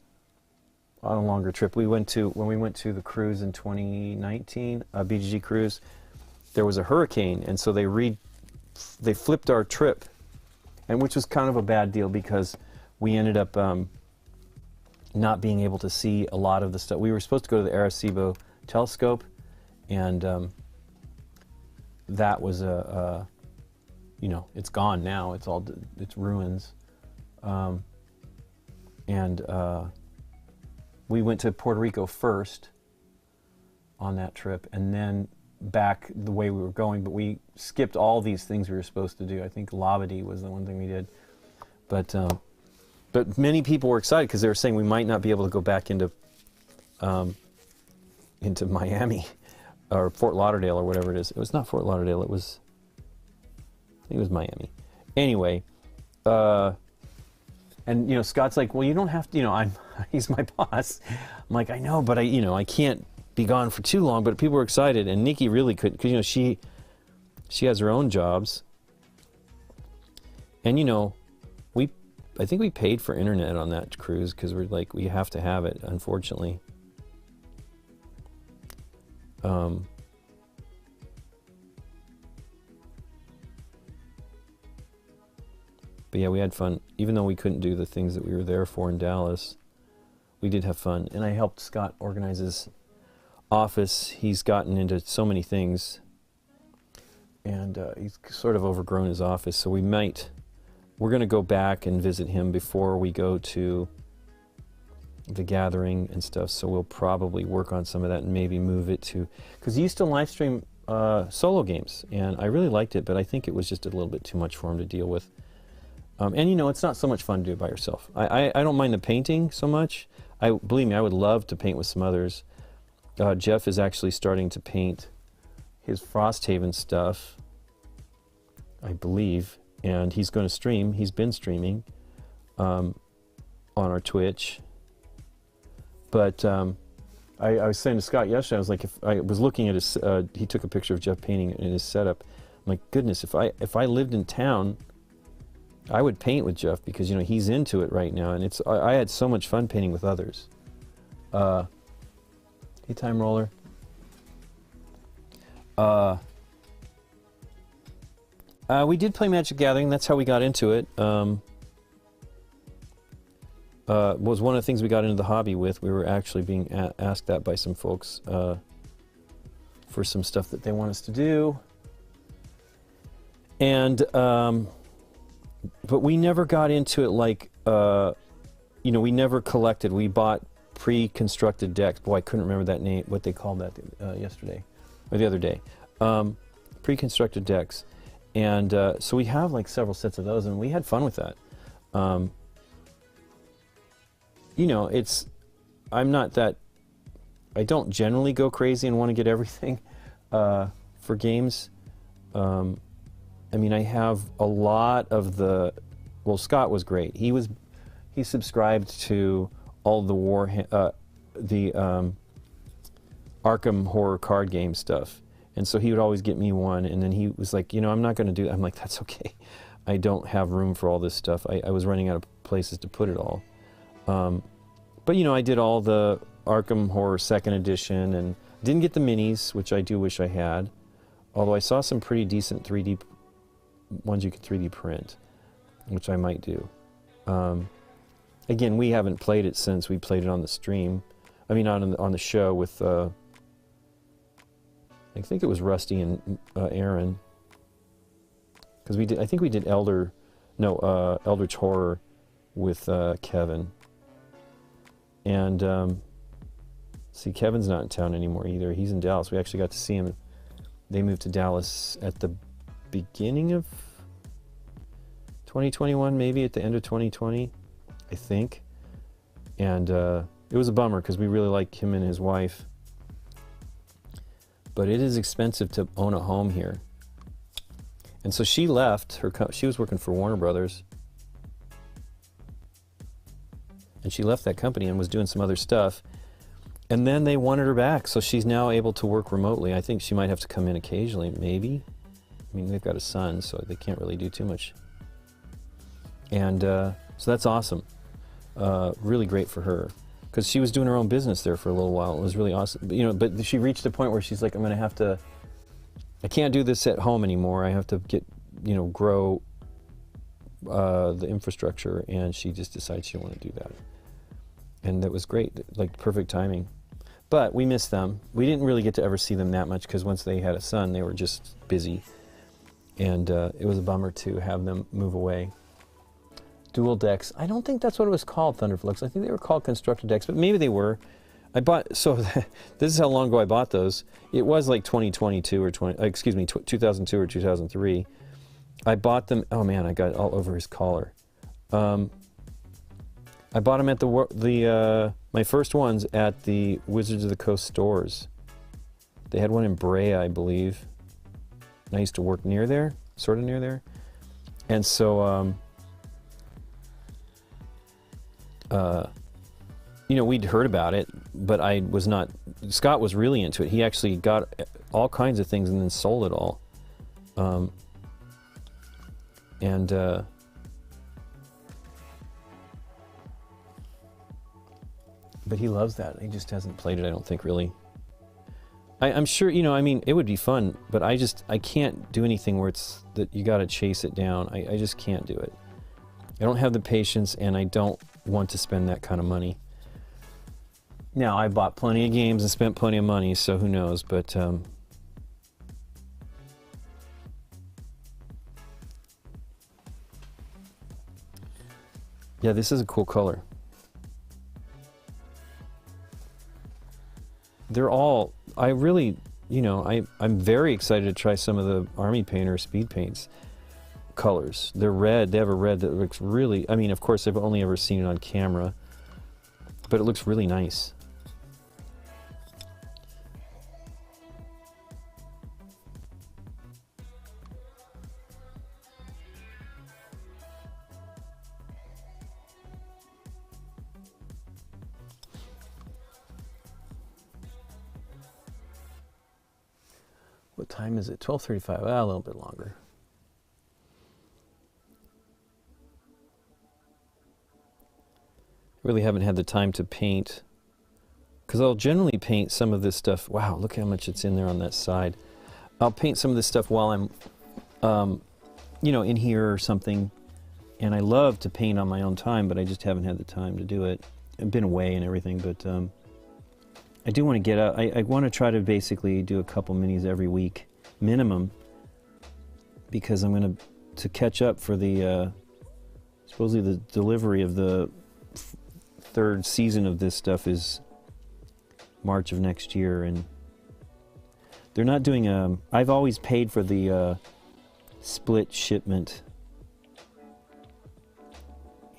a longer trip. When we went to the cruise in 2019, BGG cruise, there was a hurricane, and so they flipped our trip, and which was kind of a bad deal because we ended up not being able to see a lot of the stuff. We were supposed to go to the Arecibo telescope, and that was it's gone now. It's ruins. We went to Puerto Rico first on that trip, and then back the way we were going, but we skipped all these things we were supposed to do. I think Labadee was the one thing we did. But many people were excited because they were saying we might not be able to go back into Miami or Fort Lauderdale or whatever it is. It was not Fort Lauderdale. I think it was Miami. Anyway, and Scott's like, well, you don't have to. He's my boss. I'm like, I know, but I can't be gone for too long. But people were excited, and Nikki really couldn't, because she has her own jobs, and I think we paid for internet on that cruise because we're like, we have to have it, unfortunately. But yeah, we had fun. Even though we couldn't do the things that we were there for in Dallas, we did have fun. And I helped Scott organize his office. He's gotten into so many things, and he's sort of overgrown his office. So we're going to go back and visit him before we go to the gathering and stuff. So we'll probably work on some of that and maybe move it to, because he used to live stream solo games, and I really liked it, but I think it was just a little bit too much for him to deal with. And it's not so much fun to do it by yourself. I don't mind the painting so much. Believe me, I would love to paint with some others. Jeff is actually starting to paint his Frosthaven stuff, I believe, and he's going to stream. He's been streaming on our Twitch. But I was saying to Scott yesterday, I was like, if I was looking at his, he took a picture of Jeff painting in his setup. I'm like, goodness, if I lived in town, I would paint with Jeff because, you know, he's into it right now, and it's I had so much fun painting with others. Hey, Time Roller. We did play Magic Gathering. That's how we got into it. Was one of the things we got into the hobby with. We were actually being asked that by some folks for some stuff that they want us to do. And, but we never got into it like, you know, we never collected. We bought pre-constructed decks. Boy, I couldn't remember that name, what they called that yesterday, or the other day. Pre-constructed decks. And so we have like several sets of those, and we had fun with that. You know, I'm not that, I don't generally go crazy and want to get everything for games. I mean, I have a lot of the, well, Scott was great. He subscribed to all the Arkham horror card game stuff. And so he would always get me one, and then he was like, you know, I'm not going to do that. I'm like, that's okay. I don't have room for all this stuff. I was running out of places to put it all. But, you know, I did all the Arkham Horror 2nd edition, and didn't get the minis, which I do wish I had. Although I saw some pretty decent 3D ones you could 3D print, which I might do. Again, we haven't played it since we played it on the stream. I mean, on the show with, I think it was Rusty and Aaron. Because we did, I think we did Eldritch Horror with Kevin. And see, Kevin's not in town anymore either. He's in Dallas. We actually got to see him. They moved to Dallas at the beginning of 2021, maybe at the end of 2020, I think. And it was a bummer because we really like him and his wife. But it is expensive to own a home here. And so she left. She was working for Warner Brothers. And she left that company and was doing some other stuff. And then they wanted her back, so she's now able to work remotely. I think she might have to come in occasionally, maybe. I mean, they've got a son, so they can't really do too much. And so that's awesome. Really great for her. Because she was doing her own business there for a little while. It was really awesome. You know, but she reached a point where she's like, I'm going to have to... I can't do this at home anymore. I have to get, you know, grow the infrastructure. And she just decided she didn't want to do that. And that was great, like perfect timing. But we missed them. We didn't really get to ever see them that much because once they had a son, they were just busy. And it was a bummer to have them move away. Dual decks. I don't think that's what it was called, Thunderflux. I think they were called constructed decks, but maybe they were. I bought, so this is how long ago I bought those. It was like 2022 or 2002 or 2003. I bought them, oh man, I got it all over his collar. I bought them at my first ones at the Wizards of the Coast stores. They had one in Brea, I believe. And I used to work near there, sort of near there. And so, you know, we'd heard about it, but I was not, Scott was really into it. He actually got all kinds of things and then sold it all. But he loves that. He just hasn't played it, I don't think, really. I'm sure, you know, I mean, it would be fun, but I can't do anything where it's that you got to chase it down. I just can't do it. I don't have the patience, and I don't want to spend that kind of money. Now, I bought plenty of games and spent plenty of money, so who knows, but... yeah, this is a cool color. They're all, I really, you know, I'm very excited to try some of the Army Painter Speed Paints colors. They're red. They have a red that looks really, I mean, of course, I've only ever seen it on camera, but it looks really nice. What time is it? 12:35. A little bit longer. Really haven't had the time to paint, because I'll generally paint some of this stuff. Wow, look how much it's in there on that side. I'll paint some of this stuff while I'm, you know, in here or something. And I love to paint on my own time, but I just haven't had the time to do it. I've been away and everything, but I do want to get out. I want to try to basically do a couple minis every week, minimum, because I'm going to catch up for the, supposedly the delivery of the third season of this stuff is March of next year, and they're not doing I've always paid for the split shipment.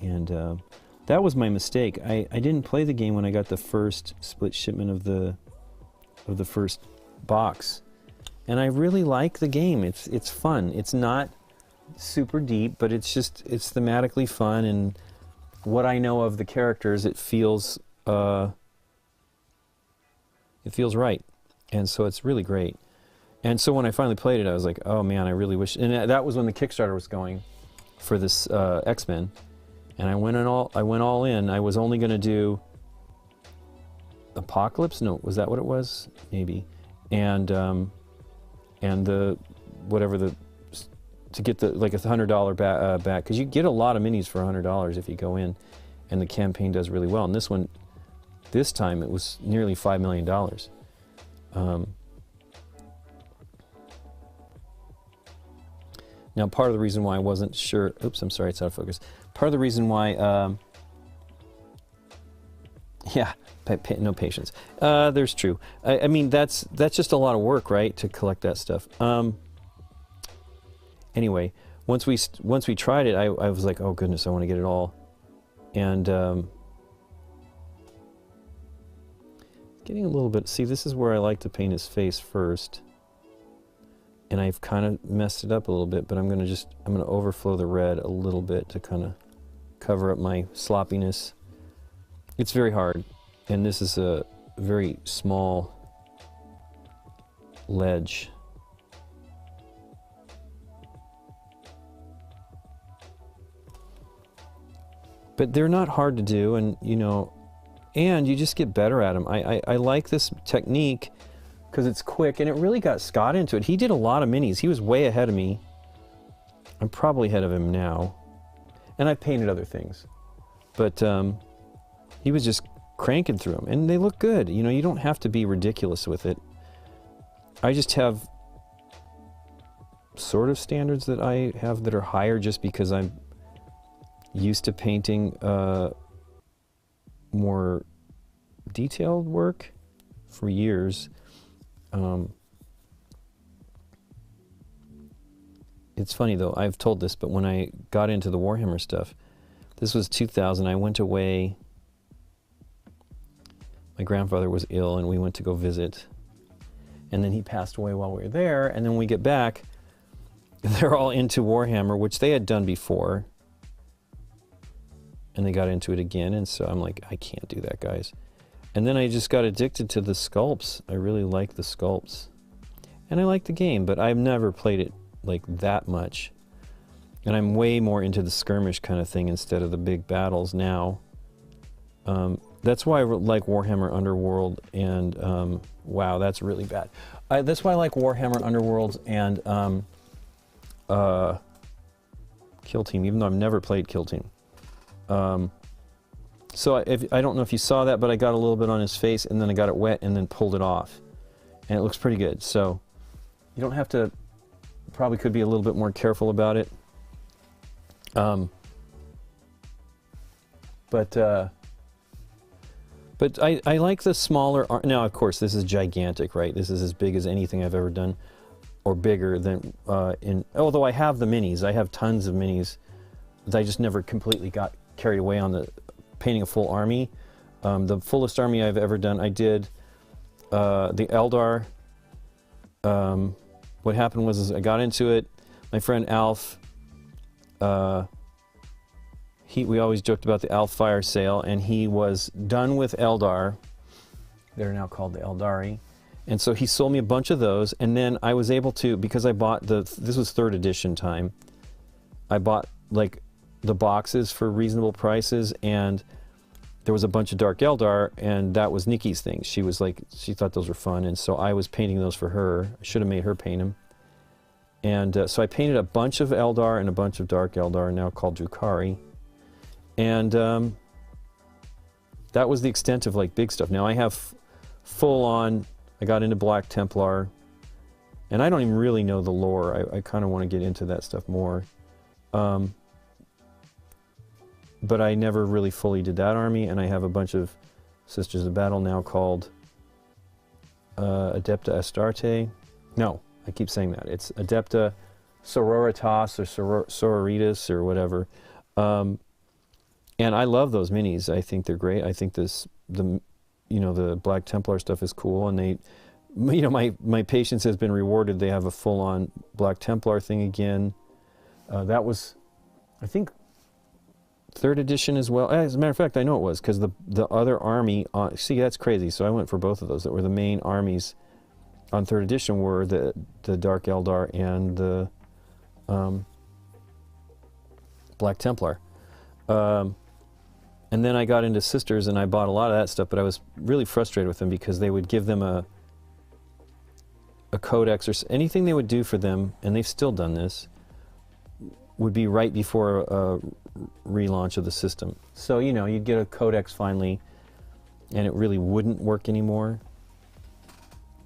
And that was my mistake. I didn't play the game when I got the first split shipment of the first box, and I really like the game. It's fun. It's not super deep, but it's thematically fun, and what I know of the characters, it feels right, and so it's really great. And so when I finally played it, I was like, oh man, I really wish. And that was when the Kickstarter was going for this X-Men. And I went all in. I was only going to do Apocalypse. No, was that what it was? Maybe. And the whatever to get the like $100 back, because you get a lot of minis for $100 if you go in, and the campaign does really well. And this time it was nearly $5 million. Now, part of the reason why I wasn't sure. Oops, I'm sorry, it's out of focus. Part of the reason why, yeah, no patience. There's true. I mean, that's just a lot of work, right, to collect that stuff. Anyway, once we tried it, I was like, oh goodness, I want to get it all, and getting a little bit. See, this is where I like to paint his face first, and I've kind of messed it up a little bit, but I'm gonna overflow the red a little bit to kind of cover up my sloppiness. It's very hard, and this is a very small ledge. But they're not hard to do, and and you just get better at them. I like this technique because it's quick, and it really got Scott into it. He did a lot of minis. He was way ahead of me. I'm probably ahead of him now. And I painted other things. But he was just cranking through them, and they look good. You don't have to be ridiculous with it. I just have sort of standards that I have that are higher just because I'm used to painting more detailed work for years. It's funny though, I've told this, but when I got into the Warhammer stuff, this was 2000, I went away. My grandfather was ill and we went to go visit. And then he passed away while we were there, and then when we get back, they're all into Warhammer, which they had done before. And they got into it again, and so I'm like, I can't do that, guys. And then I just got addicted to the sculpts. I really like the sculpts. And I like the game, but I've never played it like that much. And I'm way more into the skirmish kind of thing instead of the big battles now. That's why I like Warhammer Underworld and, wow, that's really bad. That's why I like Warhammer Underworld and Kill Team, even though I've never played Kill Team. So I don't know if you saw that, but I got a little bit on his face, and then I got it wet and then pulled it off. And it looks pretty good. So you don't have to, probably could be a little bit more careful about it. But I like the smaller, now of course this is gigantic, right? This is as big as anything I've ever done, or bigger than, although I have the minis, I have tons of minis, but I just never completely got carried away on the painting a full army. The fullest army I've ever done, I did the Eldar. What happened was I got into it, my friend Alf, we always joked about the Alf fire sale, and he was done with Eldar. They're now called the Eldari. And so he sold me a bunch of those, and then I was able to, because I bought this was 3rd edition time, I bought like the boxes for reasonable prices, and there was a bunch of Dark Eldar, and that was Nikki's thing. She was like, she thought those were fun, and so I was painting those for her. I should have made her paint them. And so I painted a bunch of Eldar and a bunch of Dark Eldar, now called Drukhari. And that was the extent of like big stuff. Now I have full on, I got into Black Templar, and I don't even really know the lore. I kind of want to get into that stuff more. But I never really fully did that army, and I have a bunch of Sisters of Battle now called Adepta Astarte. No, I keep saying that. It's Adepta Sororitas or Sororitas or whatever. And I love those minis. I think they're great. I think the Black Templar stuff is cool, and they, my patience has been rewarded. They have a full-on Black Templar thing again. That was, I think, 3rd edition as well. As a matter of fact, I know it was, because the other army, see, that's crazy. So I went for both of those that were the main armies on 3rd edition were the Dark Eldar and the Black Templar. And then I got into Sisters, and I bought a lot of that stuff, but I was really frustrated with them because they would give them a codex or anything they would do for them, and they've still done this, would be right before a relaunch of the system. So, you'd get a codex finally, and it really wouldn't work anymore.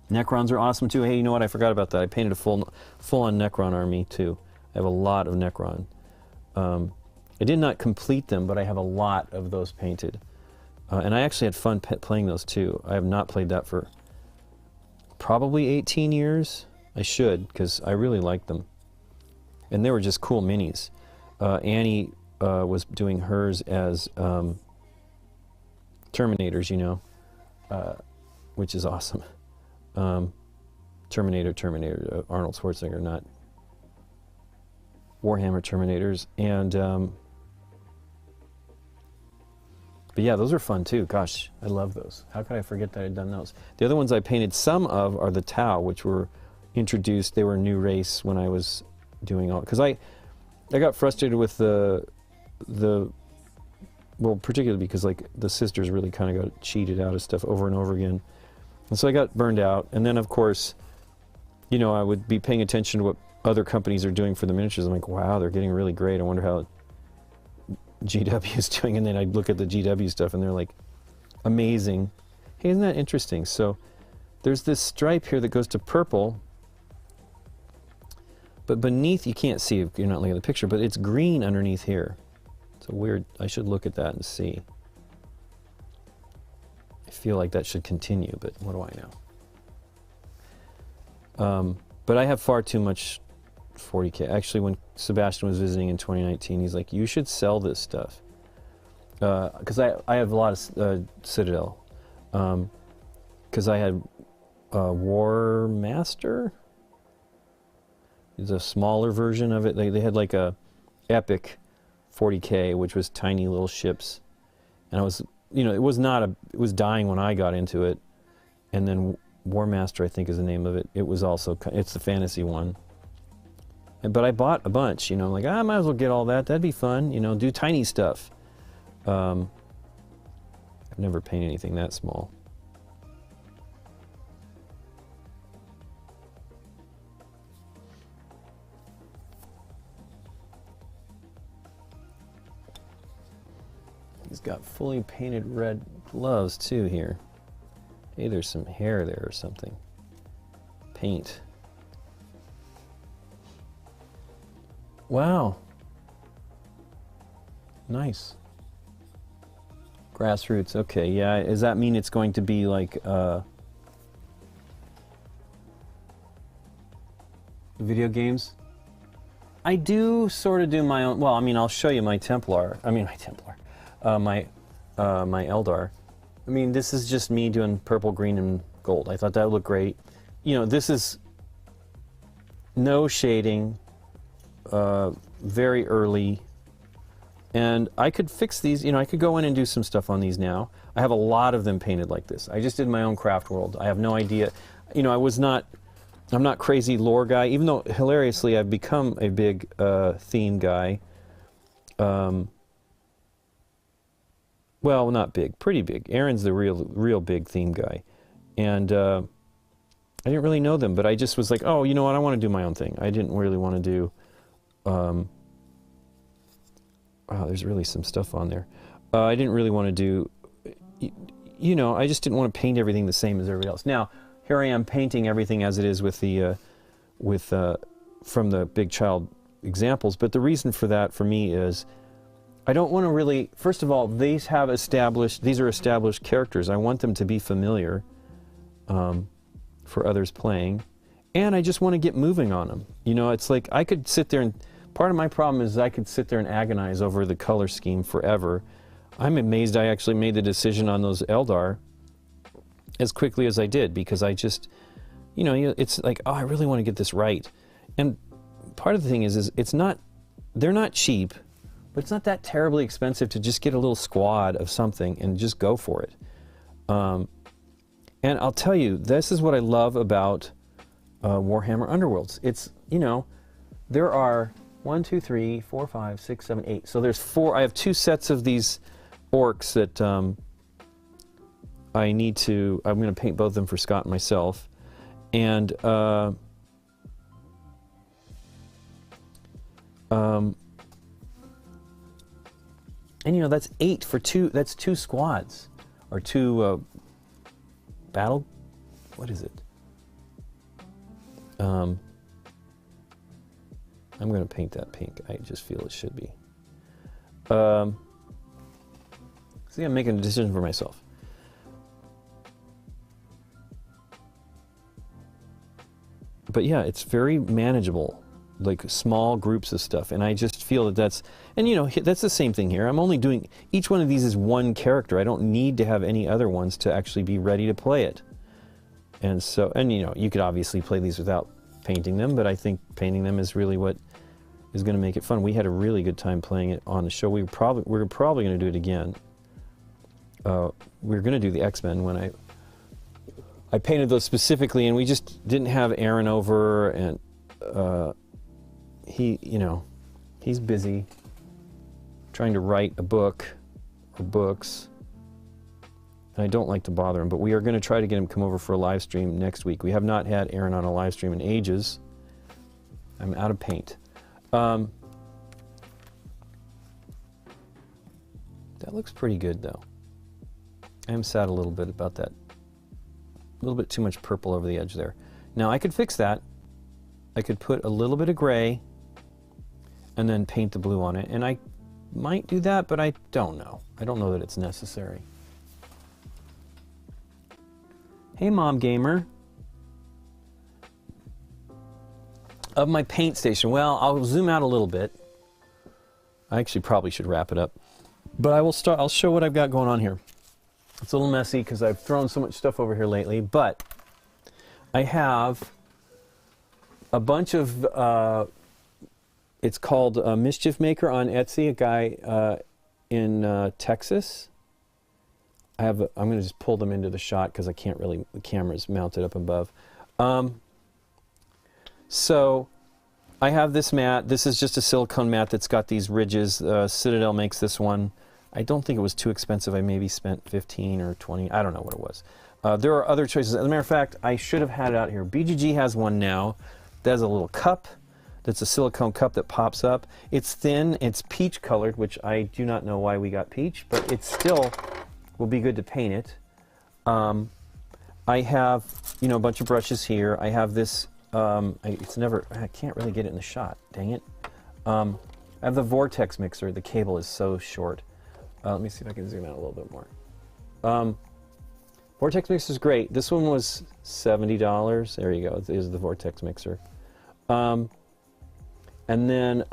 Necrons are awesome too. Hey, you know what? I forgot about that. I painted a full-on Necron army too. I have a lot of Necron. I did not complete them, but I have a lot of those painted. And I actually had fun playing those too. I have not played that for probably 18 years. I should, because I really liked them. And they were just cool minis. Annie was doing hers as Terminators, which is awesome. Terminator, Arnold Schwarzenegger, not Warhammer Terminators. And but yeah, those are fun too. Gosh, I love those. How could I forget that I'd done those? The other ones I painted some of are the Tau, which were introduced. They were a new race when I was doing all, because I got frustrated with the well, particularly because like the Sisters really kind of got cheated out of stuff over and over again, and so I got burned out. And then of course, I would be paying attention to what other companies are doing for the miniatures. I'm like, wow, they're getting really great. I wonder how GW is doing. And then I'd look at the GW stuff, and they're like amazing. Hey, isn't that interesting? So there's this stripe here that goes to purple. But beneath, you can't see if you're not looking at the picture, but it's green underneath here. It's a weird, I should look at that and see. I feel like that should continue, but what do I know? But I have far too much 40K. Actually, when Sebastian was visiting in 2019, he's like, you should sell this stuff. Because I have a lot of Citadel. Because I had War Master. The smaller version of it. They had like a epic 40K, which was tiny little ships, and I was, it was dying when I got into it. And then War Master, I think, is the name of it. It was also, it's the fantasy one. But I bought a bunch. Like, I might as well get all that. That'd be fun. Do tiny stuff. I've never painted anything that small. He's got fully painted red gloves too here. Hey, there's some hair there or something. Paint. Wow. Nice. Grassroots, okay, yeah. Does that mean it's going to be like video games? I do sort of do my own, well, I'll show you my Templar. My Eldar. This is just me doing purple, green, and gold. I thought that would look great. This is no shading, very early. And I could fix these, I could go in and do some stuff on these now. I have a lot of them painted like this. I just did my own craft world. I have no idea. I'm not crazy lore guy, even though hilariously I've become a big theme guy. Well, not big, pretty big. Aaron's the real big theme guy. And I didn't really know them, but I just was like, oh, you know what, I want to do my own thing. I didn't really want to do, wow, there's really some stuff on there. I didn't really want to do, I just didn't want to paint everything the same as everybody else. Now, here I am painting everything as it is with the, from the Big Child examples, but the reason for that for me is, I don't want to really, first of all, these are established characters. I want them to be familiar for others playing, and I just want to get moving on them. It's like I could sit there and, part of my problem is I could sit there and agonize over the color scheme forever. I'm amazed I actually made the decision on those Eldar as quickly as I did, because I just, it's like, oh, I really want to get this right. And part of the thing is they're not cheap, but it's not that terribly expensive to just get a little squad of something and just go for it. And I'll tell you, this is what I love about Warhammer Underworlds. It's, there are 1, 2, 3, 4, 5, 6, 7, 8. So there's 4. I have 2 sets of these orcs that I'm going to paint both of them for Scott and myself. And that's 8 for 2. That's 2 squads, or 2 battle. What is it? I'm going to paint that pink. I just feel it should be. See, I'm making a decision for myself. But yeah, it's very manageable, like small groups of stuff, and I just feel that that's the same thing here. I'm only doing, each one of these is one character. I don't need to have any other ones to actually be ready to play it. And so, you could obviously play these without painting them, but I think painting them is really what is going to make it fun. We had a really good time playing it on the show. We're probably going to do it again. We're going to do the X-Men when I painted those specifically, and we just didn't have Aaron over, and he's busy trying to write a book or books, and I don't like to bother him, but we are going to try to get him to come over for a live stream next week. We have not had Aaron on a live stream in ages. I'm out of paint. That looks pretty good, though. I am sad a little bit about that. A little bit too much purple over the edge there. Now I could fix that. I could put a little bit of gray and then paint the blue on it, and I might do that, but I don't know. I don't know that it's necessary. Hey, Mom Gamer. Of my paint station, well, I'll zoom out a little bit. I actually probably should wrap it up, but I'll show what I've got going on here. It's a little messy because I've thrown so much stuff over here lately, but I have a bunch of, it's called Mischief Maker on Etsy, a guy in Texas. I'm going to just pull them into the shot because I can't really, the camera's mounted up above. So I have this mat. This is just a silicone mat that's got these ridges. Citadel makes this one. I don't think it was too expensive. I maybe spent 15 or 20. I don't know what it was. There are other choices. As a matter of fact, I should have had it out here. BGG has one now that has a little cup. That's a silicone cup that pops up. It's thin. It's peach colored, which I do not know why we got peach, but it still will be good to paint it. I have, a bunch of brushes here. I have this, I can't really get it in the shot. Dang it. I have the Vortex mixer. The cable is so short. Let me see if I can zoom out a little bit more. Vortex mixer is great. This one was $70. There you go. It is the Vortex mixer. And then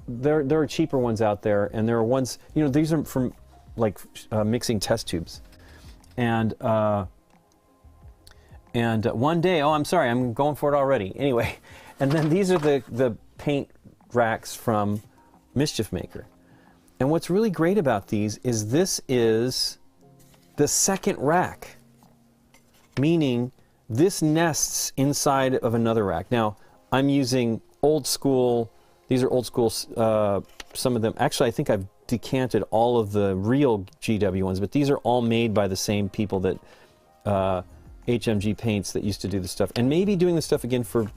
there are cheaper ones out there, and there are ones, these are from like mixing test tubes. And one day, oh, I'm sorry, I'm going for it already. Anyway, and then these are the paint racks from Mischief Maker. And what's really great about these is this is the second rack, meaning this nests inside of another rack. Now, I'm using old school, these are old school, some of them, actually I think I've decanted all of the real GW ones, but these are all made by the same people that HMG Paints that used to do the stuff, and maybe doing the stuff again for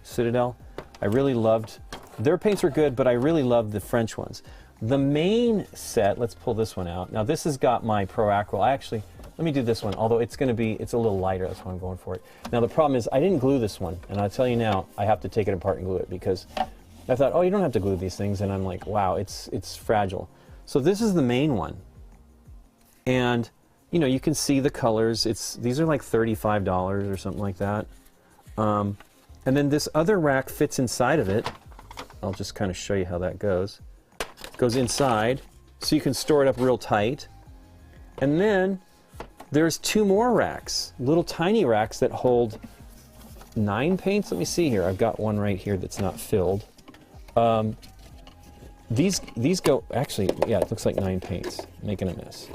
Citadel. I really loved, their paints were good, but I really loved the French ones. The main set, let's pull this one out. Now this has got my Pro Acryl. Let me do this one, although it's a little lighter, that's why I'm going for it. Now the problem is I didn't glue this one, and I'll tell you now, I have to take it apart and glue it, because I thought, oh, you don't have to glue these things, and I'm like, wow, it's fragile. So this is the main one, and you know, you can see the colors. These are like $35 or something like that. And then this other rack fits inside of it. I'll just kind of show you how that goes. Goes inside, so you can store it up real tight. And then there's 2 more racks, little tiny racks that hold 9 paints. Let me see here. I've got one right here that's not filled. These go, actually, yeah, it looks like 9 paints. Making a mess.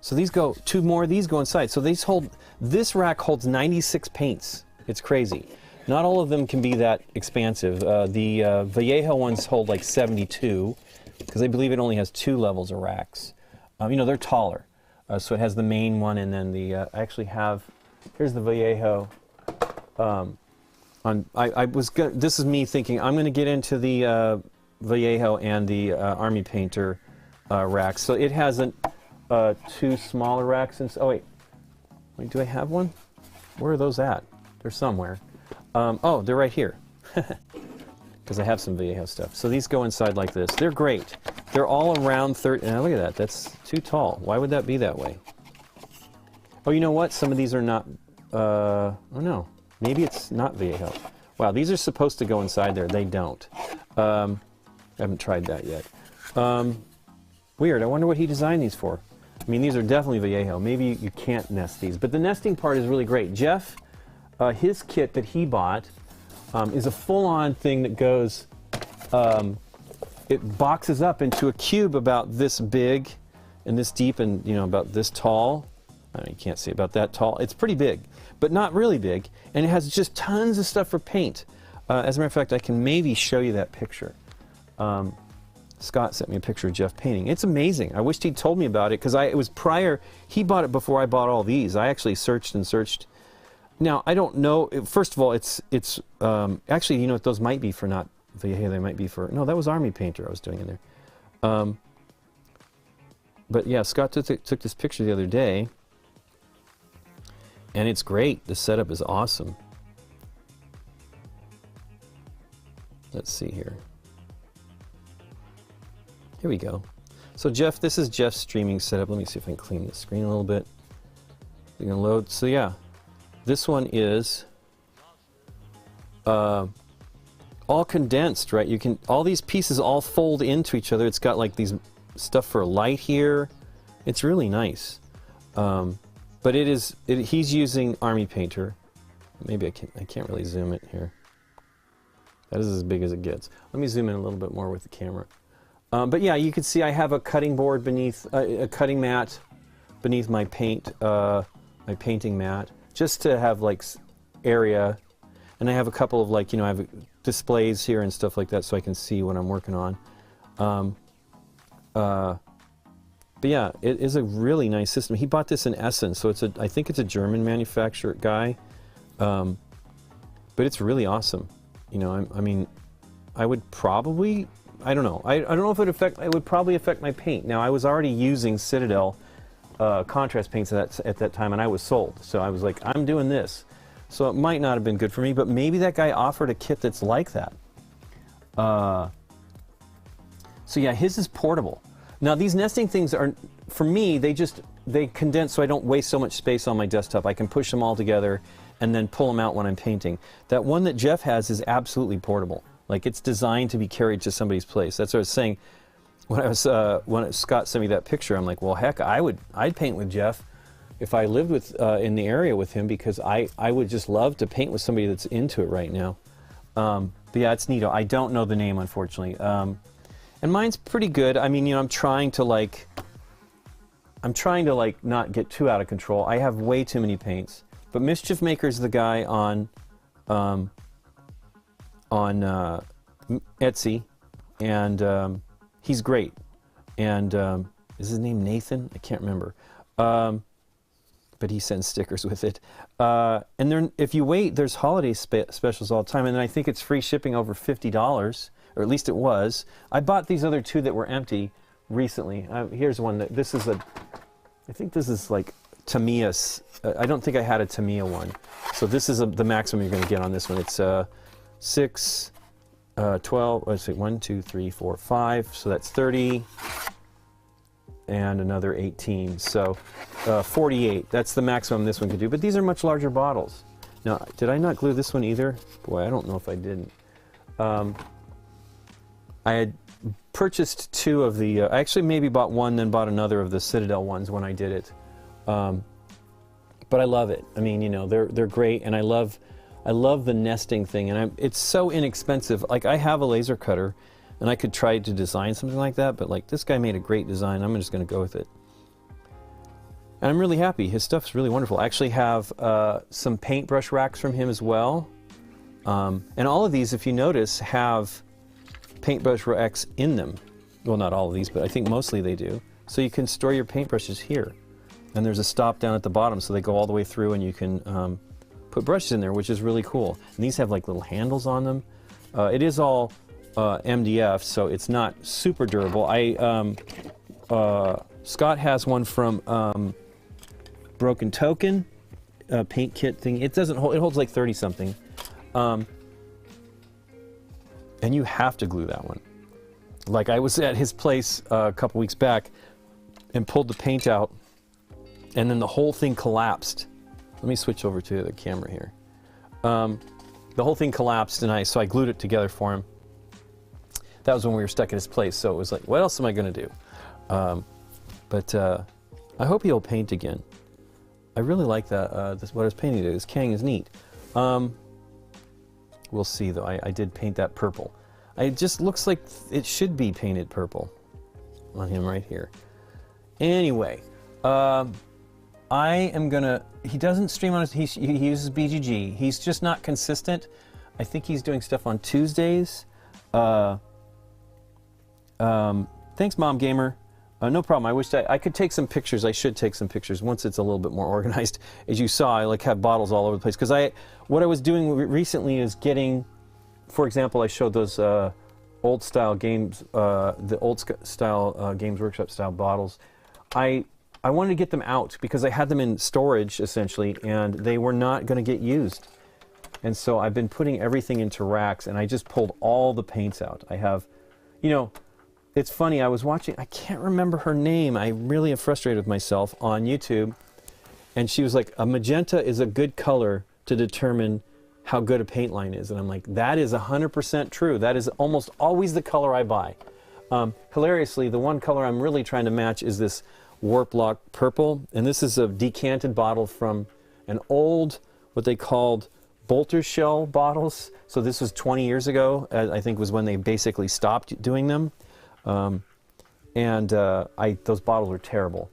So these go, 2 more of these go inside. So this rack holds 96 paints. It's crazy. Not all of them can be that expansive. The Vallejo ones hold like 72, because I believe it only has 2 levels of racks. You know, they're taller. So it has the main one, and then I actually have, here's the Vallejo. This is me thinking, I'm going to get into the Vallejo and the Army Painter racks. So it has 2 smaller racks. Oh, wait, do I have one? Where are those at? They're somewhere. Oh, they're right here. Because I have some Vallejo stuff. So these go inside like this. They're great. They're all around 30. Now look at that. That's too tall. Why would that be that way? Oh, you know what? Some of these are not. Oh no. Maybe it's not Vallejo. Wow, these are supposed to go inside there. They don't. I haven't tried that yet. Weird. I wonder what he designed these for. I mean, these are definitely Vallejo. Maybe you can't nest these. But the nesting part is really great. Jeff, his kit that he bought is a full-on thing that goes, it boxes up into a cube about this big and this deep and, you know, about this tall. I mean, you can't see about that tall. It's pretty big, but not really big. And it has just tons of stuff for paint. As a matter of fact, I can maybe show you that picture. Scott sent me a picture of Jeff painting. It's amazing. I wished he'd told me about it, because it was prior. He bought it before I bought all these. I actually searched and searched. Now, I don't know. First of all, it's actually, you know what, those might be for not Vallejo. They might be for, no, that was Army Painter I was doing in there. But yeah, Scott took this picture the other day, and it's great. The setup is awesome. Let's see here. Here we go. So Jeff, this is Jeff's streaming setup. Let me see if I can clean the screen a little bit. We're gonna load. So yeah, this one is all condensed, right? You can, all these pieces all fold into each other. It's got like these stuff for light here. It's really nice. But he's using Army Painter. Maybe I can't really zoom it here. That is as big as it gets. Let me zoom in a little bit more with the camera. But yeah, you can see I have a cutting board beneath, a cutting mat beneath my my painting mat, just to have like area. And I have a couple of, like, you know, I have displays here and stuff like that, so I can see what I'm working on. But yeah, it is a really nice system. He bought this in Essen, so I think it's a German manufacturer guy. But it's really awesome. You know, I mean, I would probably, I don't know. I don't know if it would probably affect my paint. Now, I was already using Citadel contrast paints at that time, and I was sold. So I was like, I'm doing this. So it might not have been good for me, but maybe that guy offered a kit that's like that. So yeah, his is portable. Now these nesting things are, for me, they condense so I don't waste so much space on my desktop. I can push them all together and then pull them out when I'm painting. That one that Jeff has is absolutely portable. Like, it's designed to be carried to somebody's place. That's what I was saying when Scott sent me that picture. I'm like, well, heck, I'd paint with Jeff if I lived in the area with him, because I would just love to paint with somebody that's into it right now. But yeah, it's neato. I don't know the name, unfortunately. And mine's pretty good. I mean, you know, I'm trying to, like, I'm trying to like not get too out of control. I have way too many paints. But Mischief Maker's the guy on Etsy, and he's great. And is his name Nathan? I can't remember. But he sends stickers with it. And if you wait, there's holiday specials all the time. And I think it's free shipping over $50, or at least it was. I bought these other two that were empty recently. Here's one. I think this is like Tamiya's. I don't think I had a Tamiya one. So this is the maximum you're going to get on this one. It's 6, 12, let's see, 1, 2, 3, 4, 5. So that's 30. And another 18, so 48. That's the maximum this one could do. But these are much larger bottles. Now, did I not glue this one either? Boy, I don't know if I didn't. I had purchased 2 of the. I actually maybe bought one, then bought another of the Citadel ones when I did it. But I love it. I mean, you know, they're great, and I love the nesting thing, and it's so inexpensive. Like I have a laser cutter. And I could try to design something like that, but like this guy made a great design. I'm just going to go with it. And I'm really happy. His stuff's really wonderful. I actually have some paintbrush racks from him as well. And all of these, if you notice, have paintbrush racks in them. Well, not all of these, but I think mostly they do. So you can store your paintbrushes here. And there's a stop down at the bottom, so they go all the way through, and you can put brushes in there, which is really cool. And these have like little handles on them. It is all MDF, so it's not super durable. Scott has one from Broken Token, paint kit thing. It doesn't hold. It holds like 30 something, and you have to glue that one. Like I was at his place a couple weeks back, and pulled the paint out, and then the whole thing collapsed. Let me switch over to the camera here. The whole thing collapsed, and so I glued it together for him. That was when we were stuck at his place, so it was like, what else am I going to do? But I hope he'll paint again. I really like that. What I was painting today. This Kang is neat. We'll see, though. I did paint that purple. It just looks like it should be painted purple on him right here. Anyway, I am going to... He doesn't stream on his... He uses BGG. He's just not consistent. I think he's doing stuff on Tuesdays. Thanks, Mom Gamer. No problem. I wish I could take some pictures. I should take some pictures once it's a little bit more organized. As you saw, I like have bottles all over the place. Because what I was doing recently is getting, for example, I showed those old style games, the old style Games Workshop style bottles. I wanted to get them out because I had them in storage essentially, and they were not going to get used. And so I've been putting everything into racks, and I just pulled all the paints out. I have, you know. It's funny, I was watching, I can't remember her name, I really am frustrated with myself, on YouTube, and she was like, a magenta is a good color to determine how good a paint line is. And I'm like, that is 100% true. That is almost always the color I buy. Hilariously, the one color I'm really trying to match is this Warp Lock purple, and this is a decanted bottle from an old, what they called bolter shell bottles. So this was 20 years ago, I think was when they basically stopped doing them. Those bottles were terrible.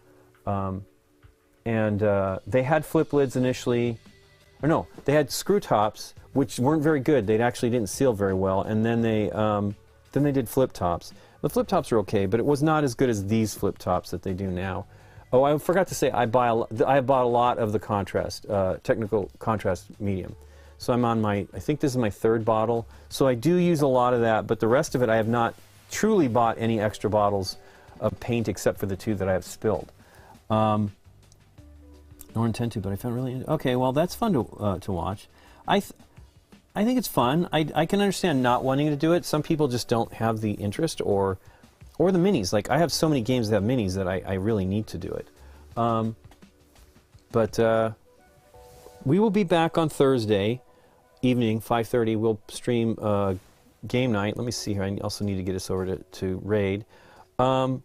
They had flip lids initially, or no, they had screw tops, which weren't very good. They actually didn't seal very well, and then they did flip tops. The flip tops are okay, but it was not as good as these flip tops that they do now. Oh, I forgot to say, I bought a lot of the contrast, technical contrast medium. So I'm on I think this is my 3rd bottle. So I do use a lot of that, but the rest of it I have not truly bought any extra bottles of paint except for the 2 that I have spilled. Nor intend to, but I found really... Okay, well, that's fun to watch. I think it's fun. I can understand not wanting to do it. Some people just don't have the interest or the minis. Like, I have so many games that have minis that I really need to do it. We will be back on Thursday evening, 5:30. We'll stream Game Night. Let me see here. I also need to get us over to Raid. But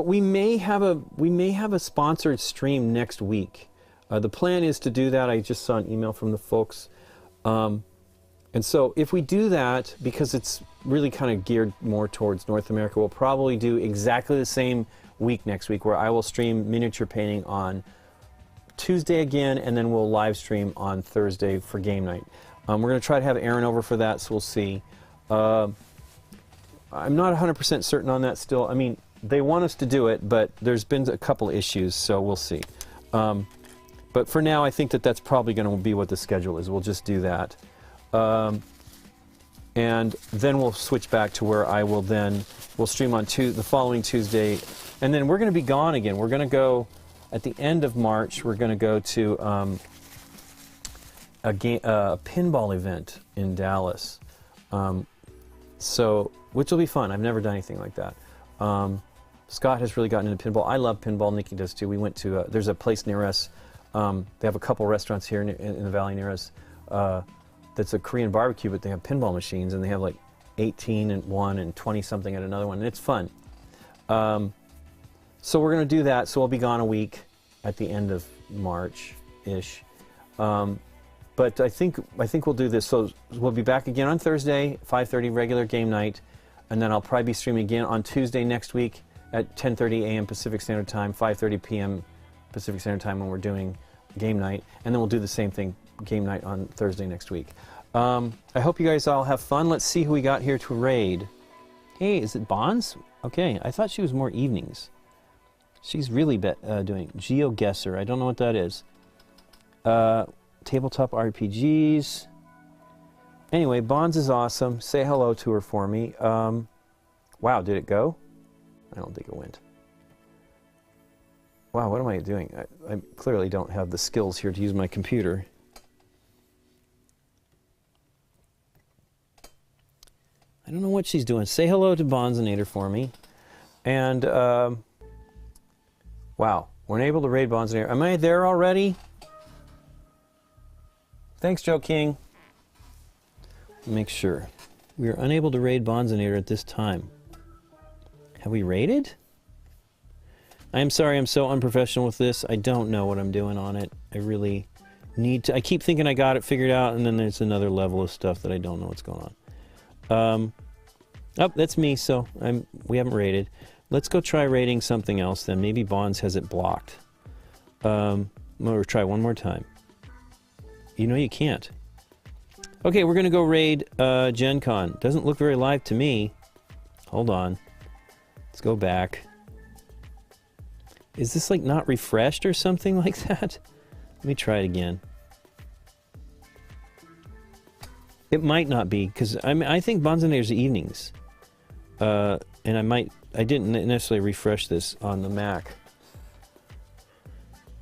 we may have a sponsored stream next week. The plan is to do that. I just saw an email from the folks. And so if we do that, because it's really kind of geared more towards North America, we'll probably do exactly the same week next week, where I will stream miniature painting on Tuesday again, and then we'll live stream on Thursday for game night. We're going to try to have Aaron over for that, so we'll see. I'm not 100% certain on that still. I mean, they want us to do it, but there's been a couple issues, so we'll see. But for now, I think that that's probably going to be what the schedule is. We'll just do that. And then we'll switch back to where I will then, we'll stream on the following Tuesday. And then we're going to be gone again. We're going to go, at the end of March, we're going to go to a pinball event in Dallas. Which will be fun. I've never done anything like that. Scott has really gotten into pinball. I love pinball. Nikki does too. We went to, there's a place near us. They have a couple restaurants here in the valley near us. That's a Korean barbecue, but they have pinball machines, and they have like 18 at one and 20 something at another one, and it's fun. So we're going to do that. So we'll be gone a week at the end of March-ish. But I think we'll do this. So we'll be back again on Thursday, 5:30 regular game night, and then I'll probably be streaming again on Tuesday next week at 10:30 a.m. Pacific Standard Time, 5:30 p.m. Pacific Standard Time when we're doing game night, and then we'll do the same thing, game night on Thursday next week. I hope you guys all have fun. Let's see who we got here to raid. Hey, is it Bonds? Okay, I thought she was more evenings. She's really doing GeoGuessr. I don't know what that is. Tabletop RPGs. Anyway, Bonds is awesome. Say hello to her for me. Wow, did it go? I don't think it went. Wow, what am I doing? I clearly don't have the skills here to use my computer. I don't know what she's doing. Say hello to Bonzinator for me. And, wow, we're unable to raid Bonzinator. Am I there already? Thanks, Joe King. Make sure. We are unable to raid Bonzinator at this time. Have we raided? I am sorry, I'm so unprofessional with this. I don't know what I'm doing on it. I really need to. I keep thinking I got it figured out, and then there's another level of stuff that I don't know what's going on. Oh, that's me, so we haven't raided. Let's go try raiding something else then. Maybe Bonds has it blocked. We'll try one more time. You know you can't. Okay, we're going to go raid Gen Con. Doesn't look very live to me. Hold on. Let's go back. Is this like not refreshed or something like that? Let me try it again. It might not be, because I think Bonzinator's evenings. And I didn't necessarily refresh this on the Mac.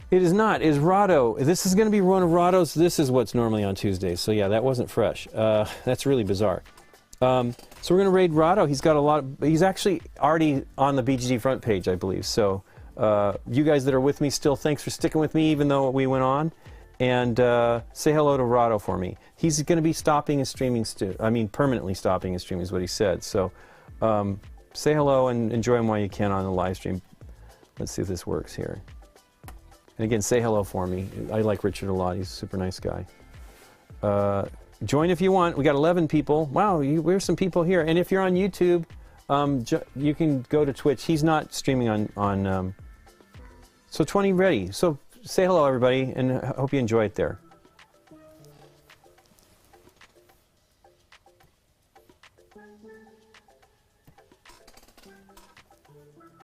It is not. Is Rado. This is going to be one of Rado's. This is what's normally on Tuesdays. So yeah, that wasn't fresh. That's really bizarre. So we're going to raid Rado. He's got a lot of, he's actually already on the BGG front page, I believe. So you guys that are with me still, thanks for sticking with me even though we went on. And say hello to Rado for me. He's going to be stopping his streaming, permanently stopping his streaming is what he said. So say hello and enjoy him while you can on the live stream. Let's see if this works here. And again, say hello for me. I like Richard a lot. He's a super nice guy. Join if you want. We got 11 people. Wow, we're some people here. And if you're on YouTube, you can go to Twitch. He's not streaming on so 20 ready. So say hello, everybody, and I hope you enjoy it there.